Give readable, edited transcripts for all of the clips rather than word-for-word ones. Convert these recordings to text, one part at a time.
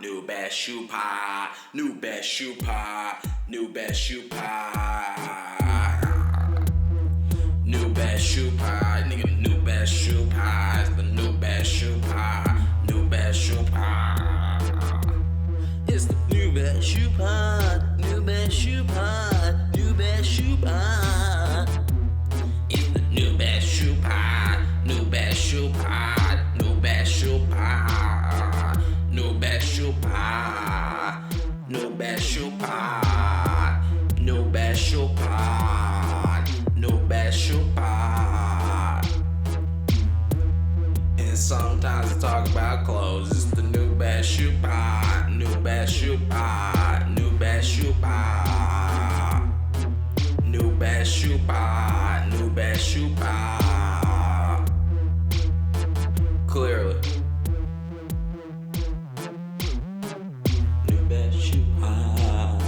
New best shoe pie. New best shoe pie. New best shoe pie. New best shoe pie. Nigga, new best shoe pie. It's the new best shoe pie. New best shoe pie. It's the new best shoe pie. New best shoe pie. New best shoe pie. It's the new best shoe pie. New best shoe pie. New best shoe pie. New best shoe pie. New best shoe pie. New best shoe pie. New best shoe pie. And sometimes I talk about clothes. It's the new best shoe pie. New best shoe pie. New best shoe pie. New best shoe pie. New best shoe pie. Clearly. New best shoe pie.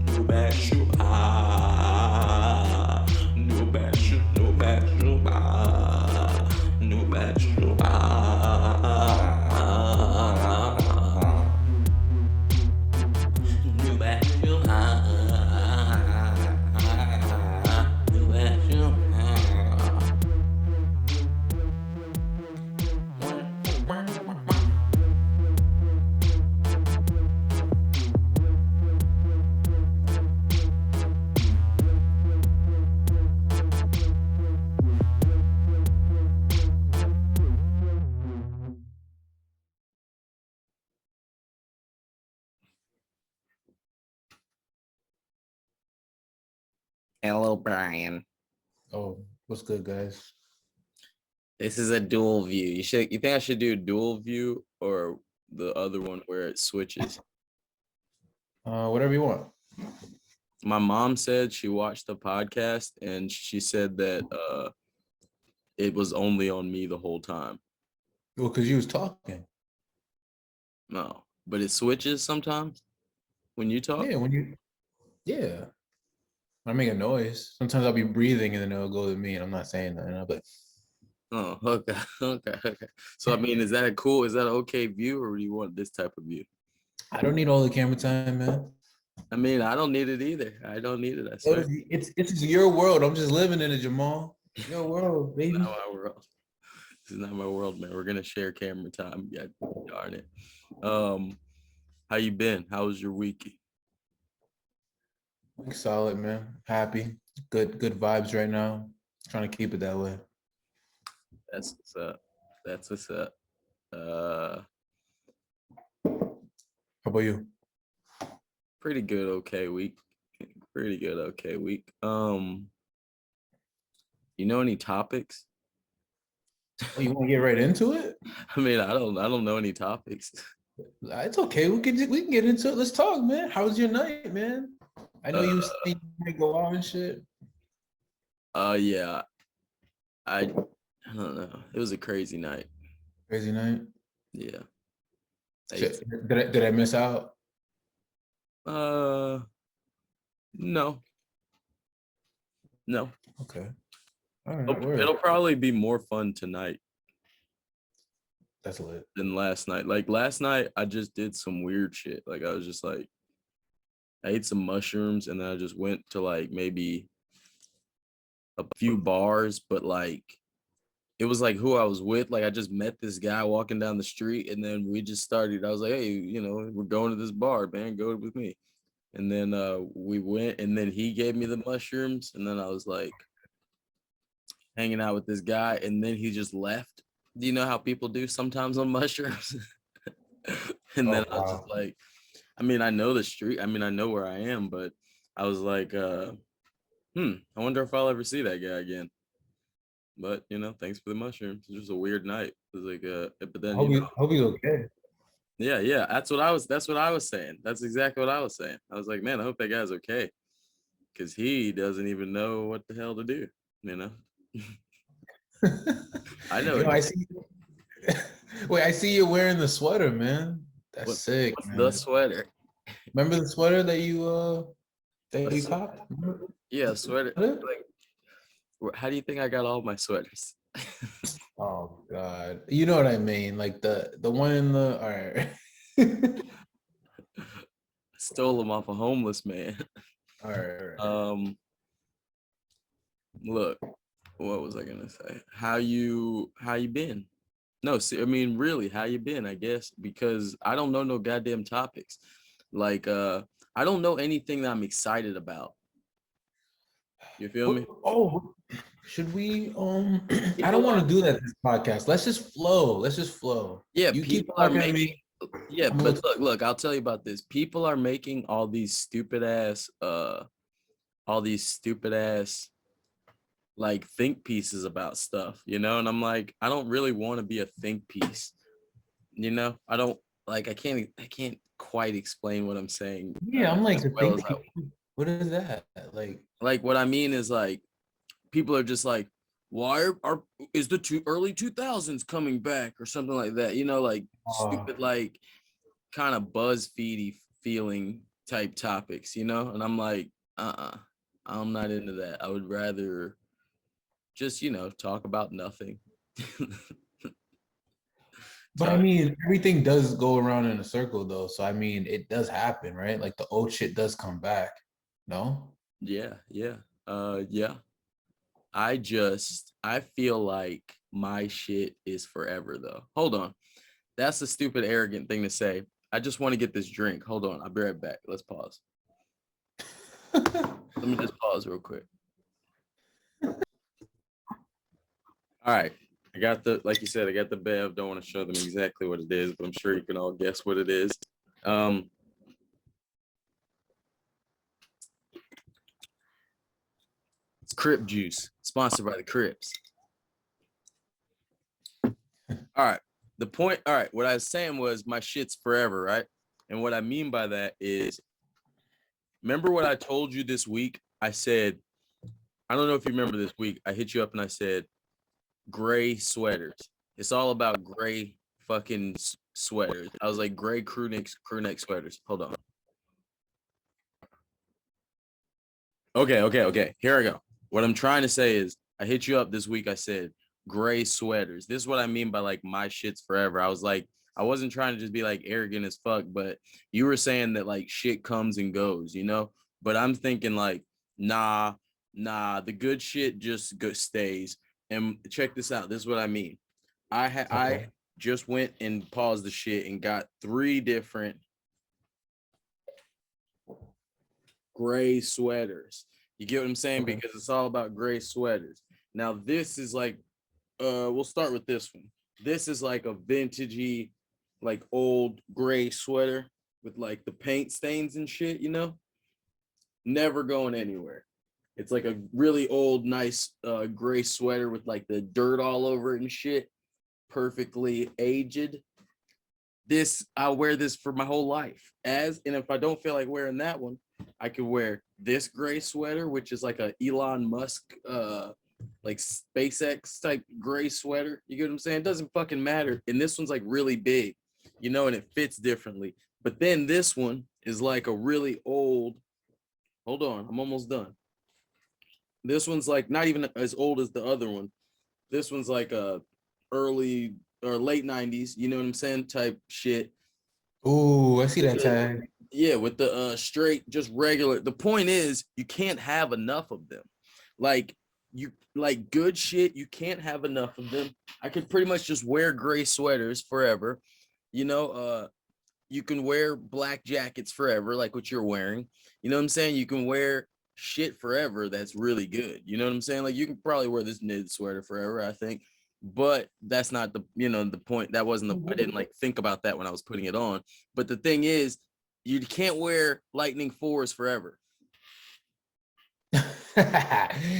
New best shoe pie. New best shoe pie. New best shoe pie. New best shoe pie. New best shoe pie. Hello, Brian. Oh, what's good, guys? This is a dual view. You think I should do a dual view or the other one where it switches? Whatever you want. My mom said she watched the podcast and she said that it was only on me the whole time. Well, because you was talking. No, but it switches sometimes when you talk. Yeah. I make a noise. Sometimes I'll be breathing and then it'll go to me, and I'm not saying that. But Oh, okay. So I mean, is that an okay view, or do you want this type of view? I don't need all the camera time, man. I mean, I don't need it either. I don't need it. I swear. It's your world. I'm just living in it, Jamal. Your world, baby. Not my world. This is not my world, man. We're gonna share camera time. Yeah, darn it. How you been? How was your week? Solid, man. Happy. Good vibes right now. Trying to keep it that way. That's what's up. That's what's up. How about you? Pretty good, okay week. Pretty good, okay week. You know any topics? Oh, you want to get right into it? I mean, I don't know any topics. It's okay. We can get into it. Let's talk, man. How was your night, man? I know you might go out and shit. Yeah. I don't know. It was a crazy night. Crazy night? Yeah. Did I miss out? No. Okay. All right. It'll probably be more fun tonight. That's lit. Than last night. Like last night, I just did some weird shit. Like I was just like, I ate some mushrooms and then I just went to like maybe a few bars, but like it was like who I was with. Like I just met this guy walking down the street and then we just started. I was like, hey, we're going to this bar, man. Go with me. And then we went and then he gave me the mushrooms and then I was like hanging out with this guy and then he just left. Do you know how people do sometimes on mushrooms? And then I was just like, I mean, I know the street. I mean, I know where I am, but I was like, I wonder if I'll ever see that guy again. But thanks for the mushrooms. It was just a weird night. It was like, but then hope he's okay. Yeah. That's what I was saying. That's exactly what I was saying. I was like, man, I hope that guy's okay, because he doesn't even know what the hell to do. I know. I see. Wait, I see you wearing the sweater, man. That's sick. What's the sweater? Remember the sweater that you copped? Yeah, sweater. Like, how do you think I got all my sweaters? Oh God, you know what I mean? Like the one in the. All right. Stole them off a homeless man. All right. Look, what was I gonna say? How you been? No, see, I mean, really, how you been? I guess because I don't know no goddamn topics. Like, I don't know anything that I'm excited about. You feel me? Oh, should we? I don't want to do that this podcast. Let's just flow. Let's just flow. Yeah, You keep people are talking to making. me. Yeah, I'm but gonna- look, I'll tell you about this. People are making all these stupid ass like think pieces about stuff, you know? And I'm like, I don't really want to be a think piece. You know? I don't like I can't quite explain what I'm saying Yeah, I'm like as the well thing. as I What is that? like what I mean is like people are just like, why are is the early 2000s coming back or something like that, you know, like Uh, stupid like kind of BuzzFeedy feeling type topics, you know? And I'm like, I'm not into that. I would rather just, you know, talk about nothing. but I Talk, mean, everything does go around in a circle, though. So I mean, it does happen, right? Like the old shit does come back. No. yeah. Yeah. I feel like my shit is forever though. Hold on. That's a stupid, arrogant thing to say. I just want to get this drink. Hold on. I'll be right back. Let's pause. Let me just pause real quick. All right. I got like you said, I got the Bev. Don't want to show them exactly what it is, but I'm sure you can all guess what it is. It's Crip Juice, sponsored by the Crips. All right. All right. What I was saying was my shit's forever, right? And what I mean by that is, remember what I told you this week? I said, I don't know if you remember this week. I hit you up and I said, gray sweaters. It's all about gray fucking sweaters. I was like, gray crew neck sweaters. Hold on. Okay. Here I go. What I'm trying to say is, I hit you up this week. I said, gray sweaters. This is what I mean by like my shit's forever. I was like, I wasn't trying to just be like arrogant as fuck, but you were saying that like shit comes and goes, you know? But I'm thinking like, nah, the good shit just stays. And check this out. This is what I mean. I just went and paused the shit and got 3 different gray sweaters. You get what I'm saying? Okay. Because it's all about gray sweaters. Now this is like we'll start with this one. This is like a vintagey, like old gray sweater with like the paint stains and shit, you know? Never going anywhere. It's like a really old, nice gray sweater with like the dirt all over it and shit. Perfectly aged. I'll wear this for my whole life. And if I don't feel like wearing that one, I could wear this gray sweater, which is like a Elon Musk like SpaceX type gray sweater. You get what I'm saying? It doesn't fucking matter. And this one's like really big, you know, and it fits differently. But then this one is like a really old, hold on, I'm almost done. This one's like not even as old as the other one. This one's like a early or late 90s, you know what I'm saying, type shit. Ooh, I see that tag. Yeah, with the straight, just regular. The point is, you can't have enough of them. Like you like good shit, you can't have enough of them. I could pretty much just wear gray sweaters forever. You know, you can wear black jackets forever, like what you're wearing. You know what I'm saying? You can wear shit forever that's really good. You know what I'm saying? Like you can probably wear this knit sweater forever, I think. But that's not the, you know, the point. That wasn't the, I didn't like think about that when I was putting it on. But the thing is, you can't wear Lightning 4s forever.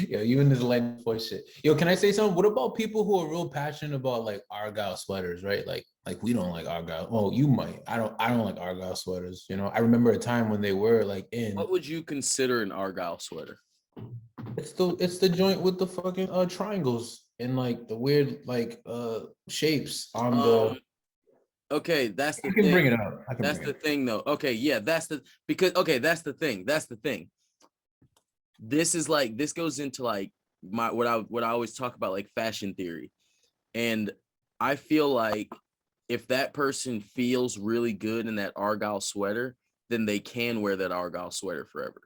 Yo, you in this Lightning Force shit. Yo, can I say something? What about people who are real passionate about like Argyle sweaters, right? Like we don't like Argyle. Oh, you might. I don't like Argyle sweaters. You know, I remember a time when they were like in. What would you consider an Argyle sweater? It's the joint with the fucking triangles and like the weird like shapes on the. Okay, that's the I can thing. bring it up. That's the thing though. Okay, yeah, that's the that's the thing. That's the thing. This is like, this goes into like what I always talk about, like fashion theory. And I feel like if that person feels really good in that Argyle sweater, then they can wear that Argyle sweater forever.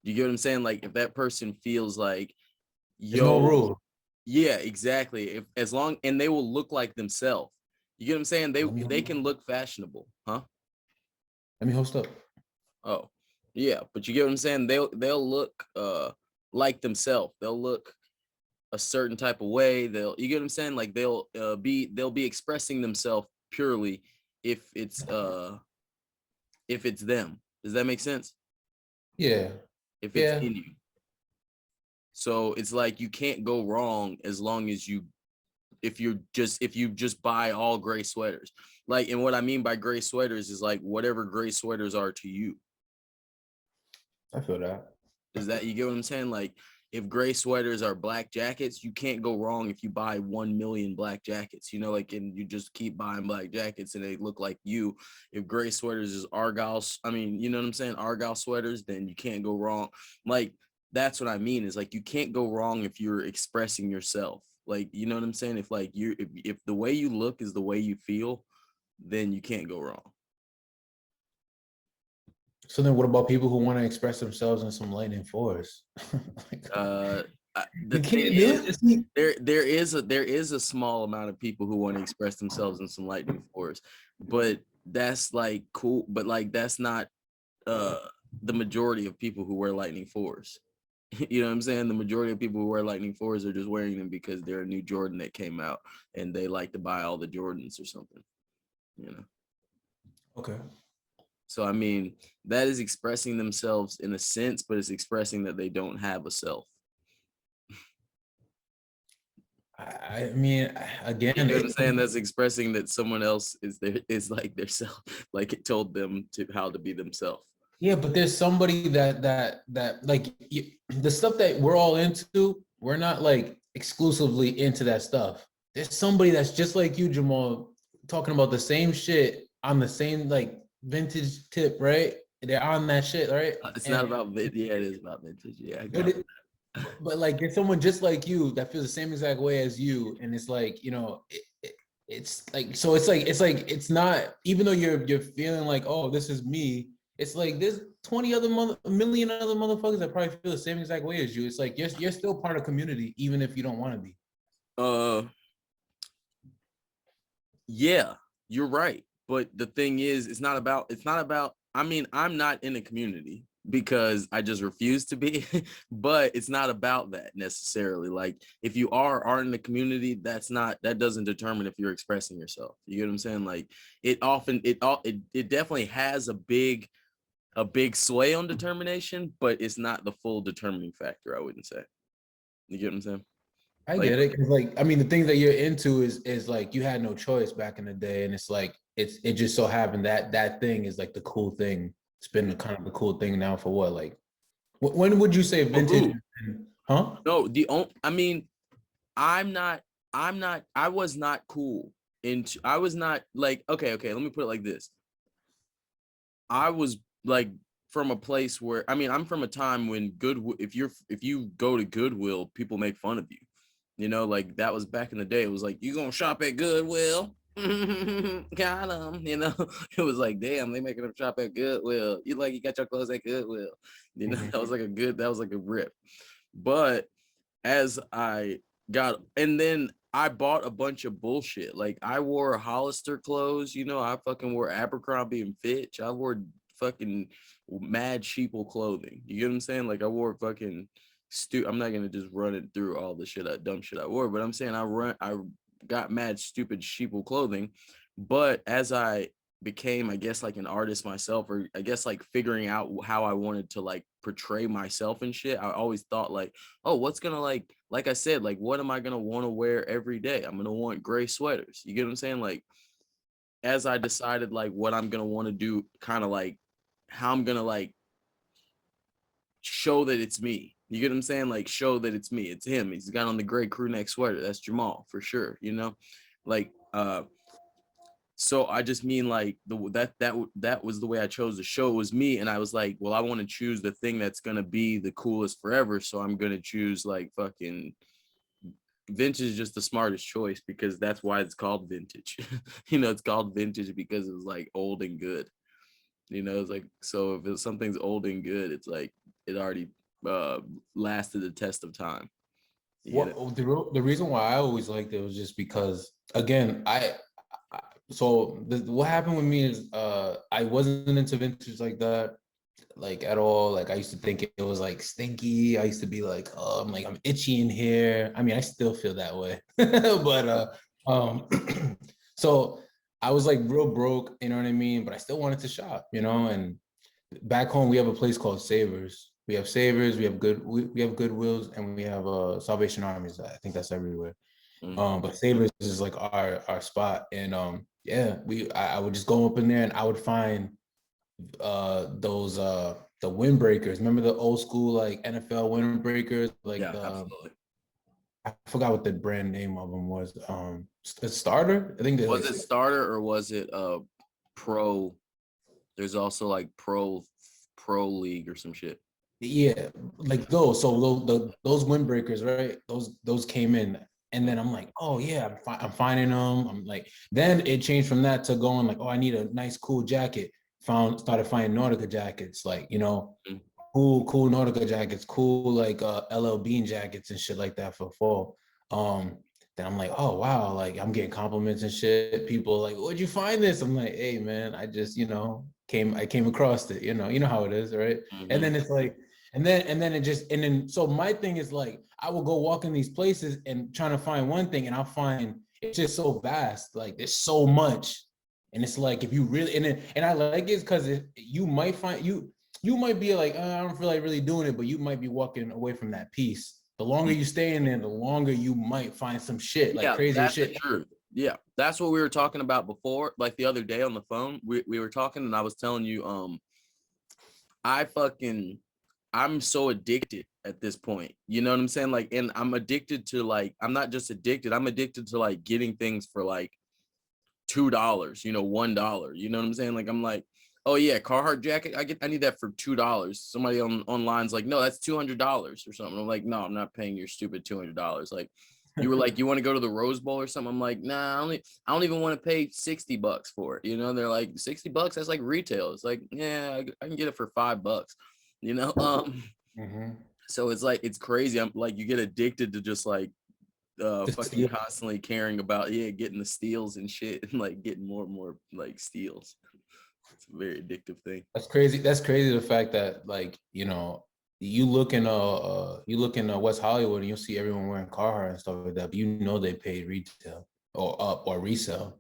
You get what I'm saying? Like if that person feels like, There's no yo, rule. yeah, exactly. If as long and they will look like themselves. You get what I'm saying? They can look fashionable, huh? Let me host up. Oh, yeah, but you get what I'm saying? They'll look like themselves. They'll look a certain type of way. You get what I'm saying? Like they'll be expressing themselves purely if it's them. Does that make sense? Yeah. If it's Yeah. in you. So it's like you can't go wrong as long as if you just buy all gray sweaters. Like, and what I mean by gray sweaters is like whatever gray sweaters are to you. I feel that. Is that, you get what I'm saying? Like if gray sweaters are black jackets, you can't go wrong if you buy 1 million black jackets, you know, like, and you just keep buying black jackets and they look like you. If gray sweaters is Argyle, I mean, you know what I'm saying? Argyle sweaters, then you can't go wrong. Like, that's what I mean is like, you can't go wrong if you're expressing yourself. Like, you know what I'm saying? If like if the way you look is the way you feel, then you can't go wrong. So then what about people who want to express themselves in some lightning force? The You thing can't do is, it. there is a small amount of people who want to express themselves in some lightning force, but that's like cool. But like that's not the majority of people who wear lightning fours. You know what I'm saying? The majority of people who wear lightning fours are just wearing them because they're a new Jordan that came out and they like to buy all the Jordans or something. You know. Okay. So I mean, that is expressing themselves in a sense, but it's expressing that they don't have a self. I mean, again, You know what I'm saying? That's expressing that someone else is like their self, like it told them to how to be themselves. yeah, but there's somebody that like the stuff that we're all into. We're not like exclusively into that stuff. There's somebody that's just like you, Jamal, talking about the same shit on the same like vintage tip, right? They're on that shit, right? It's And not about yeah, it is about vintage. Yeah, I but got it. but like there's someone just like you that feels the same exact way as you, and it's like it's like so it's not, even though you're feeling like, oh, this is me. It's like there's 20 other a million other motherfuckers that probably feel the same exact way as you. It's like you're still part of community even if you don't want to be. Yeah, you're right. But the thing is, it's not about, I mean, I'm not in a community because I just refuse to be, but it's not about that necessarily. Like if you aren't in the community, that doesn't determine if you're expressing yourself. You get what I'm saying? Like it definitely has a big sway on determination, but it's not the full determining factor, I wouldn't say. You get what I'm saying? I Like, get it, because like I mean the things that you're into is like you had no choice back in the day, and it's like it just so happened that that thing is like the cool thing. It's been kind of the cool thing now for what, like when would you say vintage? Huh? No, I mean, I'm not, I was not cool into, I was not like, okay, let me put it like this. I was like from a place where, I mean, I'm from a time when if you go to Goodwill, people make fun of you. You know, like that was back in the day. It was like, you gonna shop at Goodwill? Got them. You know, it was like, damn, they making them shop at Goodwill. You got your clothes at Goodwill. You know, that was like a rip. But as I got, and then I bought a bunch of bullshit. Like I wore Hollister clothes, you know, I fucking wore Abercrombie and Fitch. I wore fucking mad sheeple clothing. You get what I'm saying? Like I wore fucking I'm not gonna just run it through all the dumb shit I wore, but I'm saying I got mad stupid sheeple clothing. But as I became, I guess, like an artist myself, or I guess like figuring out how I wanted to like portray myself and shit, I always thought like, oh, what's gonna like I said, like what am I gonna want to wear every day? I'm gonna want gray sweaters. You get what I'm saying? Like as I decided like what I'm gonna want to do, kind of like how I'm gonna like show that it's me. You get what I'm saying? Like show that it's me. It's him. He's got on the gray crew neck sweater. That's Jamal for sure. You know, like so I just mean like that was the way I chose to show it was me. And I was like, well, I want to choose the thing that's gonna be the coolest forever. So I'm gonna choose like fucking vintage is just the smartest choice because that's why it's called vintage. It's called vintage because it's like old and good. It's like, so if something's old and good, it's like it already lasted the test of time. What the reason why I always liked it was just because, again, what happened with me is I wasn't into vintage like that, like at all. Like I used to think it was like stinky. I used to be like, oh, I'm itchy in here. I mean, I still feel that way, but so I was like real broke, you know what I mean? But I still wanted to shop, and back home we have a place called Savers. We have Savers, we have we have Goodwills, and we have Salvation Armies. I think that's everywhere. But Savers is like our spot, and yeah, I would just go up in there and I would find those the windbreakers. Remember the old school like NFL windbreakers? Like yeah, absolutely. I forgot what the brand name of them was. Starter. I think was it Starter or was it Pro? There's also like Pro League or some shit. Yeah, like those. So those windbreakers, right? Those came in, and then I'm like, oh yeah, I'm finding them. I'm like, then it changed from that to going like, oh, I need a nice cool jacket. Started finding Nautica jackets, like cool Nautica jackets, cool like LL Bean jackets and shit like that for fall. Then I'm like, oh wow, like I'm getting compliments and shit. People like, where'd you find this? I'm like, hey man, I just came across it. You know how it is, right? Mm-hmm. And then it's like, and then so my thing is like, I will go walk in these places and trying to find one thing, and I'll find it's just so vast. Like there's so much, and it's like if you really and I like it because you might find you might be like, I don't feel like really doing it, but you might be walking away from that piece. The longer you stay in there, the longer you might find some shit, like crazy shit. True. Yeah, that's what we were talking about before. Like the other day on the phone, we were talking, and I was telling you, I'm so addicted at this point. You know what I'm saying? Like, and I'm addicted to like, I'm not just addicted. I'm addicted to like getting things for like $2, $1. You know what I'm saying? Like, I'm like, oh yeah, Carhartt jacket. I need that for $2. Somebody online's like, no, that's $200 or something. I'm like, no, I'm not paying your stupid $200. Like, you were like, you want to go to the Rose Bowl or something? I'm like, nah, I don't even want to pay $60 for it. They're like $60. That's like retail. It's like, yeah, I can get it for $5. So it's like, it's crazy. I'm like, you get addicted to just like fucking constantly caring about getting the steals and shit, and like getting more and more like steals. It's a very addictive thing. That's crazy. That's crazy. The fact that like you look in West Hollywood and you'll see everyone wearing Carhartt and stuff like that, but they paid retail or up or resell,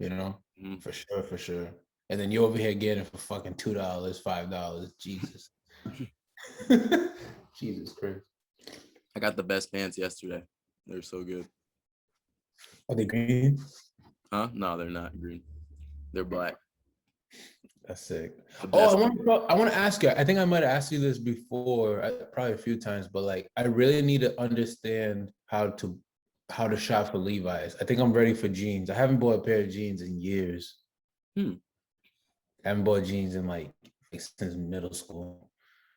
for sure. And then you over here getting it for fucking $2, $5. Jesus. Jesus Christ. I got the best pants yesterday. They're so good. Are they green? Huh? No, they're not green. They're black. That's sick. Oh, I want to ask you. I think I might have asked you this before, probably a few times, but like, I really need to understand how to shop for Levi's. I think I'm ready for jeans. I haven't bought a pair of jeans in years. I haven't bought jeans in like since middle school.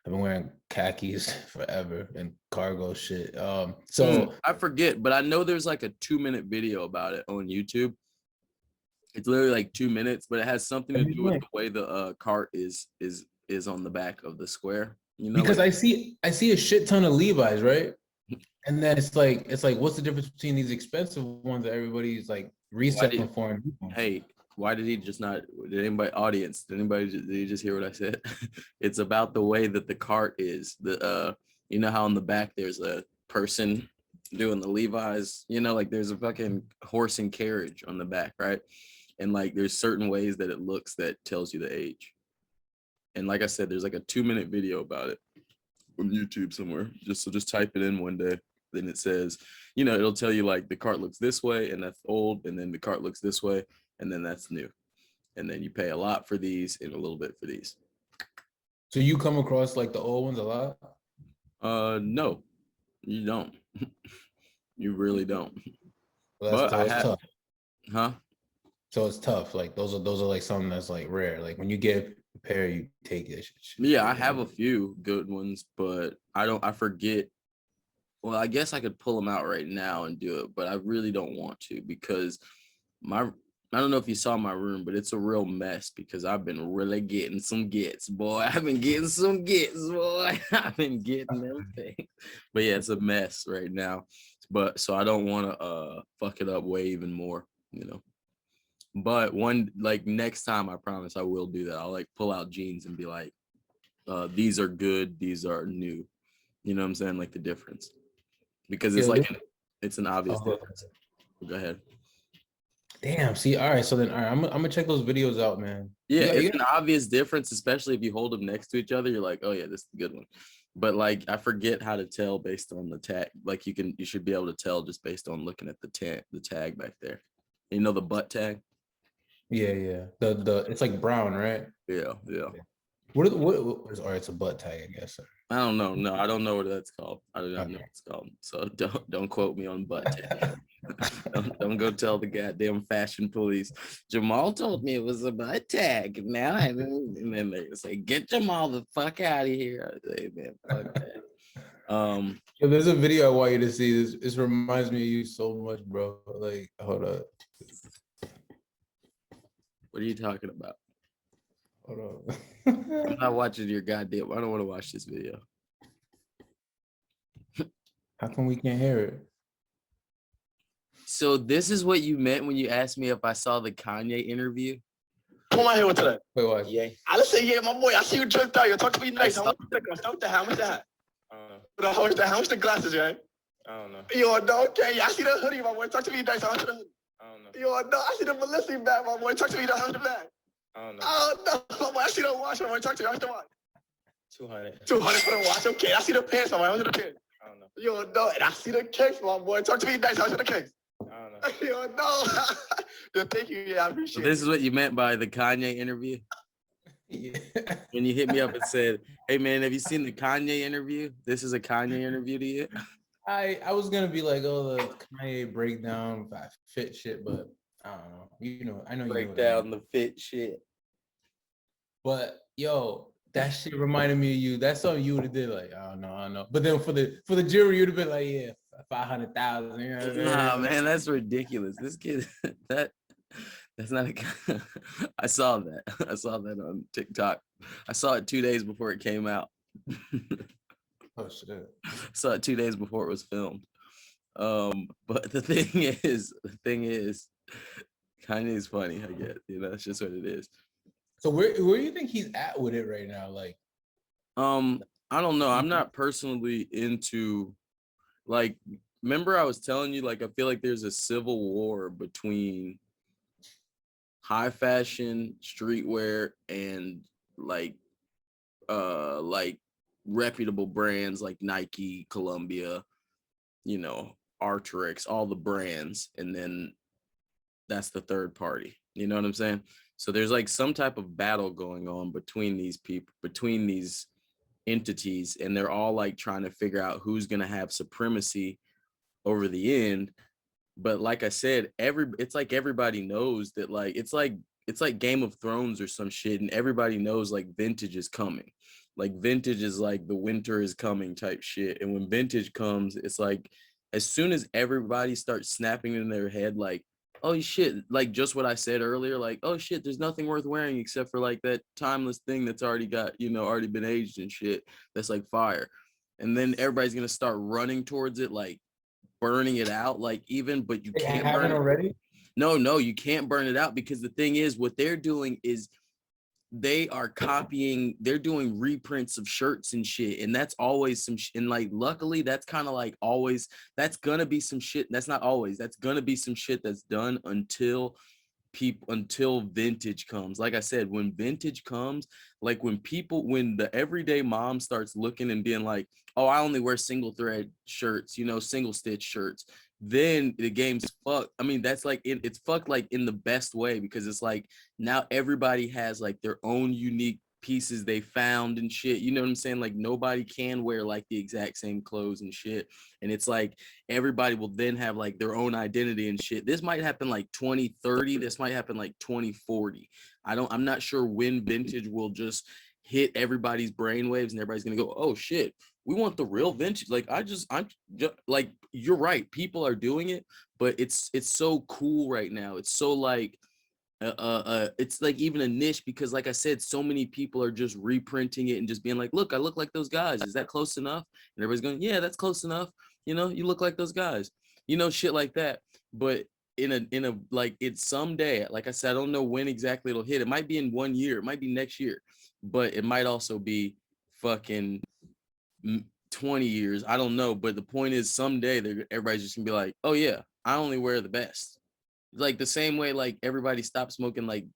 I've been wearing khakis forever and cargo shit. So I forget, but I know there's like a 2-minute video about it on YouTube. It's literally like 2 minutes, but it has something to do with the way the cart is on the back of the square. Because like, I see a shit ton of Levi's, right? And then it's like, what's the difference between these expensive ones that everybody's like reselling for? Hey, why did he just not? Did you just hear what I said? It's about the way that the cart is. How on the back there's a person doing the Levi's. Like there's a fucking horse and carriage on the back, right? And like there's certain ways that it looks that tells you the age. And like I said, there's like a 2-minute video about it on YouTube somewhere. Just type it in one day. Then it says, it'll tell you like the cart looks this way and that's old, and then the cart looks this way and then that's new. And then you pay a lot for these and a little bit for these. So you come across like the old ones a lot? No, you don't. You really don't. Well, that's tough. Huh? So it's tough. Like those are like something that's like rare. Like when you get a pair, you take it. Yeah, I have a few good ones, but I forget. Well, I guess I could pull them out right now and do it, but I really don't want to because my I don't know if you saw my room, but it's a real mess because I've been really getting some gets, boy. I've been getting some gets, boy. I've been getting them things. But yeah, it's a mess right now. But so I don't want to fuck it up way even more, you know. But one like next time I promise I will do that. I'll like pull out jeans and be like, these are good, these are new. You know what I'm saying? Like the difference. Because it's Yo, like it's an obvious oh, difference. Go ahead. damn. See, all right. So then, all right, I'm gonna check those videos out, man. Yeah, You it's an obvious difference, especially if you hold them next to each other. You're like, oh yeah, this is the good one. But like, I forget how to tell based on the tag. Like you should be able to tell just based on looking at the tag back there. You know the butt tag? yeah. The it's like brown, right? Yeah, yeah. What all right, it's a butt tag, I guess. I don't know. No, I don't know what that's called. I do not know Okay. what it's called. So don't quote me on butt tag. don't go tell the goddamn fashion police. Jamal told me it was a butt tag. Now and then they say, get Jamal the fuck out of here. I say, man, fuck that. Yo, there's a video I want you to see. This reminds me of you so much, bro. Like, hold up. What are you talking about? Hold up. I'm not watching your goddamn. I don't want to watch this video. How come we can't hear it? So this is what you meant when you asked me if I saw the Kanye interview? Pull my hair with today. Wait, watch. Yeah. I let's say, yeah, my boy, I see you tripped out. You talk to me nice. saw- How much the hat? How much the hat? I don't know. How much the glasses, right? I don't know. Yo, no, okay. Yeah, I see the hoodie, my boy. Talk to me nice. How much the hoodie? I don't know. Yo, no, I see the Melissa bag, my boy. Talk to me nice. How much the bag? I don't know. Oh, no, my boy. I see the watch, my boy. Talk to me. How much the watch? 200. 200 for the watch. Okay, I see the pants, my boy. How much the pants? I don't know. Yo, no, and I see the cakes, my boy. Talk to me nice. How much the cakes? I don't know. Yo, no. Yo, thank you. Yeah, I So appreciate this it. is what you meant by the Kanye interview? Yeah. When you hit me up and said, hey man, have you seen the Kanye interview? This is a Kanye interview to you? I was gonna be like, oh, the Kanye breakdown, fit shit, but I don't know. I know you Break know what I down mean. the fit shit. But yo, that shit reminded me of you. That's something you would have did. Like, I don't know. But then for the jury, you'd have been like, yeah, 500,000. You know what I mean? Nah, man, that's ridiculous. This kid, that's not a. I saw that. I saw that on TikTok. I saw it 2 days before it came out. Oh shit. Saw it 2 days before it was filmed. But the thing is, Kanye's funny. I guess that's just what it is. So where do you think he's at with it right now? Like, I don't know. I'm not personally into like. Remember, I was telling you like I feel like there's a civil war between high fashion, streetwear, and like reputable brands like Nike, Columbia, Arc'teryx, all the brands, and then that's the third party. You know what I'm saying? So there's like some type of battle going on between these people, between these entities, and they're all like trying to figure out who's gonna have supremacy over the end. But like I said, it's like everybody knows that like it's like Game of Thrones or some shit, and everybody knows like vintage is coming. Like vintage is like the winter is coming type shit. And when vintage comes, it's like as soon as everybody starts snapping in their head, like, oh shit, like just what I said earlier, like, oh shit, there's nothing worth wearing except for like that timeless thing that's already got, already been aged and shit. That's like fire. And then everybody's gonna start running towards it, like burning it out, like even, but you can't burn it already. No, you can't burn it out because the thing is, what they're doing is they are copying, they're doing reprints of shirts and shit, and that's always some and like luckily that's kind of like always, that's gonna be some shit, that's not always, that's gonna be some shit that's done until vintage comes. Like I said, when vintage comes, like when the everyday mom starts looking and being like, oh, I only wear single thread shirts, single stitch shirts, then the game's fucked. I mean, that's like it's fucked like in the best way, because it's like now everybody has like their own unique pieces they found and shit. You know what I'm saying? Like nobody can wear like the exact same clothes and shit. And it's like everybody will then have like their own identity and shit. This might happen like 2030. This might happen like 2040. I'm not sure when vintage will just hit everybody's brainwaves, and everybody's gonna go, oh shit, we want the real vintage. Like I'm just like, you're right, people are doing it, but it's so cool right now. It's so like it's like even a niche, because like I said, so many people are just reprinting it and just being like, look, I look like those guys, is that close enough? And everybody's going, yeah, that's close enough, you know, you look like those guys, you know, shit like that. But in a like, it's someday, like I said, I don't know when exactly it'll hit. It might be in 1 year, it might be next year, but it might also be fucking 20 years, I don't know. But the point is, someday everybody's just gonna be like, oh yeah, I only wear the best. Like the same way like everybody stopped smoking like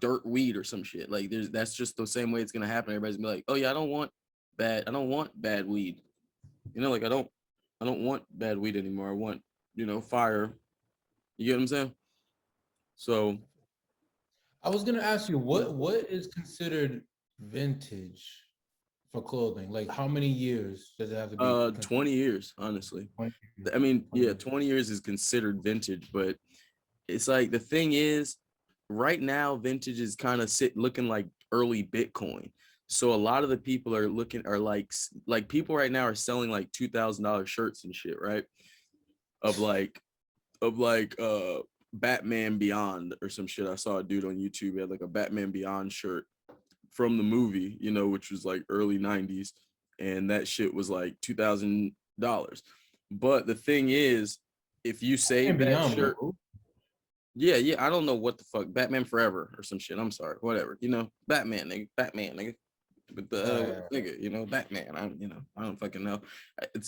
dirt weed or some shit. Like that's just the same way it's gonna happen. Everybody's gonna be like, oh yeah, I don't want bad weed. You know, like I don't want bad weed anymore. I want, you know, fire. You get what I'm saying? So I was gonna ask you what is considered vintage for clothing? Like how many years does it have to be? 20 years, honestly. 20 I mean, yeah, years. 20 years is considered vintage, but it's like the thing is, right now vintage is kind of looking like early Bitcoin. So a lot of the people are like people right now are selling like $2,000 shirts and shit, right? Of like Batman Beyond or some shit. I saw a dude on YouTube, he had like a Batman Beyond shirt from the movie, you know, which was like early 90s, and that shit was like $2,000. But the thing is, if you save that Beyond, shirt, bro. yeah, I don't know what the fuck, Batman Forever or some shit. I'm sorry, whatever. You know, Batman, nigga. But the nigga, you know, Batman. I don't fucking know.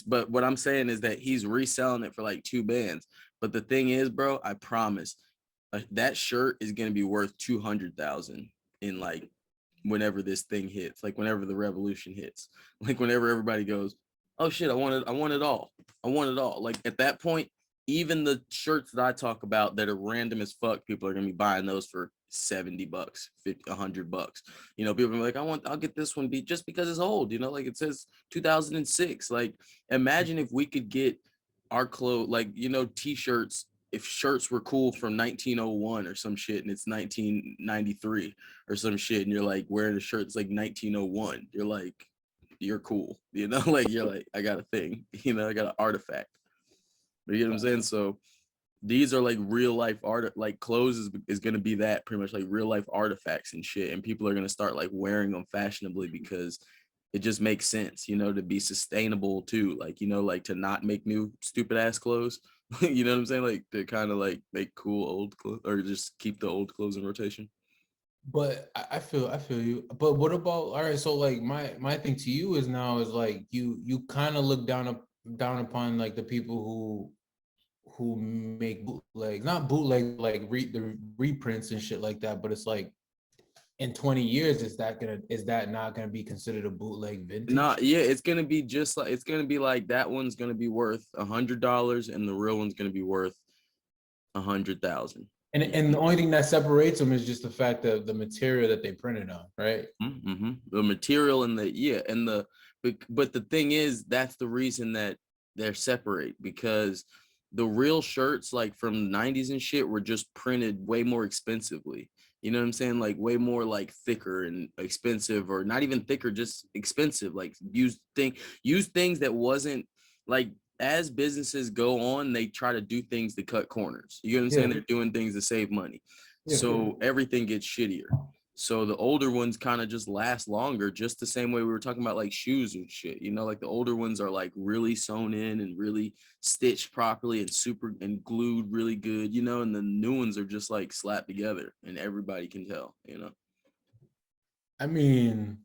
But what I'm saying is that he's reselling it for like 2 bands. But the thing is, bro, I promise, that shirt is gonna be worth 200,000 in like whenever this thing hits, like whenever the revolution hits, like whenever everybody goes, oh shit, I want it all. Like at that point, even the shirts that I talk about that are random as fuck, people are gonna be buying those for $70, $50, $100. You know, people are like, I'll get this one just because it's old, you know, like it says 2006. Like imagine if we could get our clothes, like, you know, t-shirts, if shirts were cool from 1901 or some shit, and it's 1993 or some shit, and you're like wearing a shirt that's like 1901, you're like, you're cool, you know, like you're like, I got a thing, you know, I got an artifact. But you know what I'm saying? So these are like real life art, like clothes is going to be that pretty much like real life artifacts and shit. And people are going to start like wearing them fashionably because it just makes sense, you know, to be sustainable too. Like, you know, like to not make new stupid ass clothes, you know what I'm saying? Like to kind of like make cool old clothes, or just keep the old clothes in rotation. But I feel you. But what about, all right? So like my thing to you is now is like you kind of look down upon like the people who make bootleg, not bootleg, like the reprints and shit like that. But it's like in 20 years, is that not gonna be considered a bootleg vintage? Not, yeah, it's gonna be just like, it's gonna be like that one's gonna be worth $100 and the real one's gonna be worth 100,000. And the only thing that separates them is just the fact that the material that they printed on, right? Mm-hmm. The material and but the thing is, that's the reason that they're separate, because the real shirts like from the 90s and shit were just printed way more expensively. You know what I'm saying? Like way more like thicker and expensive, or not even thicker, just expensive. Like use things that wasn't like, as businesses go on, they try to do things to cut corners. You know what I'm saying? They're doing things to save money. So everything gets shittier. So the older ones kind of just last longer, just the same way we were talking about like shoes and shit. You know, like the older ones are like really sewn in and really stitched properly and super and glued really good, you know, and the new ones are just like slapped together and everybody can tell, you know. I mean,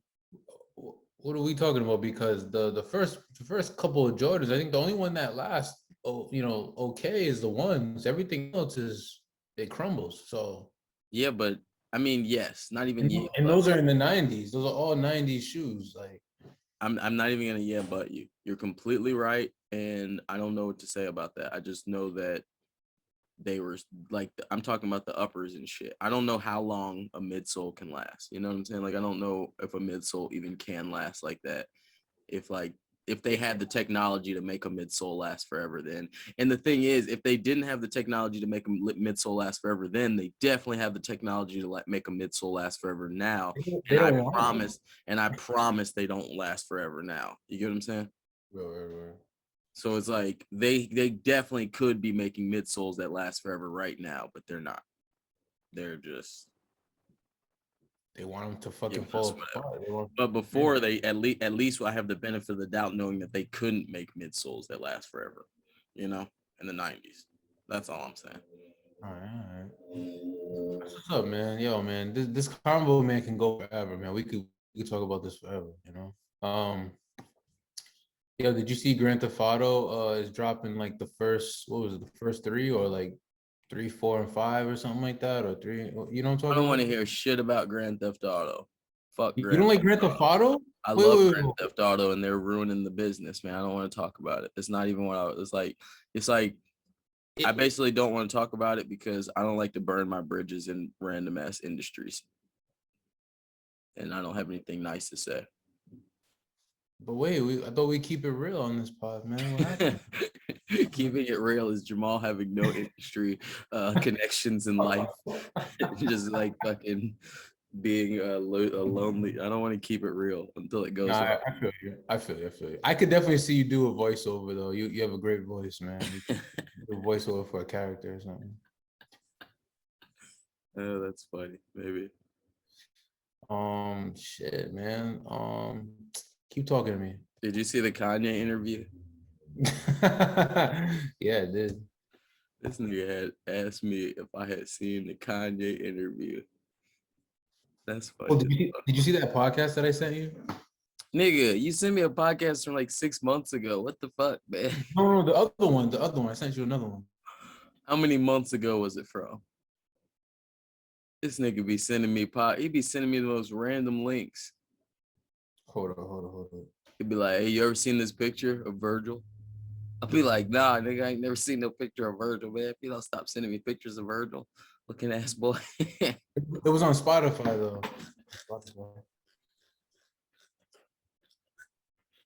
what are we talking about? Because the first couple of Jordans, I think the only one that lasts, okay, is the ones. Everything else it crumbles. So yeah, but I mean, yes, not even and, and those are in the 90s. Those are all 90s shoes. Like I'm not even gonna but you. You're completely right, and I don't know what to say about that. I just know that they were like, I'm talking about the uppers and shit. I don't know how long a midsole can last. You know what I'm saying? Like I don't know if a midsole even can last like that. If like if they had the technology to make a midsole last forever then. And the thing is, if they didn't have the technology to make a midsole last forever then, they definitely have the technology to make a midsole last forever now. They And I don't want promise they don't last forever now. You get what I'm saying? Right. So it's like they definitely could be making midsoles that last forever right now, but they're not. They're just They want them to fucking us fall whatever. apart. They want- But before they at least I have the benefit of the doubt knowing that they couldn't make midsoles that last forever, in the 90s. That's all I'm saying. All right. What's up, man? Yo, man, this combo, man, can go forever, man. We could talk about this forever, Yo, did you see Grand Theft Auto is dropping like the first, what was it, the first three, or like 3, 4, and 5 or something like that, or 3, you know what I'm I talking don't about? want to hear shit about Grand Theft Auto. Fuck You don't like Grand Theft Auto? I Wait, love wait, Grand wait. Theft Auto, and they're ruining the business, man. I don't want to talk about it. It's not even what it's like I basically don't want to talk about it because I don't like to burn my bridges in random ass industries. And I don't have anything nice to say. But wait, I thought we keep it real on this pod, man. What happened? Keeping it real is Jamal having no industry connections in life. Just like fucking being a lonely. I don't want to keep it real until it goes. Nah, I feel you. I could definitely see you do a voiceover though. You have a great voice, man. You do a voiceover for a character or something. Oh, that's funny. Maybe. Shit, man. Keep talking to me. Did you see the Kanye interview? Yeah, I did. This nigga had asked me if I had seen the Kanye interview. That's funny. Oh, did you see that podcast that I sent you? Nigga, you sent me a podcast from like 6 months ago. What the fuck, man? No, the other one. I sent you another one. How many months ago was it from? This nigga be sending me he be sending me the most random links. Hold on. He'd be like, hey, you ever seen this picture of Virgil? I'll be like, nah, nigga, I ain't never seen no picture of Virgil, man. If you don't stop sending me pictures of Virgil, looking ass boy. It was on Spotify though.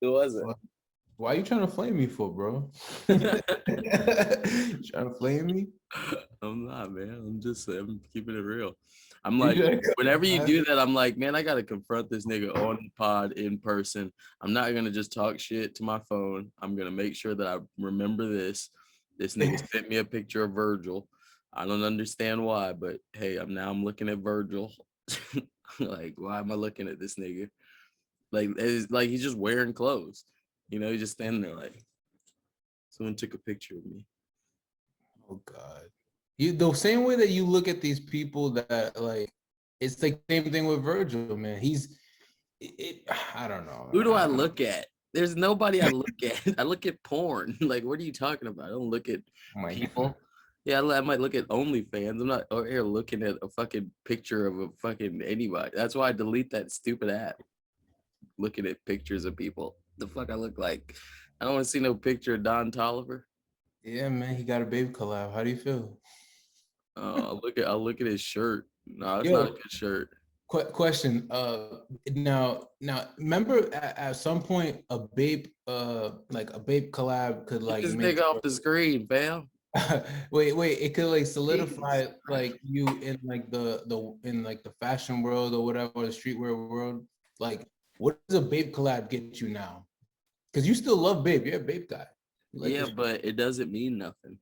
Who was it? Why are you trying to flame me for, bro? You trying to flame me? I'm not, man. I'm keeping it real. I'm like, whenever you do that, I'm like, man, I gotta confront this nigga on the pod in person. I'm not gonna just talk shit to my phone. I'm gonna make sure that I remember this. This nigga sent me a picture of Virgil. I don't understand why, but hey, I'm looking at Virgil. Like, why am I looking at this nigga? Like, it's like he's just wearing clothes. He's just standing there like, someone took a picture of me. Oh God. The same way that you look at these people that like, it's like the same thing with Virgil, man. I don't know. Who do I look at? There's nobody I look at. I look at porn. Like, what are you talking about? I don't look at people. God. Yeah, I might look at OnlyFans. I'm not over here looking at a fucking picture of a fucking anybody. That's why I delete that stupid app. Looking at pictures of people. The fuck I look like? I don't want to see no picture of Don Toliver. Yeah, man, he got a babe collab. How do you feel? I'll look at his shirt. No, it's not a good shirt. Question. Now, remember at some point a babe collab could like this nigga off the screen, fam. wait, it could like solidify like you in like the fashion world or whatever, or the streetwear world. Like, what does a babe collab get you now? Because you still love babe. You're a babe guy. Yeah, but it doesn't mean nothing.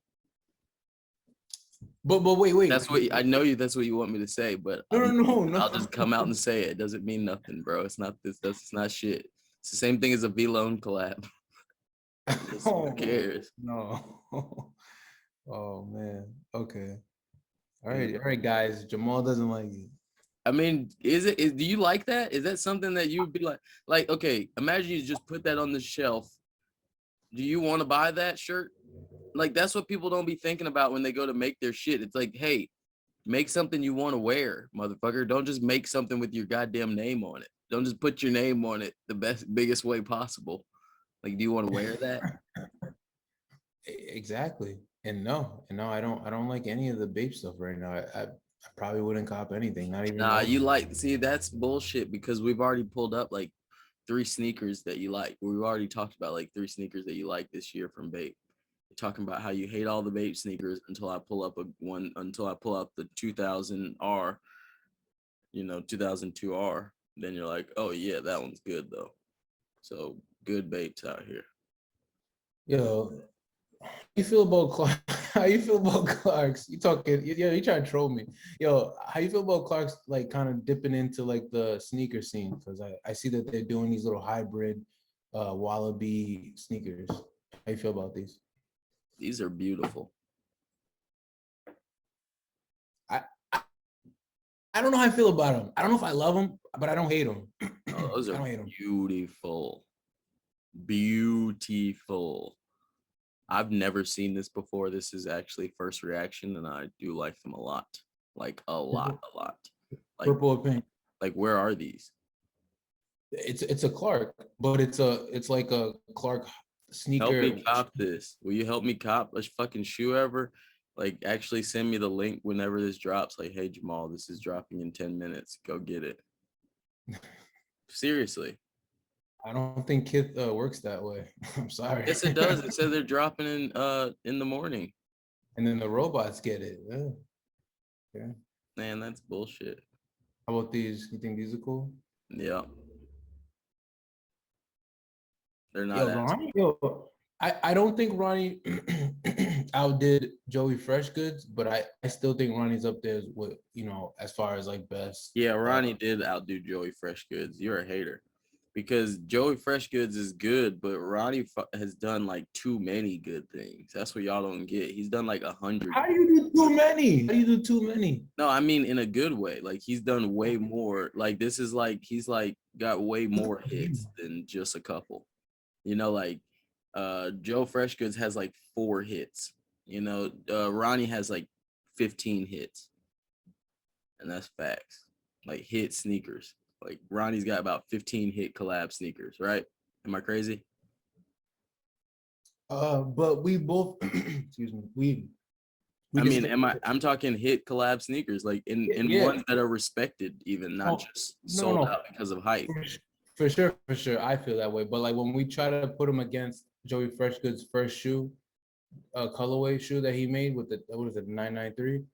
But wait. That's what I know you. That's what you want me to say. But no. I'll just come out and say it. It doesn't mean nothing, bro. It's not this. That's not shit. It's the same thing as a V-Lone collab. Who cares? No. Oh man. Okay. All right, guys. Jamal doesn't like it. I mean, do you like that? Is that something that you would be like, okay, imagine you just put that on the shelf. Do you want to buy that shirt? Like, that's what people don't be thinking about when they go to make their shit. It's like, hey, make something you want to wear, motherfucker. Don't just make something with your goddamn name on it. Don't just put your name on it the biggest way possible. Like, do you want to wear that? Exactly. And no, I don't like any of the babe stuff right now. I probably wouldn't cop anything. Not even. Nah, see, that's bullshit because we've already pulled up like three sneakers that you like. We've already talked about like three sneakers that you like this year from Bape. You're talking about how you hate all the Bape sneakers until I pull up until I pull out the 2000R, 2002R. Then you're like, oh yeah, that one's good though. So good Bapes out here. Yo, how you feel about Clark? How you feel about Clarks? You talking? Yo, you trying to troll me? Yo, how you feel about Clarks? Like kind of dipping into like the sneaker scene because I see that they're doing these little hybrid Wallaby sneakers. How you feel about these? These are beautiful. I don't know how I feel about them. I don't know if I love them, but I don't hate them. Oh, those I are don't hate them. beautiful. Beautiful. I've never seen this before. This is actually first reaction, and I do like them a lot. Like a lot. Like, Purple or pink. like where are these? It's a Clark, but it's like a Clark sneaker. Help me cop this. Will you help me cop a fucking shoe ever? Like actually send me the link whenever this drops. Like, hey Jamal, this is dropping in 10 minutes. Go get it. Seriously. I don't think Kith works that way. I'm sorry. Yes, it does. It said they're dropping in the morning. And then the robots get it. Yeah. Yeah. Man, that's bullshit. How about these? You think these are cool? Yeah. They're not. Yo, Ronnie, I don't think Ronnie outdid Joey Freshgoods, but I still think Ronnie's up there with, as far as like best. Yeah, Ronnie did outdo Joey Freshgoods. You're a hater. Because Joey Freshgoods is good, but Ronnie has done like too many good things. That's what y'all don't get. He's done like 100. How do you do too many? How do you do too many? No, I mean in a good way. Like he's done way more. Like this is like he's like got way more hits than just a couple. Like Joe Freshgoods has like 4 hits. Ronnie has like 15 hits. And that's facts. Like hit sneakers. Like Ronnie's got about 15 hit collab sneakers, right? Am I crazy? But we both excuse me, I'm talking hit collab sneakers, like in ones that are respected, even not just sold out because of hype. For sure. I feel that way. But like when we try to put him against Joey Freshgoods' first shoe, colorway shoe that he made with the 993,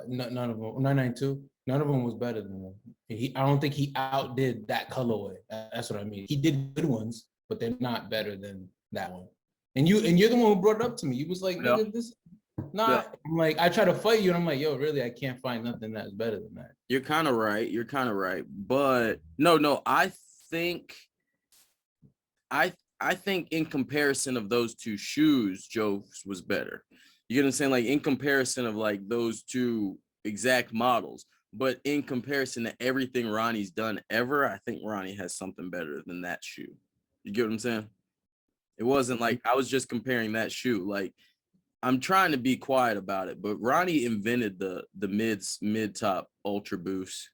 none of them 992. None of them was better than him. I don't think he outdid that colorway. That's what I mean. He did good ones, but they're not better than that one. And you're the one who brought it up to me. You was like, "Look at this." Nah, I'm like, I try to fight you, and I'm like, "Yo, really? I can't find nothing that's better than that." You're kind of right. But no, I think in comparison of those two shoes, Joe's was better. You get what I'm saying? Like in comparison of like those two exact models. But in comparison to everything Ronnie's done ever, I think Ronnie has something better than that shoe. You get what I'm saying? It wasn't like I was just comparing that shoe. Like I'm trying to be quiet about it, but Ronnie invented the mid top Ultra Boost.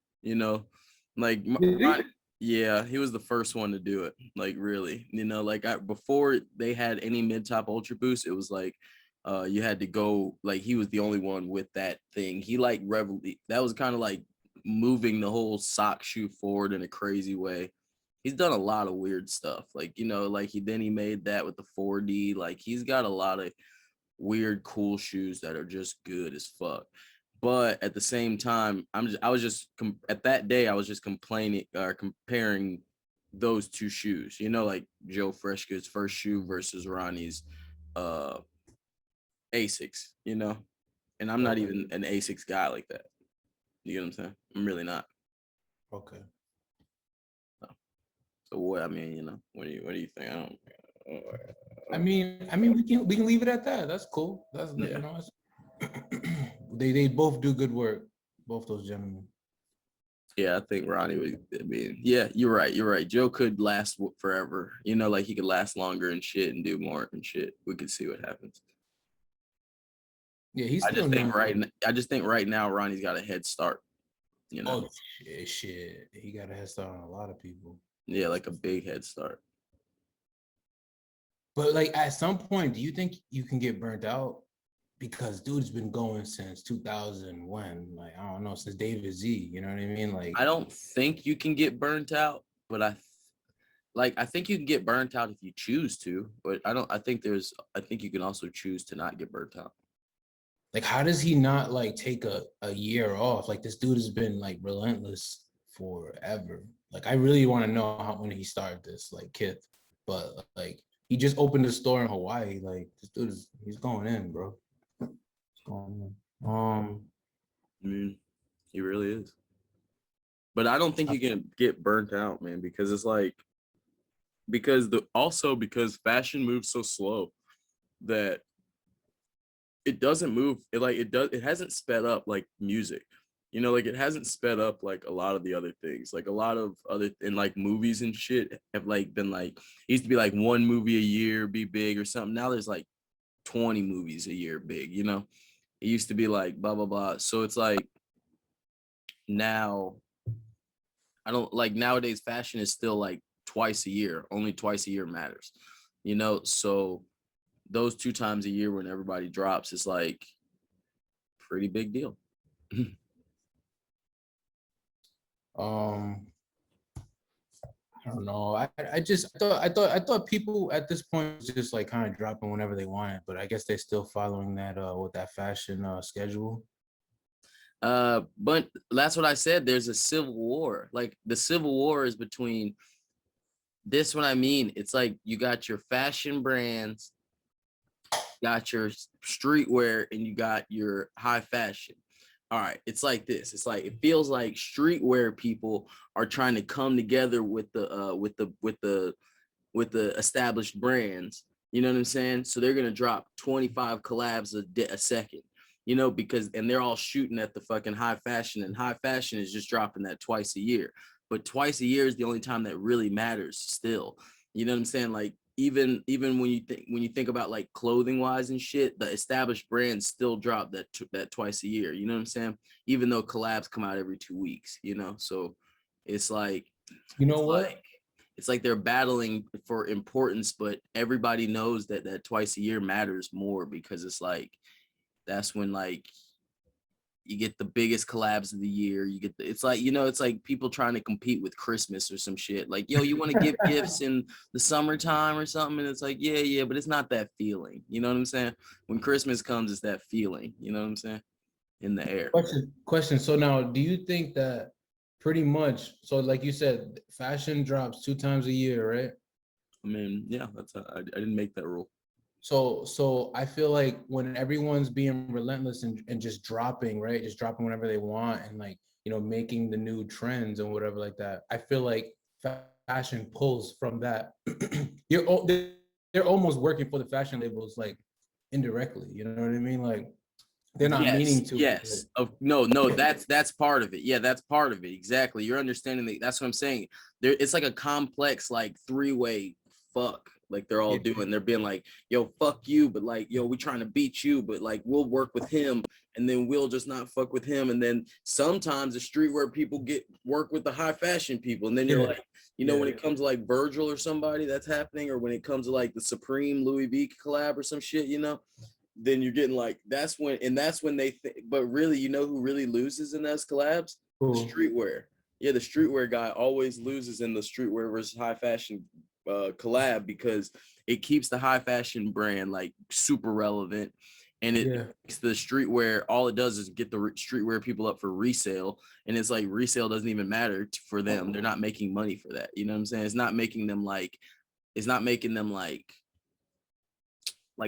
Like Ronnie, yeah, he was the first one to do it. Like really, before they had any mid top Ultra Boost, it was like. You had to go, like he was the only one with that thing. He like that was kind of like moving the whole sock shoe forward in a crazy way. He's done a lot of weird stuff. Like, like he made that with the 4D. Like he's got a lot of weird, cool shoes that are just good as fuck. But at the same time, at that day, I was just complaining or comparing those two shoes, like Joe Freshgoods' first shoe versus Ronnie's Asics, and I'm not even an Asics guy like that. You get what I'm saying? I'm really not. Okay. So what? I mean, what do you think? I mean, we can leave it at that. That's cool. That's they both do good work. Both those gentlemen. Yeah, I think Ronnie would. I mean, yeah, you're right. Joe could last forever. Like he could last longer and shit and do more and shit. We could see what happens. Yeah, he's. I just think right now Ronnie's got a head start. Oh shit! He got a head start on a lot of people. Yeah, like a big head start. But like at some point, do you think you can get burnt out? Because dude's been going since 2001. Like I don't know, since David Z. You know what I mean? Like I don't think you can get burnt out, but I like I think you can get burnt out if you choose to, but I think you can also choose to not get burnt out. Like, how does he not like take a year off? Like, this dude has been like relentless forever. Like, I really want to know when he started this, like Kith. But like, he just opened a store in Hawaii. Like, this dude he's going in, bro. He's going in. I mean, he really is. But I don't think you can get burnt out, man, because it's like because fashion moves so slow that it doesn't move. It hasn't sped up like music. You know, like it hasn't sped up like a lot of the other things. Like a lot of other and like movies and shit have like been like it used to be like one movie a year be big or something. Now there's like 20 movies a year big, you know? It used to be like blah blah blah. So it's like now I don't like nowadays fashion is still like twice a year. Only twice a year matters. You know, so those 2 times a year when everybody drops is like pretty big deal. I don't know. I thought people at this point was just like kind of dropping whenever they wanted, but I guess they're still following that with that fashion schedule. But that's what I said. There's a civil war. Like the civil war is between this what I mean. It's like you got your fashion brands, got your streetwear, and you got your high fashion. All right, it's like this. It's like it feels like streetwear people are trying to come together with the established brands. You know what I'm saying? So they're gonna drop 25 collabs a second. You know, because and they're all shooting at the fucking high fashion, and high fashion is just dropping that twice a year. But twice a year is the only time that really matters still. You know what I'm saying? Like even when you think about like clothing wise and shit, the established brands still drop that twice a year. You know what I'm saying? Even though collabs come out every 2 weeks, you know? So it's like, you know what? It's like they're battling for importance, but everybody knows that twice a year matters more because it's like, that's when like you get the biggest collabs of the year. You get it's like, you know, it's like people trying to compete with Christmas or some shit. Like, yo, you want to give gifts in the summertime or something? And it's like, yeah, but it's not that feeling. You know what I'm saying? When Christmas comes, it's that feeling. You know what I'm saying? In the air. Question. So now, do you think that pretty much? So, like you said, fashion drops 2 times a year, right? I mean, yeah, I didn't make that rule. So I feel like when everyone's being relentless and just dropping, right? Just dropping whenever they want and like, you know, making the new trends and whatever like that. I feel like fashion pulls from that. They're almost working for the fashion labels like indirectly, you know what I mean? Like they're not meaning to. Yes. No, that's part of it. Yeah, that's part of it. Exactly. You're understanding that. That's what I'm saying. It's like a complex, like 3-way fuck. Like they're all doing, they're being like, yo, fuck you, but like, yo, we trying to beat you, but like we'll work with him, and then we'll just not fuck with him. And then sometimes the streetwear people work with the high fashion people, and then you're like, you know, when it comes to like Virgil or somebody that's happening, or when it comes to like the Supreme Louis V collab or some shit, you know, then you're getting like that's when they think. But really, you know who really loses in those collabs? Cool. The streetwear. Yeah, the streetwear guy always loses in the streetwear versus high fashion collab because it keeps the high fashion brand like super relevant, and it makes the streetwear, all it does is get the streetwear people up for resale, and it's like resale doesn't even matter for them. They're not making money for that. You know what I'm saying? It's not making them like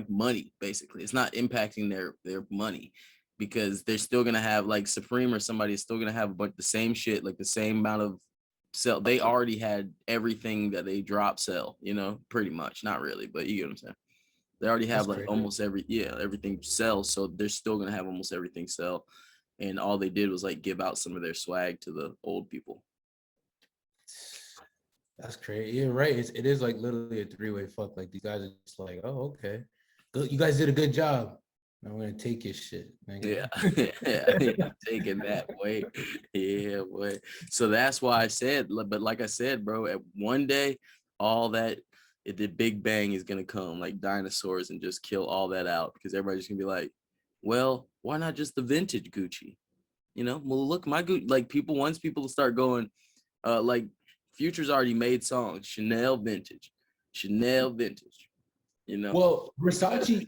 money, basically. It's not impacting their money because they're still gonna have like Supreme or somebody is still gonna have the same shit, like the same amount of sell. They already had everything that they drop sell, you know, pretty much. Not really, but you get what I'm saying. They already have like almost everything sells, so they're still gonna have almost everything sell. And all they did was like give out some of their swag to the old people. That's crazy. Yeah, right. It is like literally a 3-way fuck. Like these guys are just like, oh, okay. Good. You guys did a good job. I'm gonna take your shit. Yeah, taking that way. Yeah, boy. So that's why I said, but like I said, bro, at one day, all that the big bang is gonna come like dinosaurs and just kill all that out because everybody's gonna be like, well, why not just the vintage Gucci? You know, well, look, my Gucci. Like once people start going, like Future's already made songs. Chanel vintage. You know. Well, Versace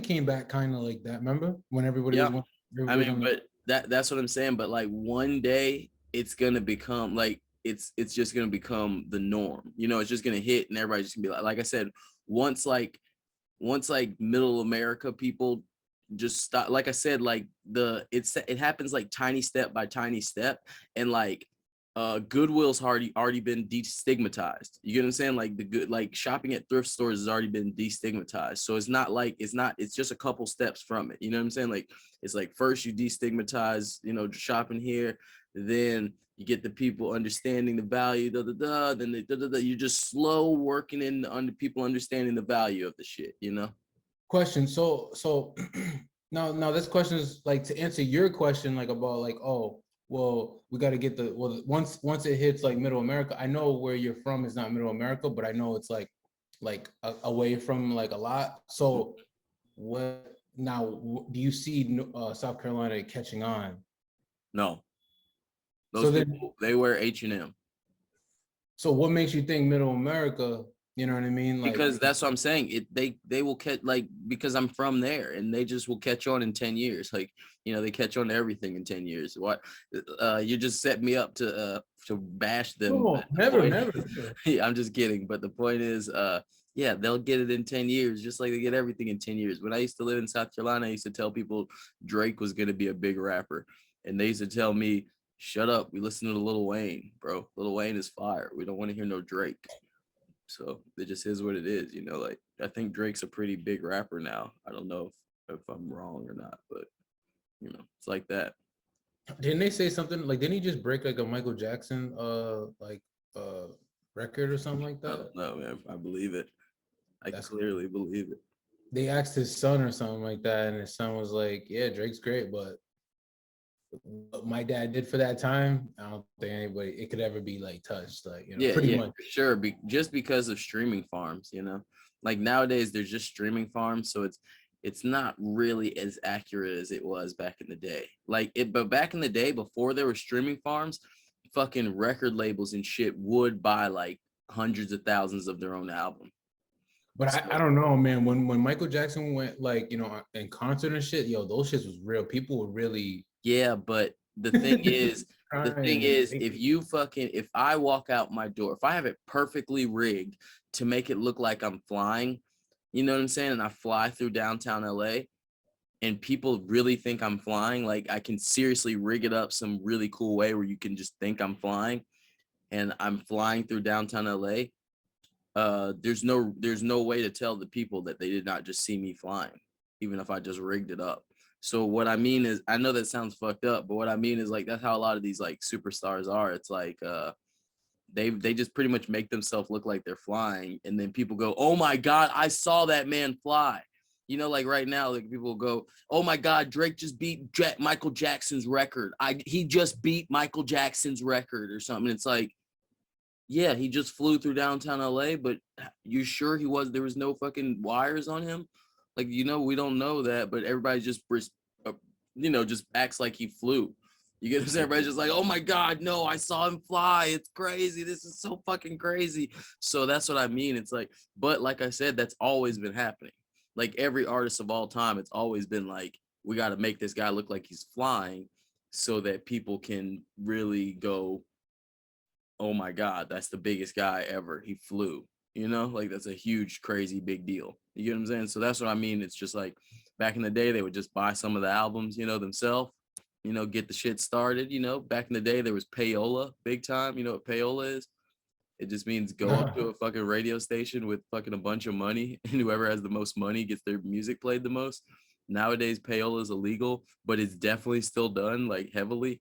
came back kind of like that. Remember when everybody Yeah. was? I mean, but that's what I'm saying. But like one day it's gonna become like it's just gonna become the norm. You know, it's just gonna hit and everybody's just gonna be like I said, once like middle America people just stop, like I said, like it happens like tiny step by tiny step, and like Goodwill's already been destigmatized. You get what I'm saying? Like the good, like shopping at thrift stores has already been destigmatized. So it's just a couple steps from it. You know what I'm saying? Like it's like first you destigmatize, you know, shopping here, then you get the people understanding the value, then you're just slow working in on people understanding the value of the shit, you know? Question. So now this question is like to answer your question, like about like, oh, well, we got to get once it hits like middle America. I know where you're from is not middle America, but I know it's like away from like a lot. So what now? Do you see South Carolina catching on? No, those So then, people, they wear H&M. so what makes you think middle America? You know what I mean? Like, Because that's what I'm saying. They will catch, like, because I'm from there, and they just will catch on in 10 years. Like, you know, they catch on to everything in 10 years. What you just set me up to bash them. no, never. Yeah, I'm just kidding. But the point is, yeah, they'll get it in 10 years, just like they get everything in 10 years. When I used to live in South Carolina, I used to tell people Drake was gonna be a big rapper. And they used to tell me, shut up, we listen to Lil Wayne, bro. Lil Wayne is fire. We don't want to hear no Drake. So it just is what it is, you know. Like I think Drake's a pretty big rapper now. I don't know if I'm wrong or not, but you know, it's like that. Didn't they say something like? Didn't he just break like a Michael Jackson record or something like I that? don't know, man. I believe it. I That's clearly believe it. They asked his son or something like that, and his son was like, "Yeah, Drake's great, but what my dad did for that time, I don't think anybody it could ever be like touched." Like, you know, Yeah, pretty yeah, much. for sure. Just because of streaming farms, you know, like nowadays there's just streaming farms, so it's not really as accurate as it was back in the day. But back in the day, before there were streaming farms, fucking record labels and shit would buy like hundreds of thousands of their own album. But So, I don't know, man. When Michael Jackson went like, you know, in concert and shit, yo, those shits was real. People were really yeah, but the thing is, trying. if I walk out my door, if I have it perfectly rigged to make it look like I'm flying, you know what I'm saying? And I fly through downtown LA and people really think I'm flying, like I can seriously rig it up some really cool way where you can just think I'm flying and I'm flying through downtown LA. There's no way to tell the people that they did not just see me flying, even if I just rigged it up. So what I mean is, I know that sounds fucked up, but what I mean is like that's how a lot of these like superstars are. It's like they just pretty much make themselves look like they're flying, and then people go, "Oh my God, I saw that man fly." You know, like right now, like people go, "Oh my God, Drake just beat Michael Jackson's record. He just beat Michael Jackson's record or something." It's like, yeah, he just flew through downtown LA, but you sure there was no fucking wires on him? Like, you know, we don't know that, but everybody just, you know, just acts like he flew. You get what I'm saying? Everybody's just like, oh my God, no, I saw him fly. It's crazy. This is so fucking crazy. So that's what I mean. It's like, but like I said, that's always been happening. Like every artist of all time, it's always been like, we got to make this guy look like he's flying so that people can really go, oh my God, that's the biggest guy ever. He flew, you know, like that's a huge, crazy big deal. You get what I'm saying? So that's what I mean. It's just like back in the day, they would just buy some of the albums, you know, themselves, you know, get the shit started. You know, back in the day, there was payola big time. You know what payola is? It just means go up to a fucking radio station with fucking a bunch of money, and whoever has the most money gets their music played the most. Nowadays, payola is illegal, but it's definitely still done like heavily,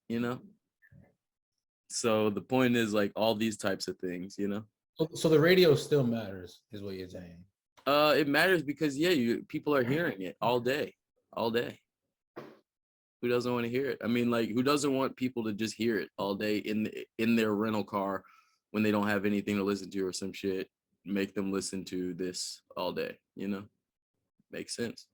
you know? So the point is like all these types of things, you know. So the radio still matters, is what you're saying. It matters because yeah, people are hearing it all day, all day. Who doesn't want to hear it? I mean, like, who doesn't want people to just hear it all day in their rental car when they don't have anything to listen to or some shit? Make them listen to this all day, you know? Makes sense.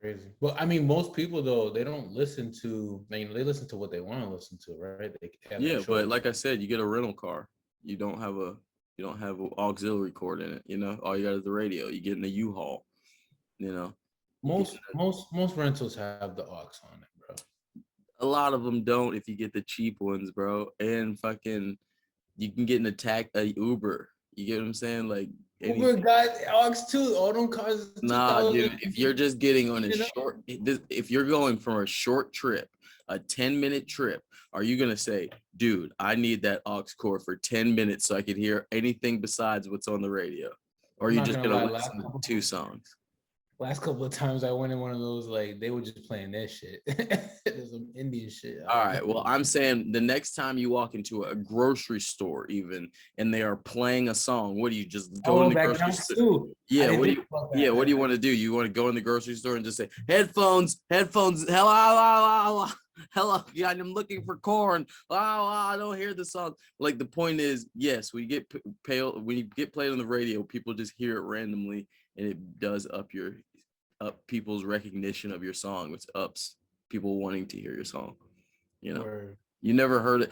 Crazy. Well, I mean, most people though they don't listen to. They listen to what they want to listen to, right? They have Yeah, that but choice. like I said, you get a rental car. You don't have an auxiliary cord in it. You know, all you got is the radio. You get in a U-Haul. You know, you get Most rentals have the aux on it, bro. a lot of them don't. If you get the cheap ones, bro, and fucking, you can get a Uber. You get what I'm saying? Like, Uber got aux too. All them cars is nah, 2000. dude. If you're just getting on a You know? if you're going for a short trip, a 10-minute trip, are you gonna say, dude, I need that aux cord for 10 minutes so I can hear anything besides what's on the radio? Or are I'm you not just gonna gonna lie, listen to two songs? last couple of times I went in one of those, like they were just playing that shit. There's some Indian shit. All right. Well, I'm saying the next time you walk into a grocery store, even, and they are playing a song, what do you just go in the that grocery counts store? too. Yeah. What do you want to do? You want to go in the grocery store and just say, headphones, hello. Yeah, I'm looking for corn. I don't hear the song. Like, the point is, yes, when you get played on the radio, people just hear it randomly, and it does up people's recognition of your song, which ups people wanting to hear your song. You know, you've never heard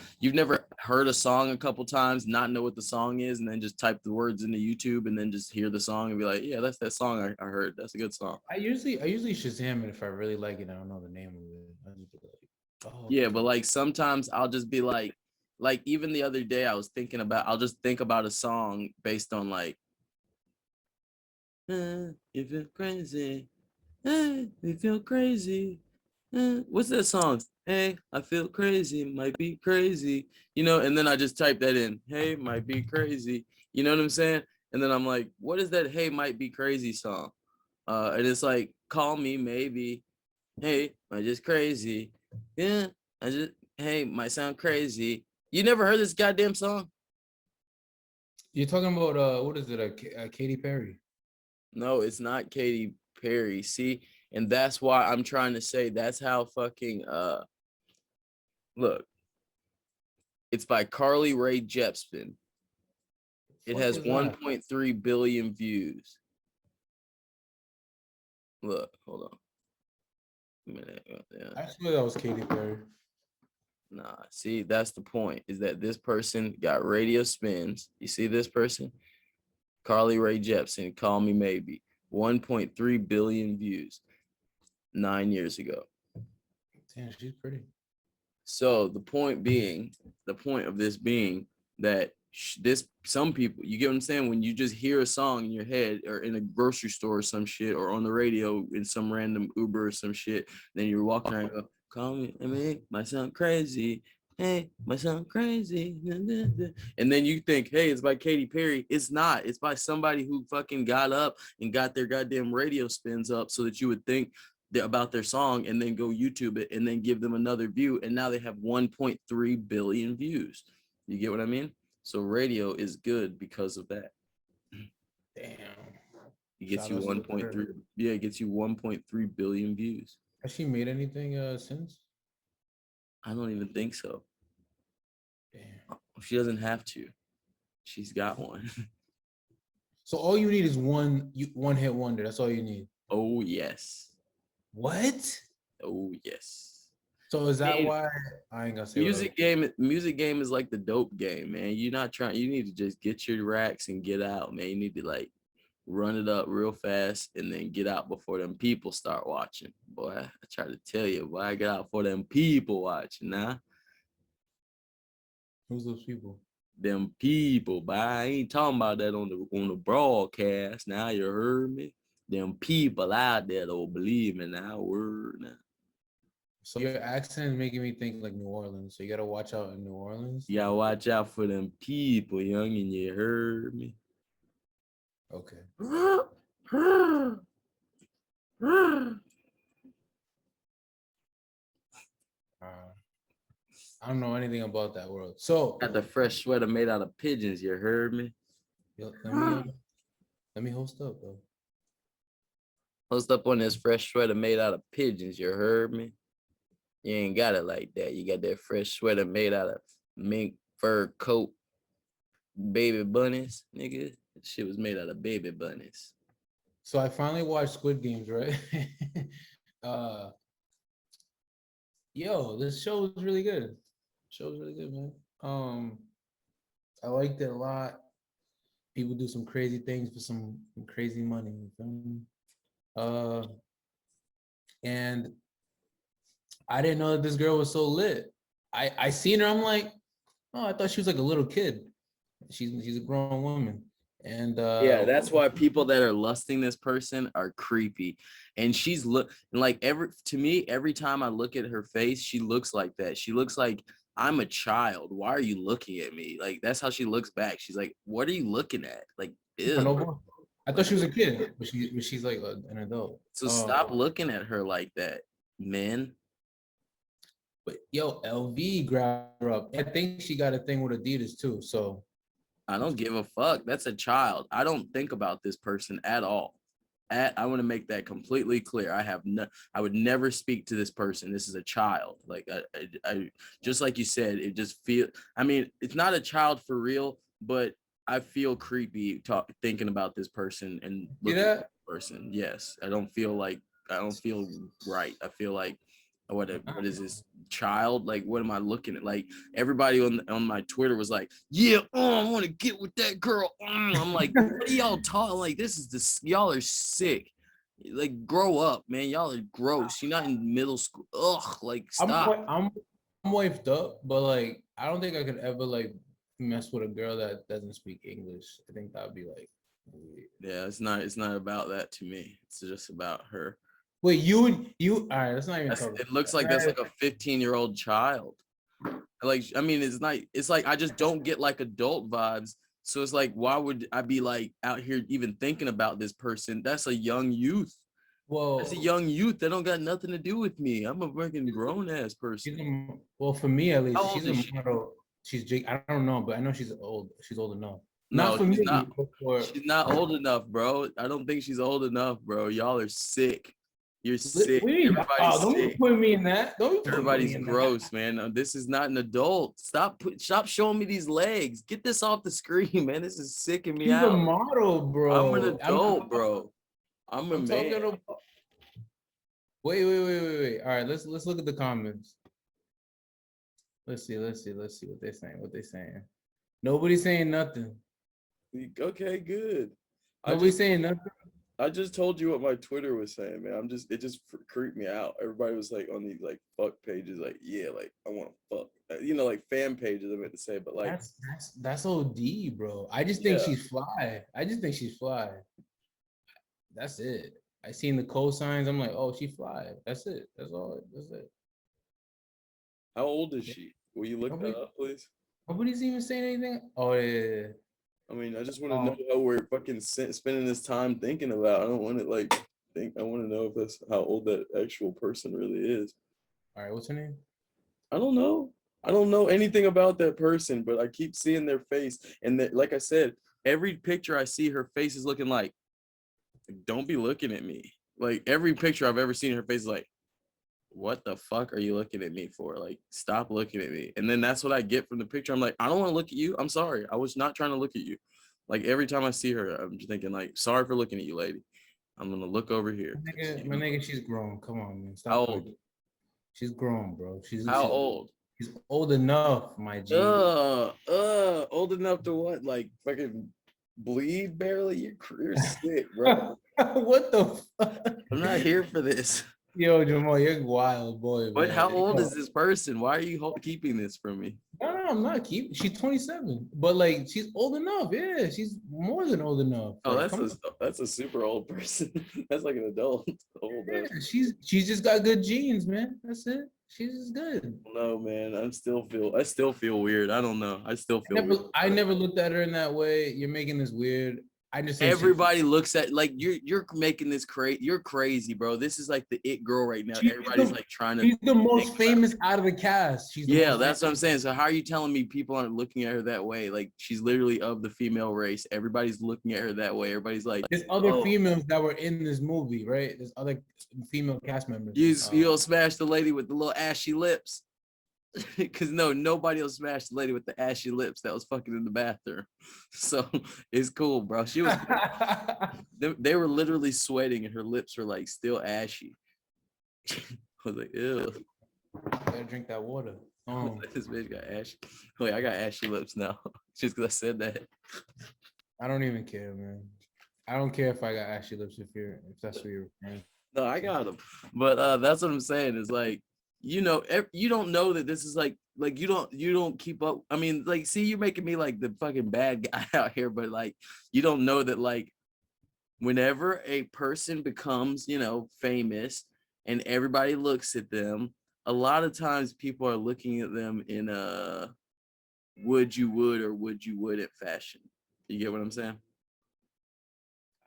a song a couple times, not know what the song is, and then just type the words into YouTube and then just hear the song and be like, yeah, that's that song I heard. That's a good song. I usually Shazam it if I really like it. I don't know the name of it. I just be like, oh yeah, but like sometimes I'll just be like even the other day I'll just think about a song based on like, you feel crazy. You feel crazy. What's that song? Hey, I feel crazy, might be crazy, and then I just type that in. Hey, might be crazy. You know what I'm saying? And then I'm like, what is that Hey Might Be Crazy song? And it's like, call me maybe. Hey, I just crazy. Yeah, hey, might sound crazy. You never heard this goddamn song? You're talking about what is it? Katy Perry? No, it's not Katy Perry. See, and that's why I'm trying to say that's how fucking look. It's by Carly Rae Jepsen. It has 1.3 billion views. Look, hold on. A minute. Yeah. I swear that was Katy Perry. Nah, see, that's the point, is that this person got radio spins. You see this person? Carly Rae Jepsen, Call Me Maybe. 1.3 billion views 9 years ago. Damn, she's pretty. So the point of this being that some people, you get what I'm saying? When you just hear a song in your head or in a grocery store or some shit, or on the radio in some random Uber or some shit, then you're walking around and go, call me, I mean, my sound crazy. Hey, my sound crazy. And then you think, hey, it's by Katy Perry. It's not. It's by somebody who fucking got up and got their goddamn radio spins up so that you would think about their song, and then go YouTube it and then give them another view, and now they have 1.3 billion views. You get what I mean? So radio is good because of that. Damn. It gets you 1.3. Yeah, it gets you 1.3 billion views. Has she made anything since? I don't even think so. Damn. She doesn't have to. She's got one. So all you need is one hit wonder. That's all you need. Oh yes. What? Oh yes. So is that why I ain't gonna say music game is like the dope game, man. You need to just get your racks and get out, man. You need to like run it up real fast and then get out before them people start watching. Boy, I try to tell you, boy, I get out for them people watching now. Who's those people? Them people, but I ain't talking about that on the broadcast. Now you heard me. Them people out there don't believe in our word now. So your accent is making me think like New Orleans. So you gotta watch out in New Orleans. You gotta watch out for them people, young, and you heard me. Okay. I don't know anything about that world. So got the fresh sweater made out of pigeons. You heard me. Yo, let me host up, though. Host up on this fresh sweater made out of pigeons. You heard me. You ain't got it like that. You got that fresh sweater made out of mink fur coat, baby bunnies, nigga. That shit was made out of baby bunnies. So I finally watched Squid Games, right? Yo, this show was really good. Show was really good, man. I liked it a lot. People do some crazy things for some crazy money. You feel me? And I didn't know that this girl was so lit. I seen her. I'm like, oh, I thought she was like a little kid. She's a grown woman. And Yeah, that's why people that are lusting this person are creepy. And she's like every time I look at her face, she looks like that. She looks like I'm a child. Why are you looking at me? Like that's how she looks back. She's like, what are you looking at? Like, ew. I thought she was a kid, but she's like an adult. So stop looking at her like that, man. But yo, LV grabbed her up. I think she got a thing with Adidas too. So I don't give a fuck. That's a child. I don't think about this person at all. I want to make that completely clear. I would never speak to this person. This is a child. Like I just like you said, it just I mean, it's not a child for real, but I feel creepy thinking about this person and looking at this person. Yes. I don't feel right. I feel like what is this child? Like, what am I looking at? Like everybody on my Twitter was like, yeah, I want to get with that girl. I'm like, what are y'all talking? Like, y'all are sick. Like, grow up, man. Y'all are gross. You're not in middle school. Ugh, like stop. I'm wiped up, but like I don't think I could ever like mess with a girl that doesn't speak English. I think that'd be like weird. Yeah, it's not about that to me. It's just about her. Wait, you all right, that's not even it looks like that's like a 15-year-old child. Like, I mean, it's like I just don't get like adult vibes. So it's like, why would I be like out here even thinking about this person? That's a young youth. Well, that's a young youth that don't got nothing to do with me. I'm a freaking grown ass person. Well, for me at least, she's a model. She's Jake. I don't know, but I know she's old. She's old enough. No, she's not old enough, bro. I don't think she's old enough, bro. Y'all are sick. You're sick. Don't put me in that. Everybody's gross, man. This is not an adult. Stop showing me these legs. Get this off the screen, man. This is sicking me out. She's a model, bro. I'm an adult, bro. I'm a man. Wait. All right, let's look at the comments. Let's see what they're saying. Nobody's saying nothing. Okay, good. Nobody's saying nothing. I just told you what my Twitter was saying, man. It just creeped me out. Everybody was like on these like fuck pages, like, yeah, like I want to fuck, like fan pages. I meant to say, but like that's OD, bro. I just think she's fly. That's it. I seen the cosigns. I'm like, oh, she fly. That's it. That's it. How old is she? Will you look that up, please? Nobody's even saying anything. Oh yeah. I mean, I just want to know how we're fucking spending this time thinking about. I don't want to like think. I want to know if that's how old that actual person really is. All right, what's her name? I don't know. I don't know anything about that person, but I keep seeing their face, and that, like I said, every picture I see, her face is looking like, don't be looking at me. Like every picture I've ever seen, her face is like, what the fuck are you looking at me for? Like, stop looking at me. And then that's what I get from the picture. I'm like, I don't want to look at you. I'm sorry. I was not trying to look at you. Like every time I see her, I'm just thinking like, sorry for looking at you, lady. I'm going to look over here. My nigga, she's grown. Come on, man. Stop. How old? She's grown, bro. How old? She's old enough, my G. Old enough to what? Like fucking bleed barely? You're sick, bro. What the fuck? I'm not here for this. Yo, Jamal, you're wild, boy. But how old is this person? Why are you keeping this from me? No, I'm not keeping. She's 27, but like she's old enough. Yeah, she's more than old enough. Oh, that's a super old person. That's like an adult. Yeah, she's just got good genes, man. That's it. She's just good. No, man, I still feel weird. I don't know. I still feel weird. I never looked at her in that way. You're making this weird. I just everybody looks at like you're making this crazy. You're crazy, bro. This is like the it girl right now. Everybody's like trying to. She's the most famous out of the cast. That's what I'm saying. So how are you telling me people aren't looking at her that way? Like she's literally of the female race. Everybody's looking at her that way. Everybody's like, there's other females that were in this movie, right? There's other female cast members. You'll smash the lady with the little ashy lips. Because nobody will smash the lady with the ashy lips that was fucking in the bathroom. So it's cool, bro. She was they were literally sweating and her lips were like still ashy. I was like, ew. Gotta drink that water. This bitch got ashy. Wait, I got ashy lips now. Just because I said that. I don't even care, man. I don't care if I got ashy lips if that's what you're saying. No, I got them. But that's what I'm saying is like, you know, you don't know that this is like you don't keep up. I mean, like, see, you're making me like the fucking bad guy out here, but like, you don't know that like, whenever a person becomes, you know, famous and everybody looks at them, a lot of times people are looking at them in a would you would or would you wouldn't fashion. You get what I'm saying?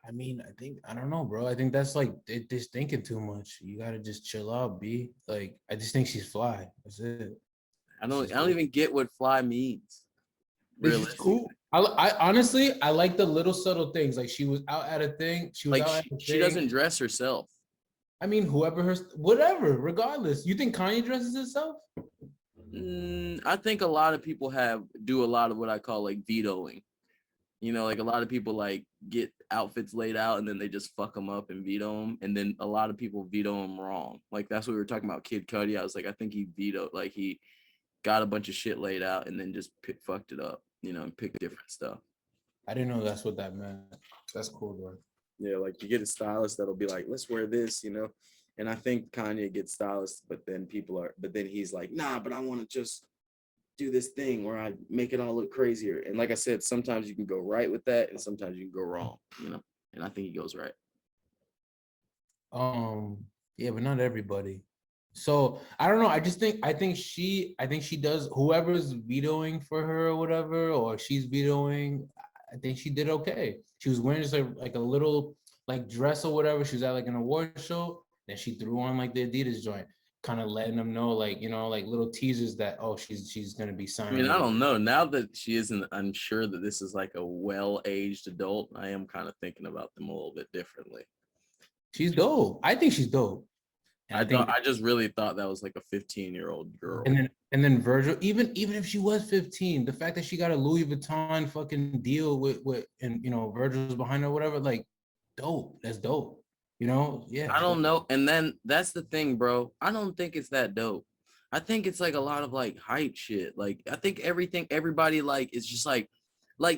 I mean, I don't know, bro. I think that's like they're just thinking too much. You gotta just chill out, B. Like, I just think she's fly. That's it. I don't even get what fly means. Really cool. I honestly, I like the little subtle things. Like, she was out at a thing. She was like out at a she thing. doesn't dress herself. I mean, whatever, regardless. You think Kanye dresses himself? I think a lot of people do a lot of what I call like vetoing. You know, like a lot of people like get outfits laid out and then they just fuck them up and veto them. And then a lot of people veto them wrong. Like that's what we were talking about Kid Cudi. I was like, I think he vetoed, like he got a bunch of shit laid out and then just fucked it up, you know, and picked different stuff. I didn't know that's what that meant. That's cool, though. Yeah, like you get a stylist that'll be like, let's wear this, you know. And I think Kanye gets stylists, but then he's like, nah, but I want to just do this thing where I make it all look crazier. And like I said, sometimes you can go right with that and sometimes you can go wrong, you know. And I think he goes right. Yeah, but not everybody. So I don't know. I think she does, whoever's vetoing for her or whatever, or she's vetoing, I think she did okay. She was wearing just like a little like dress or whatever. She was at like an award show. Then she threw on like the Adidas joint, kind of letting them know, like, you know, like little teasers that, oh, she's gonna be signed. I mean, I don't know. Now that she isn't, I'm sure that this is like a well-aged adult. I am kind of thinking about them a little bit differently. She's dope. I think she's dope. I just really thought that was like a 15-year-old girl. And then Virgil, even if she was 15, the fact that she got a Louis Vuitton fucking deal with and, you know, Virgil's behind her, whatever, like, dope. That's dope. You know? Yeah. I don't know. And then that's the thing, bro. I don't think it's that dope. I think it's like a lot of like hype shit. Like, I think everybody like is just like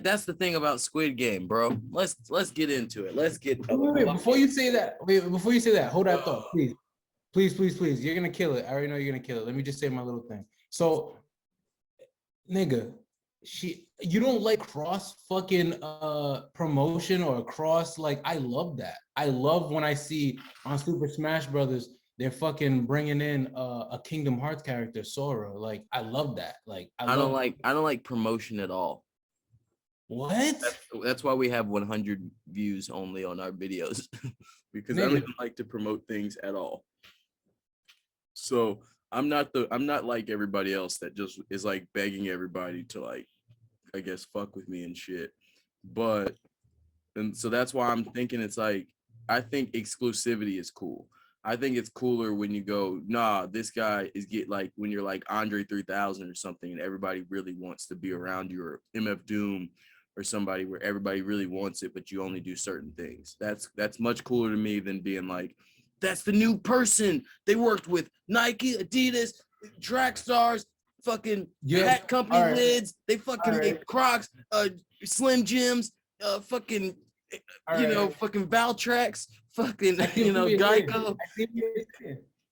that's the thing about Squid Game, bro. Let's get into it. Let's get. Wait, before you say that, hold that thought, please. Please. You're gonna kill it. I already know you're gonna kill it. Let me just say my little thing. So, nigga, you don't like cross fucking promotion or cross, like, I love that. I love when I see on Super Smash Brothers they're fucking bringing in a Kingdom Hearts character, Sora. Like, I love that. Like, I don't like promotion at all. What? That's why we have 100 views only on our videos because I don't even like to promote things at all. So I'm not like everybody else that just is like begging everybody to, like, I guess, fuck with me and shit. And so that's why I'm thinking it's like, I think exclusivity is cool. I think it's cooler when you go, nah, this guy is when you're like Andre 3000 or something and everybody really wants to be around you, or MF Doom or somebody where everybody really wants it, but you only do certain things. That's much cooler to me than being like, that's the new person. They worked with Nike, Adidas, track stars, fucking hat company lids. They fucking make Crocs, Slim Jims, fucking, fucking Valtrex, fucking, Geico.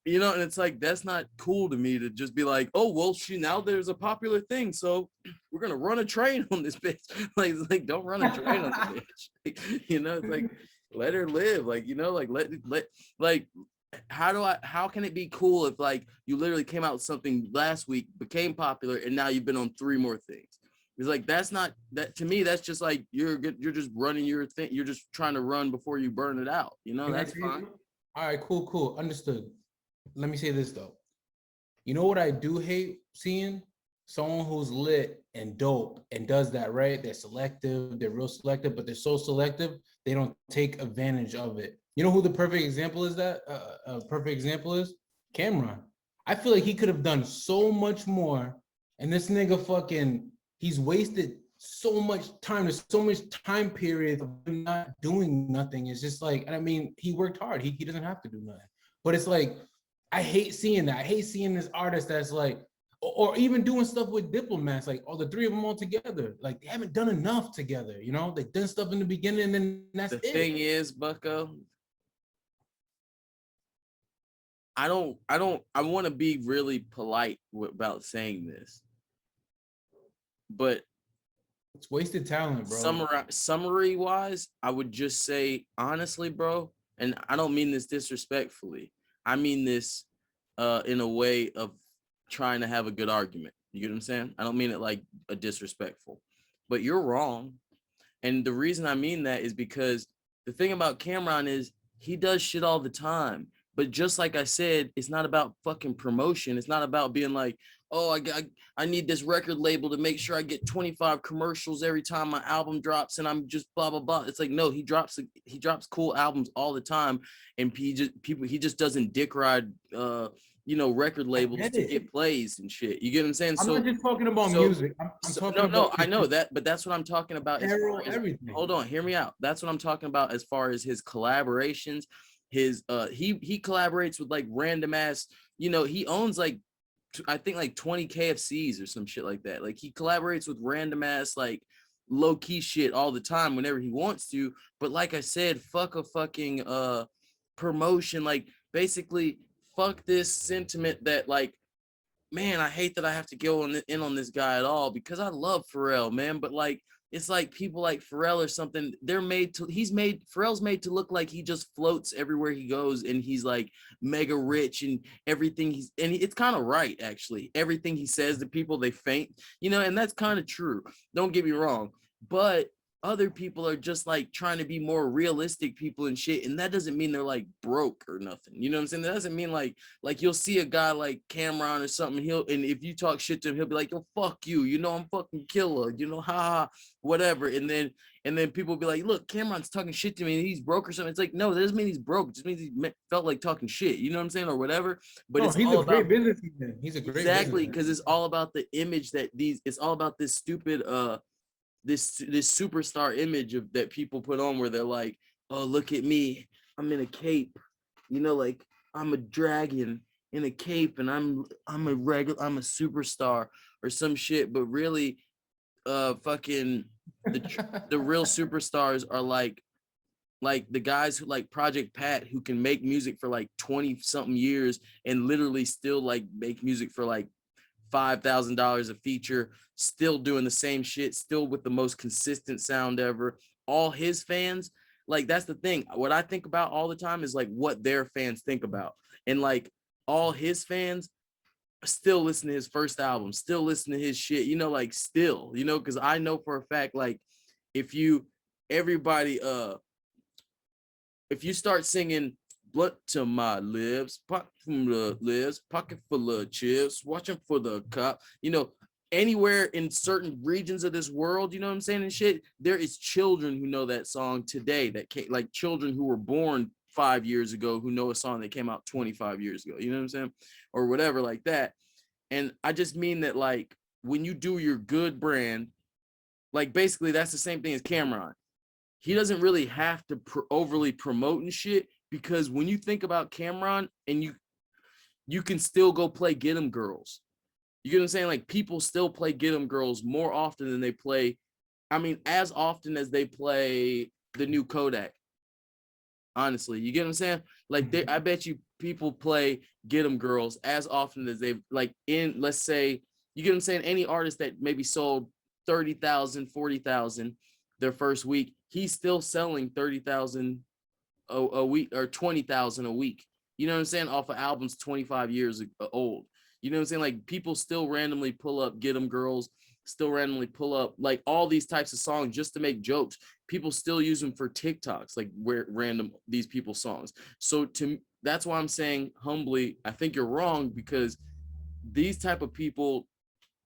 You know, and it's like, that's not cool to me to just be like, oh, well, now there's a popular thing, so we're gonna run a train on this bitch. Like don't run a train on this bitch. You know, it's like, let her live. Like, you know, like let like, how can it be cool if like you literally came out with something last week, became popular, and now you've been on 3 more things? It's like, that's not that to me. That's just like you're just running your thing. You're just trying to run before you burn it out. You know, that's fine. All right, cool, understood. Let me say this though. You know what I do hate seeing? Someone who's lit and dope and does that right. They're selective. They're real selective, but they're so selective they don't take advantage of it. You know who the perfect example is? Cameron. I feel like he could have done so much more, and this nigga fucking, he's wasted so much time. There's so much time period of not doing nothing. It's just like, and I mean, he worked hard. He doesn't have to do nothing. But it's like, I hate seeing that. I hate seeing this artist that's like, or even doing stuff with diplomats, like the three of them all together. Like they haven't done enough together, you know? They've done stuff in the beginning and then that's The it. thing is, Bucko, I want to be really polite about saying this, but It's wasted talent, bro. summary wise, I would just say honestly, bro, and I don't mean this disrespectfully. I mean this in a way of trying to have a good argument. You get what I'm saying? I don't mean it like a disrespectful, but you're wrong. And the reason I mean that is because the thing about Cameron is he does shit all the time. But just like I said, it's not about fucking promotion. It's not about being like, oh, I need this record label to make sure I get 25 commercials every time my album drops, and I'm just blah blah blah. It's like, no, he drops cool albums all the time, and he just doesn't dick ride record labels to get plays and shit. You get what I'm saying? I'm not just talking about music. I'm talking about no, I know that, but that's what I'm talking about. Everything. Hold on, hear me out. That's what I'm talking about as far as his collaborations. His he collaborates with like random ass, he owns like I think like 20 KFCs or some shit like that. Like he collaborates with random ass like low key shit all the time whenever he wants to. But like I said, fuck a fucking promotion. Like basically fuck this sentiment that like, man, I hate that I have to go in on this guy at all because I love Pharrell, man. But like, it's like people like Pharrell or something. Pharrell's made to look like he just floats everywhere he goes, and he's like mega rich and everything. It's kind of right actually. Everything he says to people, they faint, and that's kind of true. Don't get me wrong, but other people are just like trying to be more realistic people and shit, and that doesn't mean they're like broke or nothing. You know what I'm saying? That doesn't mean like you'll see a guy like Cameron or something, and if you talk shit to him, he'll be like, yo, fuck you, I'm fucking killer, ha, whatever. And then people will be like, look, Cameron's talking shit to me and he's broke or something. It's like, no, that doesn't mean he's broke. It just means he felt like talking shit, you know what I'm saying, or whatever. But it's he's all a great about businessman. He's a great exactly, because it's all about the image that it's all about this stupid this superstar image of that people put on where they're like, oh, look at me, I'm in a cape, like I'm a dragon in a cape and I'm a superstar or some shit. But really fucking the real superstars are like the guys who like Project Pat, who can make music for like 20 something years and literally still like make music for like $5,000 a feature, still doing the same shit, still with the most consistent sound ever. All his fans, like, that's the thing. What I think about all the time is like what their fans think about. And like all his fans still listen to his first album, still listen to his shit, like still, because I know for a fact, like if you start singing blunt to my lips, pop from the lips, pocket full of chips, watching for the cop, anywhere in certain regions of this world, you know what I'm saying, and shit, there is children who know that song today, that came, like children who were born 5 years ago who know a song that came out 25 years ago, you know what I'm saying, or whatever like that. And I just mean that, like, when you do your good brand, like basically that's the same thing as Cameron. He doesn't really have to overly promote and shit, because when you think about Cameron, and you can still go play Get 'Em Girls. You get what I'm saying? Like, people still play Get 'Em Girls more often than they play, as often as they play the new Kodak. Honestly, you get what I'm saying? Like, I bet you people play Get 'Em Girls as often as they've, like, let's say, you get what I'm saying, any artist that maybe sold 30,000, 40,000 their first week, he's still selling 30,000 a week or 20,000 a week. You know what I'm saying? Off of albums 25 years old. You know what I'm saying? Like, people still randomly pull up Get 'Em Girls, still randomly pull up like all these types of songs just to make jokes. People still use them for TikToks, like where random these people's songs. So that's why I'm saying humbly, I think you're wrong, because these type of people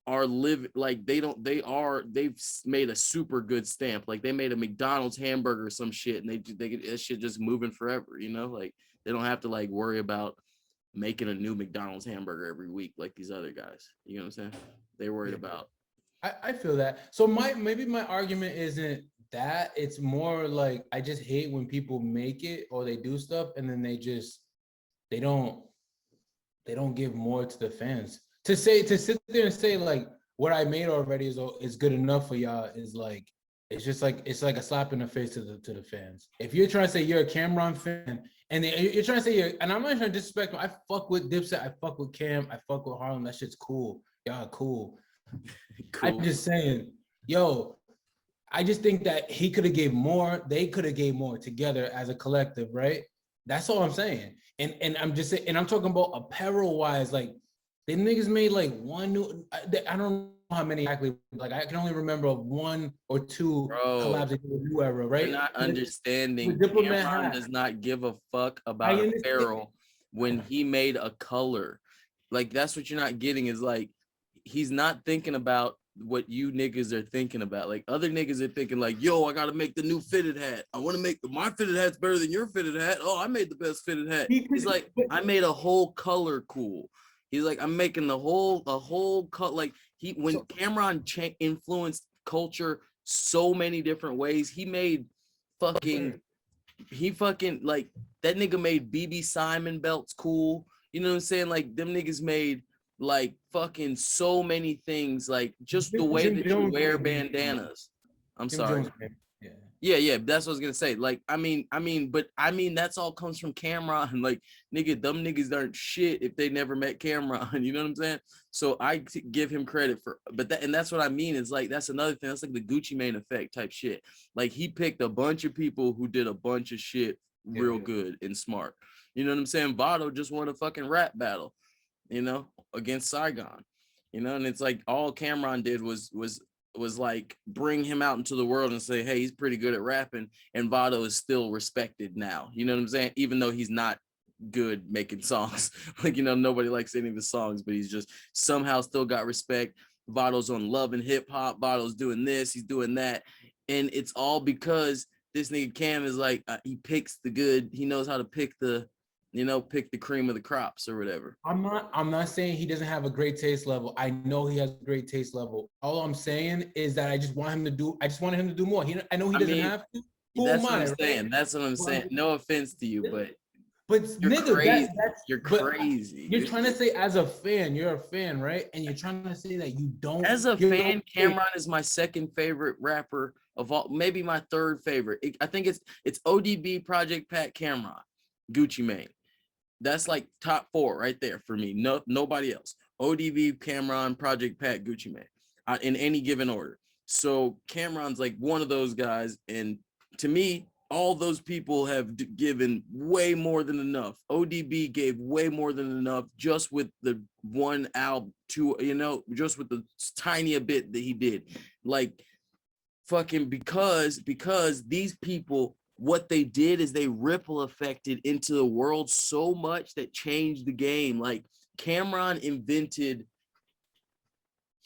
are like they've made a super good stamp. Like, they made a McDonald's hamburger or some shit, and they that shit just moving forever, like they don't have to like worry about making a new McDonald's hamburger every week like these other guys. You know what I'm saying? They're worried about. I feel that. So maybe my argument isn't that, it's more like I just hate when people make it or they do stuff and then they don't they don't give more to the fans. To sit there and say like what I made already is good enough for y'all is like it's like a slap in the face to the fans. If you're trying to say you're a Cameron fan and then you're trying to say and I'm not trying to disrespect them. I fuck with Dipset, I fuck with Cam, I fuck with Harlem. That shit's cool. Y'all cool. I'm just saying, yo, I just think that he could have gave more. They could have gave more together as a collective, right? That's all I'm saying. And I'm just saying, and I'm talking about apparel wise, like the niggas made like one new. I don't know how many exactly. Like I can only remember one or two collabs in the New Era, right? You're not understanding. Diplomat Cameron hat. does not give a fuck about apparel when he made a color. Like that's what you're not getting is like he's not thinking about what you niggas are thinking about. Like other niggas are thinking like, yo, I gotta make the new fitted hat. I want to make my fitted hat's better than your fitted hat. Oh, I made the best fitted hat. He's like, I made a whole color cool. He's like, I'm making a whole cut. Like when Cameron influenced culture so many different ways, he fucking like that nigga made BB Simon belts cool. You know what I'm saying? Like them niggas made like fucking so many things, like just the way that you wear bandanas. I'm sorry. Yeah, that's what I was gonna say. Like, I mean, that's all comes from Cameron. Like, nigga, them niggas aren't shit if they never met Cameron. You know what I'm saying? So I give him credit for, but that's what I mean. Is like that's another thing. That's like the Gucci Mane effect type shit. Like he picked a bunch of people who did a bunch of shit real good and smart. You know what I'm saying? Vado just won a fucking rap battle, you know, against Saigon. You know, and it's like all Cameron did was like bring him out into the world and say, hey, he's pretty good at rapping, and Vado is still respected now. You know what I'm saying? Even though he's not good making songs, like, you know, nobody likes any of the songs, but he's just somehow still got respect. Vado's on Love and Hip Hop. Vado's doing this, he's doing that, and it's all because this nigga Cam is like he picks the good. He knows how to pick the cream of the crops or whatever. I'm not saying he doesn't have a great taste level. I know he has a great taste level. All I'm saying is that I just wanted him to do more. I know he doesn't have to. That's what I'm saying. That's what I'm saying. No offense to you, but you're nigga, crazy. You're crazy. You're trying to say as a fan, you're a fan, right? And you're trying to say that you don't. As a fan, Cameron is my second favorite rapper of all, maybe my third favorite. I think it's ODB, Project Pat, Cameron, Gucci Mane. That's like top 4 right there for me. No, nobody else. ODB, Cameron, Project Pat, Gucci Mane, in any given order. So Cameron's like one of those guys, and to me, all those people have given way more than enough. ODB gave way more than enough just with the one album, just with the tiny bit that he did. Like fucking because these people, what they did is they ripple affected into the world so much that changed the game. Like Cameron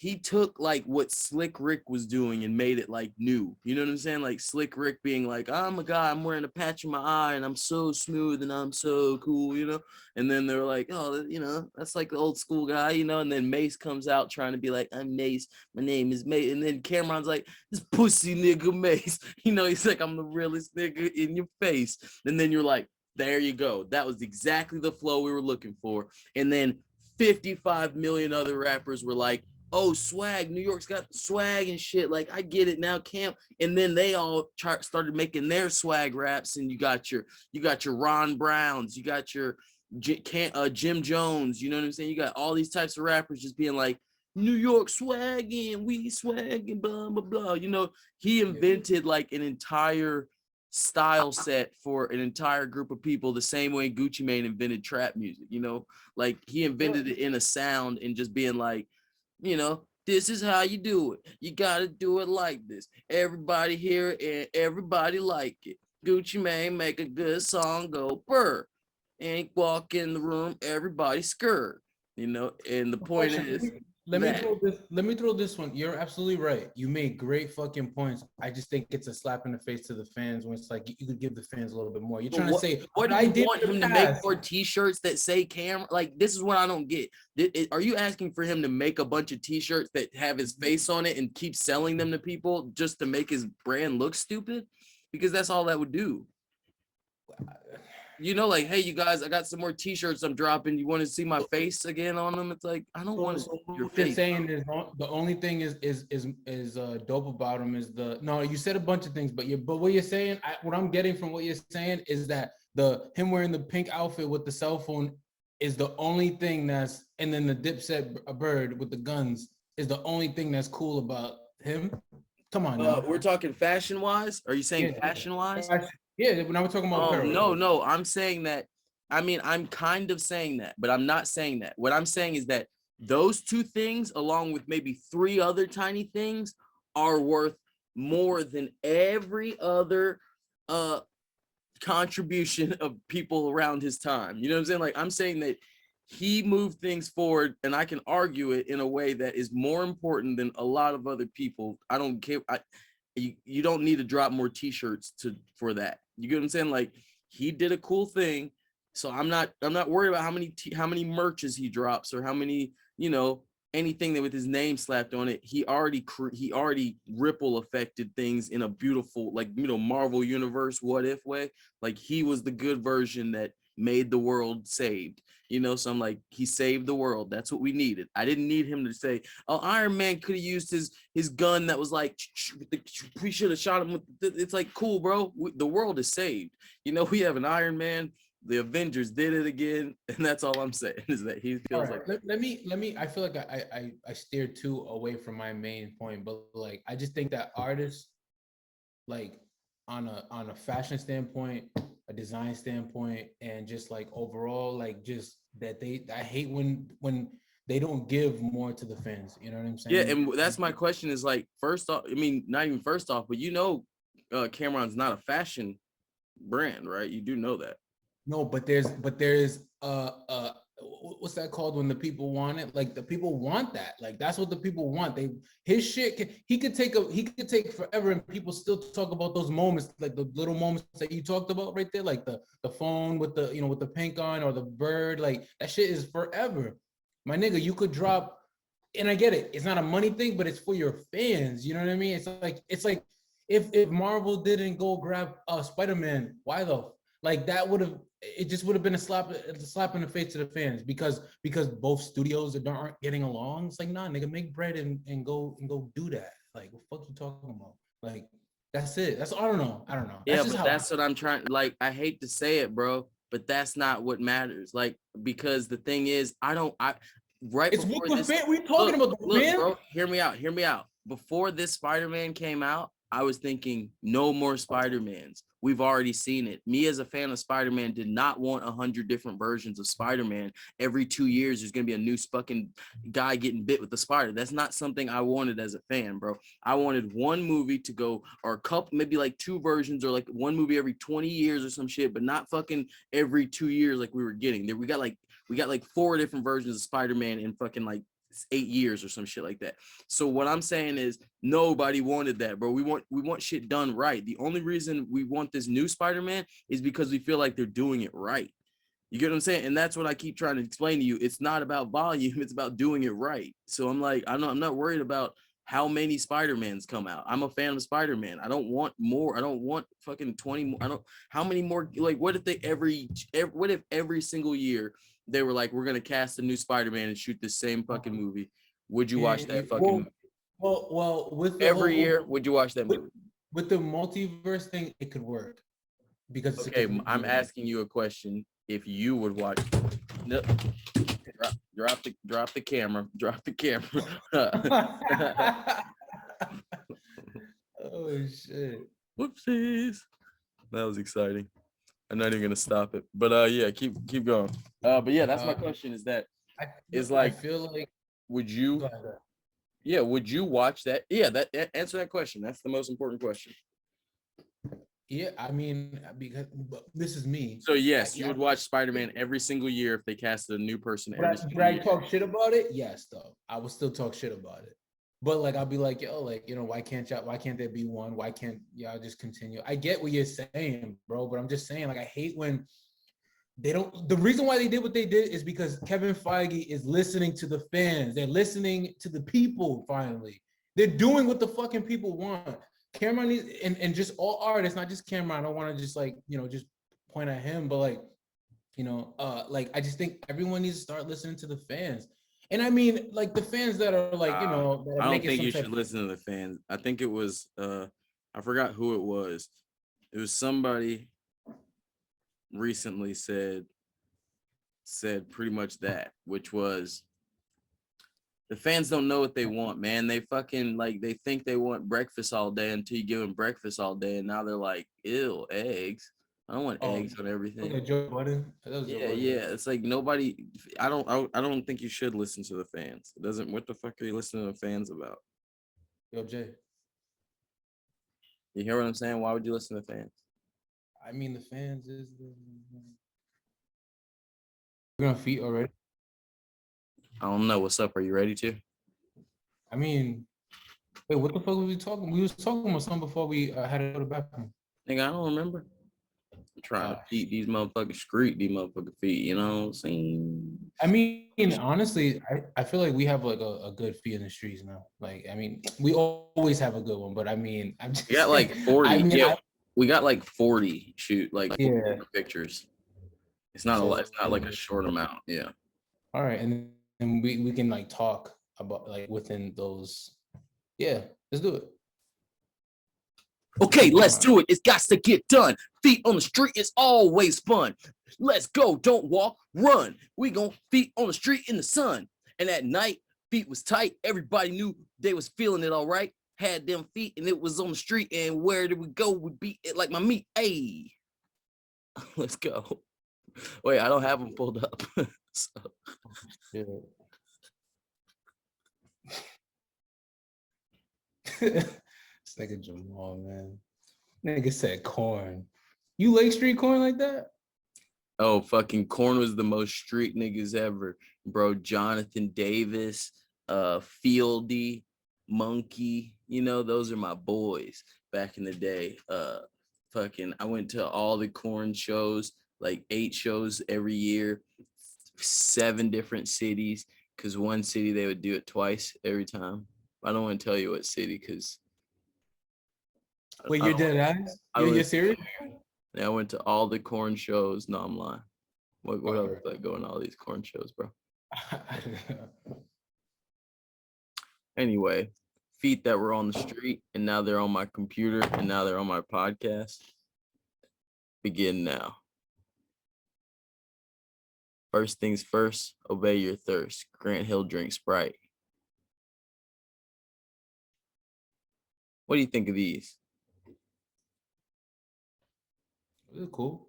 he took like what Slick Rick was doing and made it like new. You know what I'm saying? Like Slick Rick being like, oh my God, I'm wearing a patch in my eye and I'm so smooth and I'm so cool, you know? And then they're like, oh, you know, that's like the old school guy, you know? And then Mace comes out trying to be like, I'm Mace, my name is Mace. And then Cameron's like, this pussy nigga Mace. You know, he's like, I'm the realest nigga in your face. And then you're like, there you go. That was exactly the flow we were looking for. And then 55 million other rappers were like, oh, swag, New York's got swag and shit. Like, I get it now, Camp. And then they all started making their swag raps, and you got your Ron Browns, you got your Jim Jones, you know what I'm saying? You got all these types of rappers just being like, New York swagging, we swagging, blah, blah, blah. You know, he invented like an entire style set for an entire group of people, the same way Gucci Mane invented trap music, you know? Like, he invented it in a sound and just being like, you know, this is how you do it. You got to do it like this. Everybody hear it and everybody like it. Gucci Mane make a good song go burr. Ain't walk in the room, everybody skirt. You know, and the point is, let me throw this one. You're absolutely right. You made great fucking points. I just think it's a slap in the face to the fans when it's like you could give the fans a little bit more. You're trying to say, what do you want him to make more t-shirts that say Cam? Like, this is what I don't get. Are you asking for him to make a bunch of t-shirts that have his face on it and keep selling them to people just to make his brand look stupid? Because that's all that would do. you know, like, hey, you guys, I got some more T-shirts I'm dropping. You want to see my face again on them? It's like, I don't want to see your What you're face. saying is the only thing is dope about him is no. You said a bunch of things, but what you're saying, what I'm getting from what you're saying is that him wearing the pink outfit with the cell phone is the only thing and then the Dipset bird with the guns is the only thing that's cool about him. Come on, now. We're talking fashion-wise. Are you saying Yeah, fashion-wise? Yeah, when I was talking about apparel. No, I'm saying that. I mean, I'm kind of saying that, but I'm not saying that. What I'm saying is that those two things, along with maybe 3 other tiny things, are worth more than every other contribution of people around his time. You know what I'm saying? Like, I'm saying that he moved things forward, and I can argue it in a way that is more important than a lot of other people. I don't care. You don't need to drop more T-shirts for that. You get what I'm saying? Like, he did a cool thing, so I'm not worried about how many merches he drops or how many, you know, anything that with his name slapped on it. He already ripple affected things in a beautiful, like, you know, Marvel Universe what if way. Like, he was the good version that made the world saved, you know. So I'm like, he saved the world. That's what we needed. I didn't need him to say, oh, Iron Man could have used his gun that was like, we should have shot him with it's like, cool, bro. The world is saved. You know, we have an Iron Man. The Avengers did it again, and that's all I'm saying is that he feels right. like. Let me. I feel like I steered too away from my main point, but like I just think that artists, like on a fashion standpoint, a design standpoint, and just like overall, like just that I hate when they don't give more to the fans. You know what I'm saying? Yeah, and that's my question is like, first off, I mean, not even first off, but you know, Cameron's not a fashion brand, right? You do know that. No, but there's what's that called when the people want it? Like the people want that. Like that's what the people want. His shit he could take forever and people still talk about those moments, like the little moments that you talked about right there, like the phone with the, you know, with the pink on or the bird, like that shit is forever. My nigga, you could drop, and I get it. It's not a money thing, but it's for your fans. You know what I mean? It's like if Marvel didn't go grab Spider-Man, why though? Like that it just would have been a slap in the face to the fans because both studios aren't getting along. It's like, nah, nigga, make bread and go do that. Like, what the fuck you talking about? Like, that's it. That's I don't know. Yeah, but that's what I'm trying. Like, I hate to say it, bro, but that's not what matters. Like, because the thing is, right it's before what this, we talking about the look, fan? bro, hear me out. Before this Spider-Man came out, I was thinking no more Spider-Mans. We've already seen it. Me as a fan of Spider-Man did not want 100 different versions of Spider-Man. Every 2 years, there's going to be a new fucking guy getting bit with the spider. That's not something I wanted as a fan, bro. I wanted one movie to go, or a couple, maybe like 2 versions, or like one movie every 20 years or some shit, but not fucking every 2 years like we were getting. We got like 4 different versions of Spider-Man in fucking like 8 years or some shit like that. So what I'm saying is nobody wanted that, bro. We want shit done right. The only reason we want this new Spider-Man is because we feel like they're doing it right. You get what I'm saying? And that's what I keep trying to explain to you. It's not about volume, it's about doing it right. So I'm like, I'm not worried about how many Spider-Mans come out. I'm a fan of Spider-Man. I don't want more. I don't want fucking 20 more. How many more? Like, what if every single year they were like, we're gonna cast a new Spider-Man and shoot the same fucking movie? Would you watch that fucking movie? Well, with Every year, would you watch that movie? With the multiverse thing, it could work because okay, I'm asking you a question. If you would watch, no, drop the camera. Oh shit! Whoopsies. That was exciting. I'm not even gonna stop it, but yeah, keep going. But yeah, that's my question. Is that I feel like would you? Yeah, would you watch that? Yeah, that answer that question. That's the most important question. Yeah, I mean, because this is me. So yes, you would watch Spider-Man every single year if they casted a new person. Would I talk shit about it? Yes, though. I would still talk shit about it. But like, I'll be like, yo, like, you know, why can't there be one? Why can't y'all just continue? I get what you're saying, bro, but I'm just saying, like, I hate when they don't. The reason why they did what they did is because Kevin Feige is listening to the fans. They're listening to the people. Finally, they're doing what the fucking people want. Cameron needs, and just all artists, not just Cameron. I don't want to just like, you know, just point at him, but like, like I just think everyone needs to start listening to the fans. And I mean, like the fans that are like, that are I don't making think some you type should listen to the fans. I think it was I forgot who it was. It was somebody recently said pretty much that, which was the fans don't know what they want, man. They fucking like they think they want breakfast all day until you give them breakfast all day, and now they're like, ew, eggs. I don't want eggs on everything. Okay, Joe Budden. That was Joe Yeah, Budden. yeah. It's like nobody. I don't think you should listen to the fans. It doesn't. What the fuck are you listening to the fans about? Yo, Jay. You hear what I'm saying? Why would you listen to fans? I mean, the fans is we're gonna feet already. I don't know. What's up? Are you ready to? I mean, wait, what the fuck was we talking? We was talking about something before we had to go to the bathroom. Nigga, I don't remember. I'm trying to feed these motherfuckers, street these motherfucking feet. You know what I'm saying? I mean, honestly, I feel like we have like a good feet in the streets now. Like, I mean, we always have a good one, but I mean, I'm just We got like 40. I mean, we got like 40 shoot like Yeah. pictures. It's not a lot. It's not like a short amount. Yeah. All right, and we can like talk about like within those. Yeah, let's do it. Okay, let's do it. It's got to get done. Feet on the street is always fun. Let's go. Don't walk, run. We gon' feet on the street in the sun. And at night, feet was tight. Everybody knew they was feeling it all right. Had them feet and it was on the street. And where did we go? We beat it like my meat. Hey, let's go. Wait, I don't have them pulled up. So. Yeah. It's like a Jamal, man. Nigga said corn. You Lake Street corn like that? Oh, fucking Corn was the most street niggas ever, bro. Jonathan Davis, Fieldy, Monkey, those are my boys back in the day. Fucking, I went to all the Corn shows, like 8 shows every year, 7 different cities, because one city they would do it twice every time. I don't want to tell you what city, because. Wait, you're dead ass? You're serious? Yeah, I went to all the Corn shows. No, I'm lying. What else like going to all these Corn shows, bro? Anyway, feet that were on the street and now they're on my computer and now they're on my podcast. Begin now. First things first, obey your thirst. Grant Hill drink Sprite. What do you think of these? It's cool.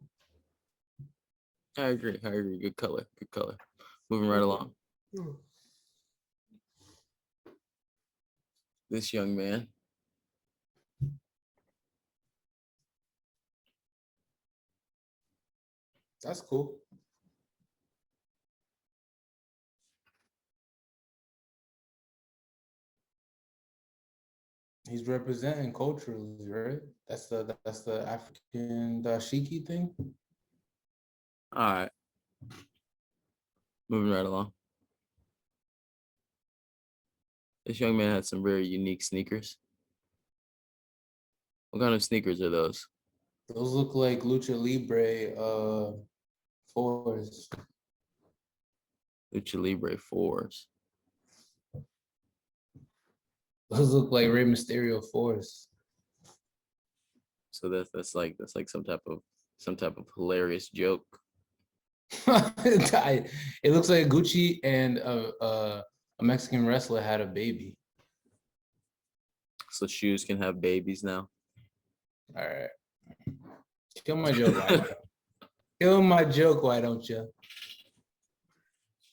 I agree. Good color. Moving right along. This young man. That's cool. He's representing culturally, right? That's the African dashiki thing. All right. Moving right along. This young man had some very unique sneakers. What kind of sneakers are those? Those look like Lucha Libre 4s. Lucha Libre 4s. Those look like Rey Mysterio 4s. So that's like some type of hilarious joke. It looks like Gucci and a Mexican wrestler had a baby. So shoes can have babies now. All right. Kill my joke. Kill my joke, why don't you?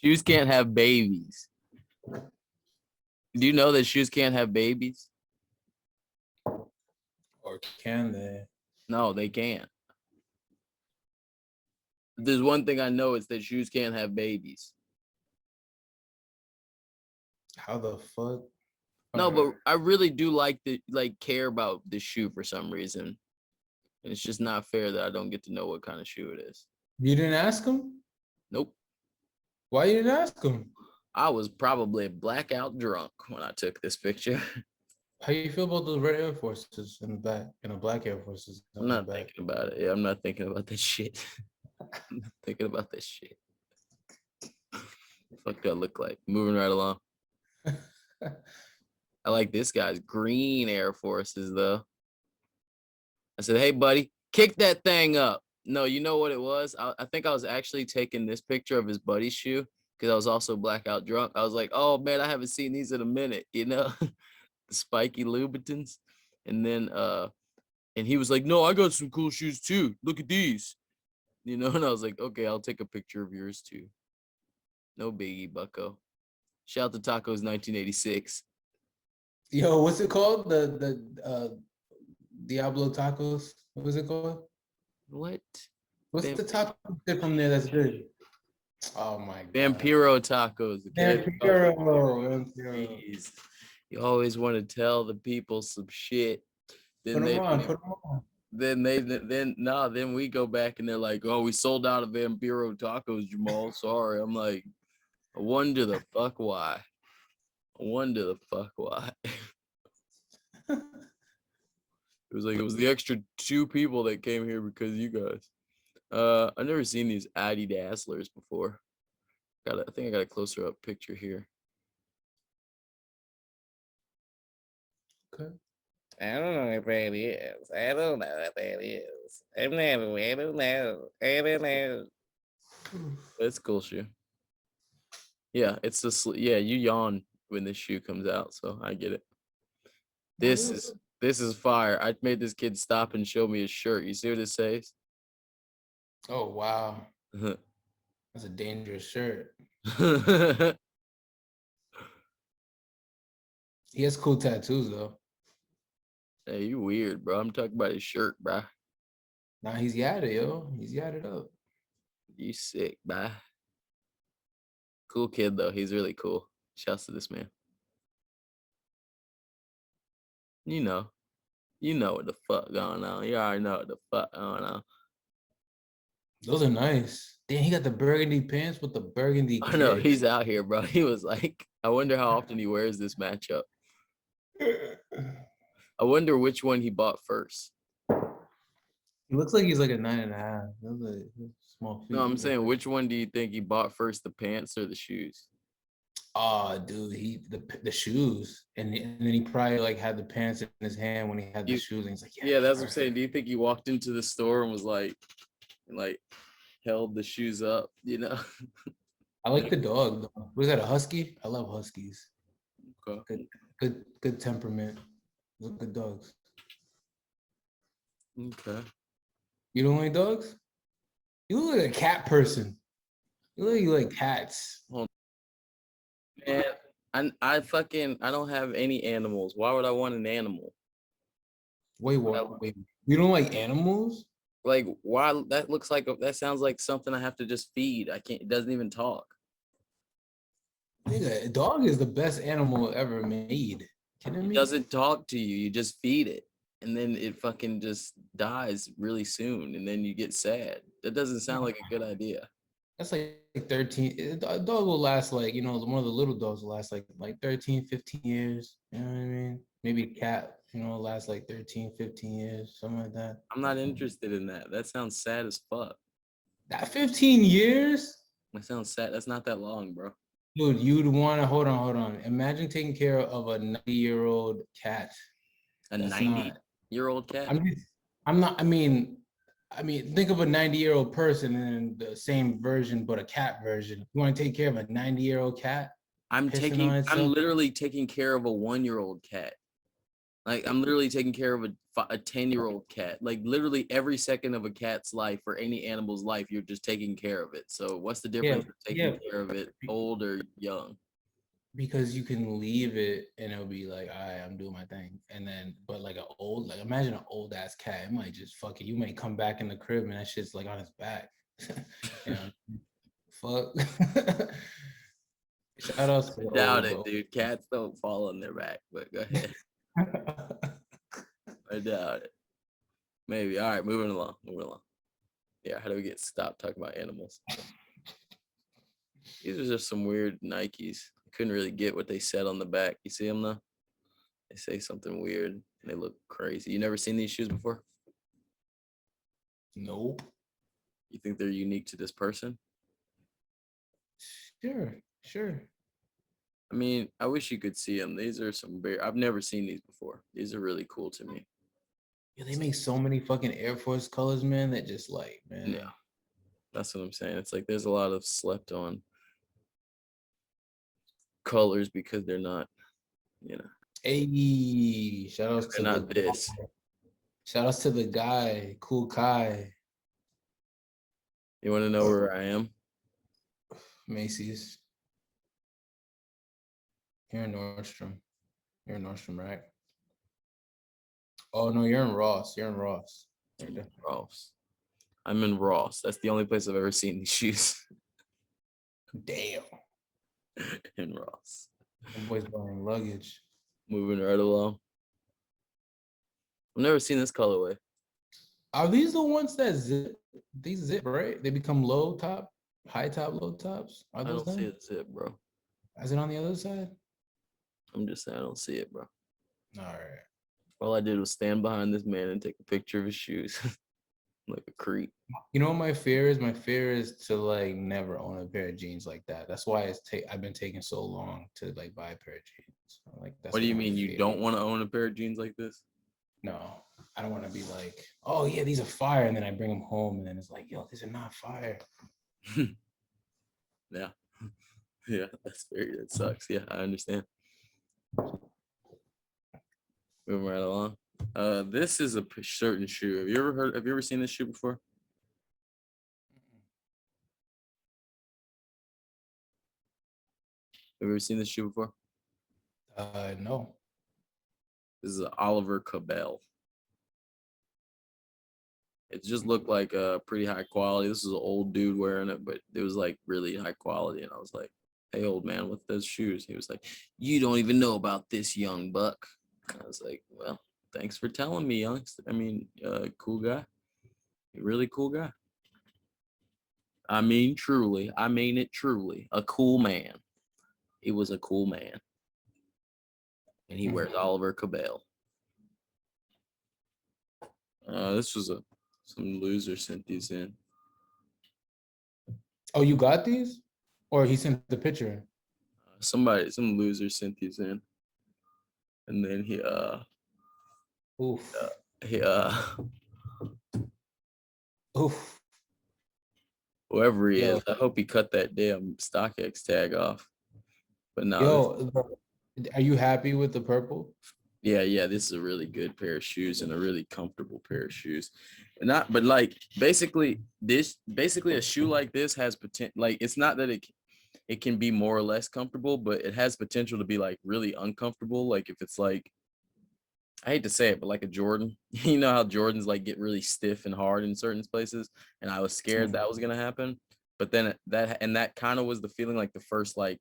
Shoes can't have babies. Do you know that shoes can't have babies? Or can they? No, they can't. There's one thing I know, it's that shoes can't have babies. How the fuck? No, but I really do care about the shoe for some reason. And it's just not fair that I don't get to know what kind of shoe it is. You didn't ask him? Nope. Why you didn't ask him? I was probably blackout drunk when I took this picture. How you feel about those red Air Forces in the back and the black Air Forces I'm in the not back? thinking about it. Yeah, I'm not thinking about this shit. I'm not thinking about this shit. Fuck that look like. Moving right along. I like this guy's green Air Forces though. I said, hey buddy, kick that thing up. No, you know what it was? I think I was actually taking this picture of his buddy's shoe because I was also blackout drunk. I was like, oh man, I haven't seen these in a minute, you know? The spiky Louboutins. And then and he was like, no, I got some cool shoes too. Look at these. You know, and I was like, okay, I'll take a picture of yours too. No biggie, bucko. Shout to Tacos 1986. Yo, what's it called? The Diablo tacos. What was it called? What? What's the taco shit from there that's good? Oh my god. Vampiro tacos. Okay. Vampiro. Jeez. You always want to tell the people some shit. Then Put they them on. Put them on. then we go back and they're like, oh, we sold out of Vampiro tacos, Jamal. Sorry. I'm like, I wonder the fuck why. I wonder the fuck why. It was like it was the extra 2 people that came here because of you guys. I've never seen these Addy Dazzlers before. I think I got a closer up picture here. Okay. I don't know what that is. I don't know what that is. I don't know. I don't know. It's a cool shoe. Yeah, it's just yeah, you yawn when this shoe comes out, so I get it. This is fire. I made this kid stop and show me his shirt. You see what it says? Oh wow. That's a dangerous shirt. He has cool tattoos though. Hey, you weird, bro. I'm talking about his shirt, bro. Nah, he's yadded, yo. He's yadded up. You sick, bro. Cool kid though. He's really cool. Shouts to this man. You know what the fuck going on. You already know what the fuck going on. Those are nice. Damn, he got the burgundy pants with the burgundy I know kicks. he's out here, bro. He was like, I wonder how often he wears this matchup. I wonder which one he bought first. He looks like he's like a 9.5. Those are small feet. No, I'm saying which one do you think he bought first, the pants or the shoes? Oh, dude, the shoes, and then he probably like had the pants in his hand when he had the shoes, and he's like, yeah, that's what I'm saying. Do you think he walked into the store and was like held the shoes up? You know. I like the dog. Was that a husky? I love huskies. Okay. Good temperament. Those are good dogs. Okay. You don't like dogs? You look like a cat person. You like cats. And I don't have any animals. Why would I want an animal? Wait, what? Wait, you don't like animals? Like, why? That sounds like something I have to just feed. I can't. It doesn't even talk. Nigga, a dog is the best animal ever made. Kidding me? It doesn't talk to you. You just feed it, and then it fucking just dies really soon, and then you get sad. That doesn't sound like a good idea. That's like 13. A dog will last like, one of the little dogs will last like 13, 15 years. You know what I mean? Maybe a cat, lasts like 13, 15 years, something like that. I'm not interested in that. That sounds sad as fuck. That 15 years? That sounds sad. That's not that long, bro. Dude, you'd want to, hold on. Imagine taking care of a 90-year-old cat. A 90-year-old cat? I mean, think of a 90-year-old person and the same version, but a cat version. You want to take care of a 90-year-old cat? I'm literally taking care of a 1-year-old cat. Like, I'm literally taking care of a 10-year-old cat. Like, literally every second of a cat's life or any animal's life, you're just taking care of it. So what's the difference of taking care of it old or young? Because you can leave it and it'll be like, all right, I'm doing my thing. And then, but like imagine an old ass cat. It might just you might come back in the crib and that shit's like on his back. Fuck. Shout out to doubt it, dude. Cats don't fall on their back, but go ahead. I doubt it. Maybe. All right, moving along. Yeah, how do we stop talking about animals? These are just some weird Nikes. I couldn't really get what they said on the back. You see them though? They say something weird and they look crazy. You never seen these shoes before? Nope. You think they're unique to this person? Sure. I mean, I wish you could see them. These are some very, I've never seen these before. These are really cool to me. Yeah, they make so many fucking Air Force colors, man. That just like, man. Yeah. That's what I'm saying. It's like there's a lot of slept on colors because they're not, you know, Hey, shout outs to they're not this. shout outs to the guy, Cool Kai, You want to know where I am? Macy's. Here in Nordstrom. You're in Nordstrom, right? Oh no, you're in Ross. You're in Ross. Right there. Ross. I'm in Ross. That's the only place I've ever seen these shoes. Damn. In Ross. Them boys buying luggage. Moving right along. I've never seen this colorway. Are these the ones that zip? These zip, right? They become low top, high top, low tops. Are I those don't see them? it zip, bro. Is it on the other side? I'm just saying I don't see it, bro. All right. All I did was stand behind this man and take a picture of his shoes. Like a creep. You know what my fear is? My fear is to like never own a pair of jeans like that. That's why I've been taking so long to like buy a pair of jeans. Like that's What do you my mean you fear. don't want to own a pair of jeans like this? No, I don't want to be like, oh yeah, these are fire, and then I bring them home, and then it's like, yo, these are not fire. Yeah. Yeah, that sucks. Yeah, I understand. Moving right along. This is a certain shoe. Have you ever seen this shoe before? Have you ever seen this shoe before? No. This is an Oliver Cabell. It just looked like a pretty high quality. This is an old dude wearing it, but it was like really high quality. And I was like, hey, old man, what's those shoes? He was like, you don't even know about this, young buck. I was like, well, thanks for telling me, youngster. I mean, cool guy. Really cool guy. I mean, truly. I mean it truly. A cool man. He was a cool man. And he wears Oliver Cabell. This was some loser sent these in. Oh, you got these, or he sent the picture? Some loser sent these in. And then Oof. he Oof. whoever he Yo. is, I hope he cut that damn StockX tag off. But no, Yo, are you happy with the purple? yeah, this is a really good pair of shoes and a really comfortable pair of shoes. And not, but like basically a shoe like this has potential. Like it's not that it can be more or less comfortable, but it has potential to be like really uncomfortable. Like if it's like, I hate to say it, but like a Jordan, you know how Jordans like get really stiff and hard in certain places, and I was scared that was gonna happen. But then that kind of was the feeling like the first like